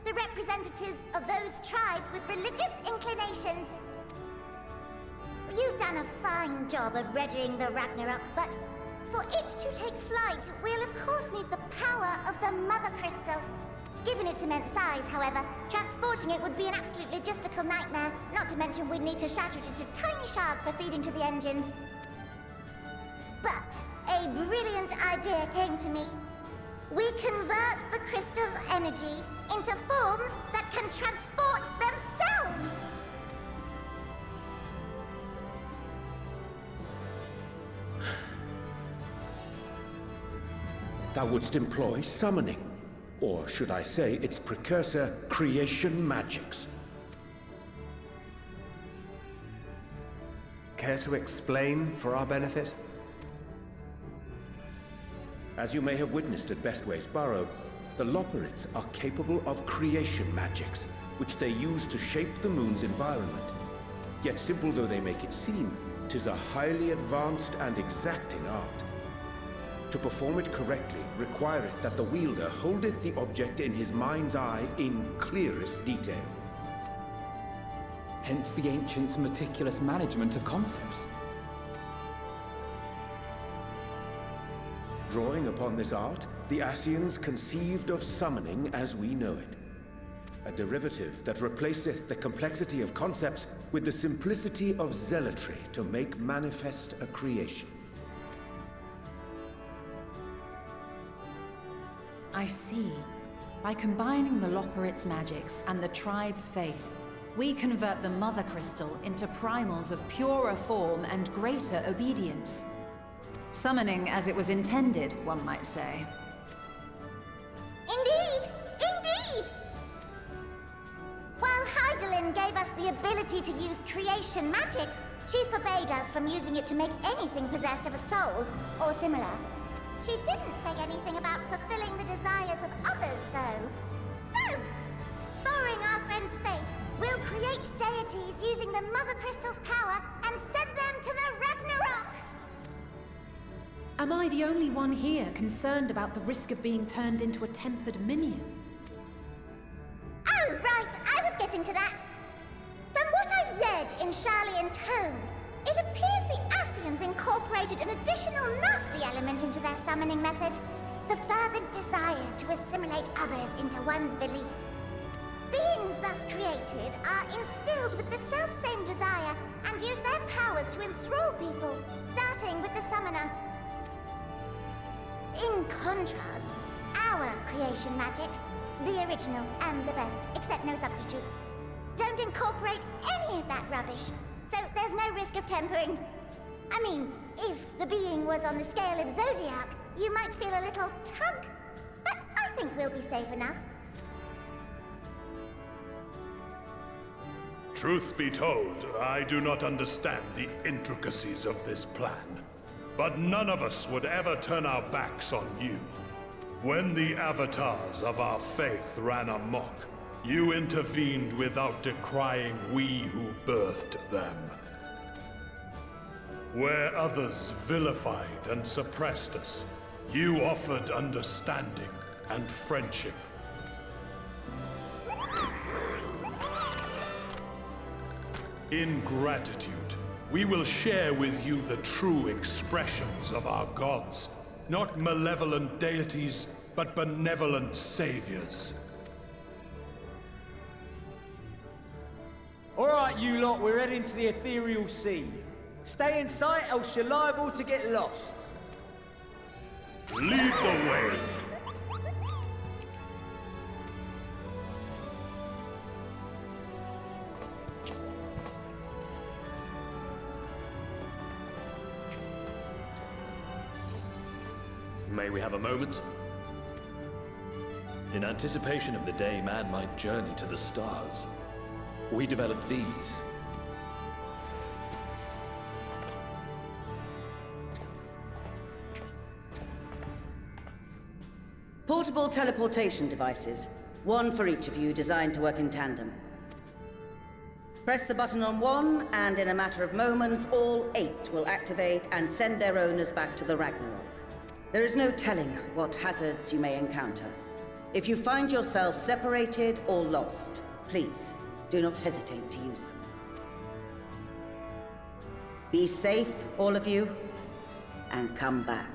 The representatives of those tribes with religious inclinations. You've done a fine job of readying the Ragnarok, but for it to take flight, we'll of course need the power of the Mother Crystal. Given its immense size, however, transporting it would be an absolute logistical nightmare, not to mention we'd need to shatter it into tiny shards for feeding to the engines. But a brilliant idea came to me. We convert the crystal's energy into forms that can transport themselves! Thou wouldst employ summoning, or should I say its precursor, creation magics. Care to explain for our benefit? As you may have witnessed at Bestway's Burrow, the Loporrits are capable of creation magics, which they use to shape the moon's environment. Yet simple though they make it seem, 'tis a highly advanced and exacting art. To perform it correctly requireth that the wielder holdeth the object in his mind's eye in clearest detail. Hence the ancients' meticulous management of concepts. Drawing upon this art, the Ascians conceived of summoning as we know it. A derivative that replaceth the complexity of concepts with the simplicity of zealotry to make manifest a creation. I see. By combining the Loporrit's magics and the tribe's faith, we convert the Mother Crystal into primals of purer form and greater obedience. Summoning as it was intended, one might say. Indeed! Indeed! While Hydaelyn gave us the ability to use creation magics, she forbade us from using it to make anything possessed of a soul, or similar. She didn't say anything about fulfilling the desires of others, though. So, borrowing our friend's faith, we'll create deities using the Mother Crystal's power and send them to the Ragnarok! Am I the only one here concerned about the risk of being turned into a tempered minion? Oh, right, I was getting to that. From what I've read in Sharlayan tomes, it appears the Ascians incorporated an additional nasty element into their summoning method. The fervent desire to assimilate others into one's belief. Beings thus created are instilled with the self-same desire and use their powers to enthrall people, starting with the summoner. In contrast, our creation magics, the original and the best, except no substitutes, don't incorporate any of that rubbish, so there's no risk of tempering. I mean, if the being was on the scale of Zodiac, you might feel a little tug, but I think we'll be safe enough. Truth be told, I do not understand the intricacies of this plan. But none of us would ever turn our backs on you. When the avatars of our faith ran amok, you intervened without decrying we who birthed them. Where others vilified and suppressed us, you offered understanding and friendship. In gratitude, we will share with you the true expressions of our gods. Not malevolent deities, but benevolent saviors. Alright, you lot, we're heading to the ethereal sea. Stay in sight, else you're liable to get lost. Lead the way! May we have a moment? In anticipation of the day man might journey to the stars, we developed these. Portable teleportation devices. One for each of you, designed to work in tandem. Press the button on one, and in a matter of moments, all 8 will activate and send their owners back to the Ragnarok. There is no telling what hazards you may encounter. If you find yourself separated or lost, please do not hesitate to use them. Be safe, all of you, and come back.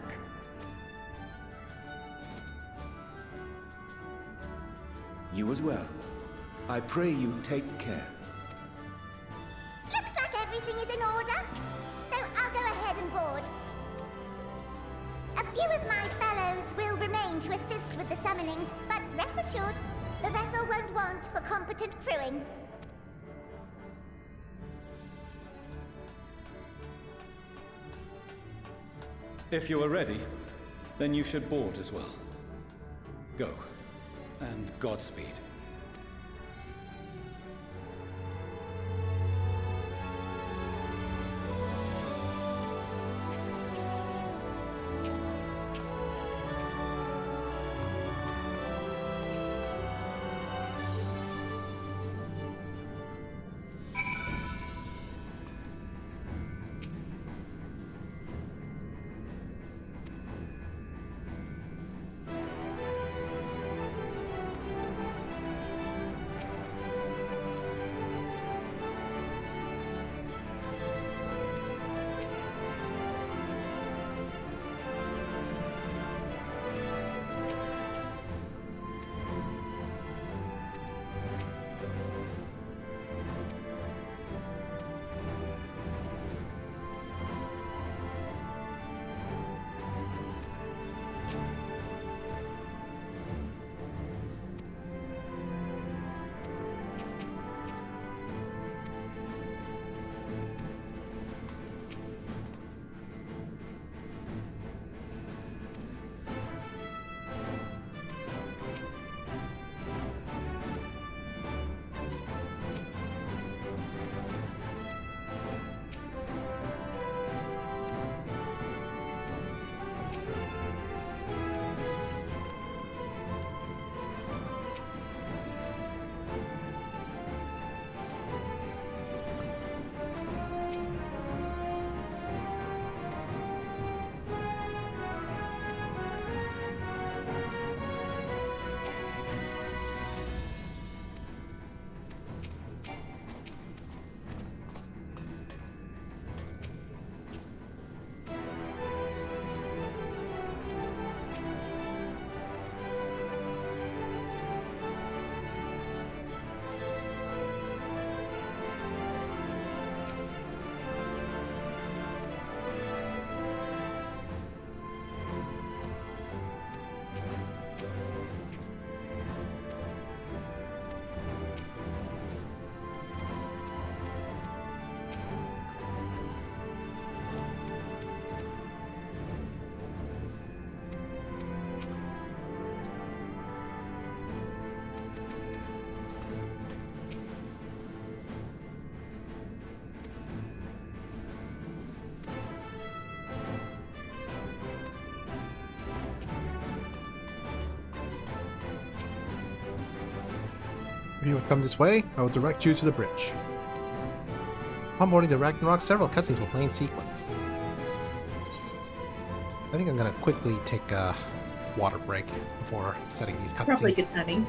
You as well. I pray you take care. Looks like everything is in order, so I'll go ahead and board. A few of my fellows will remain to assist with the summonings, but rest assured, the vessel won't want for competent crewing. If you are ready, then you should board as well. Go, and Godspeed. If you would come this way, I will direct you to the bridge. Upon boarding the Ragnarok, several cutscenes will play in sequence. I think I'm gonna quickly take a water break before setting these cutscenes. Probably good timing.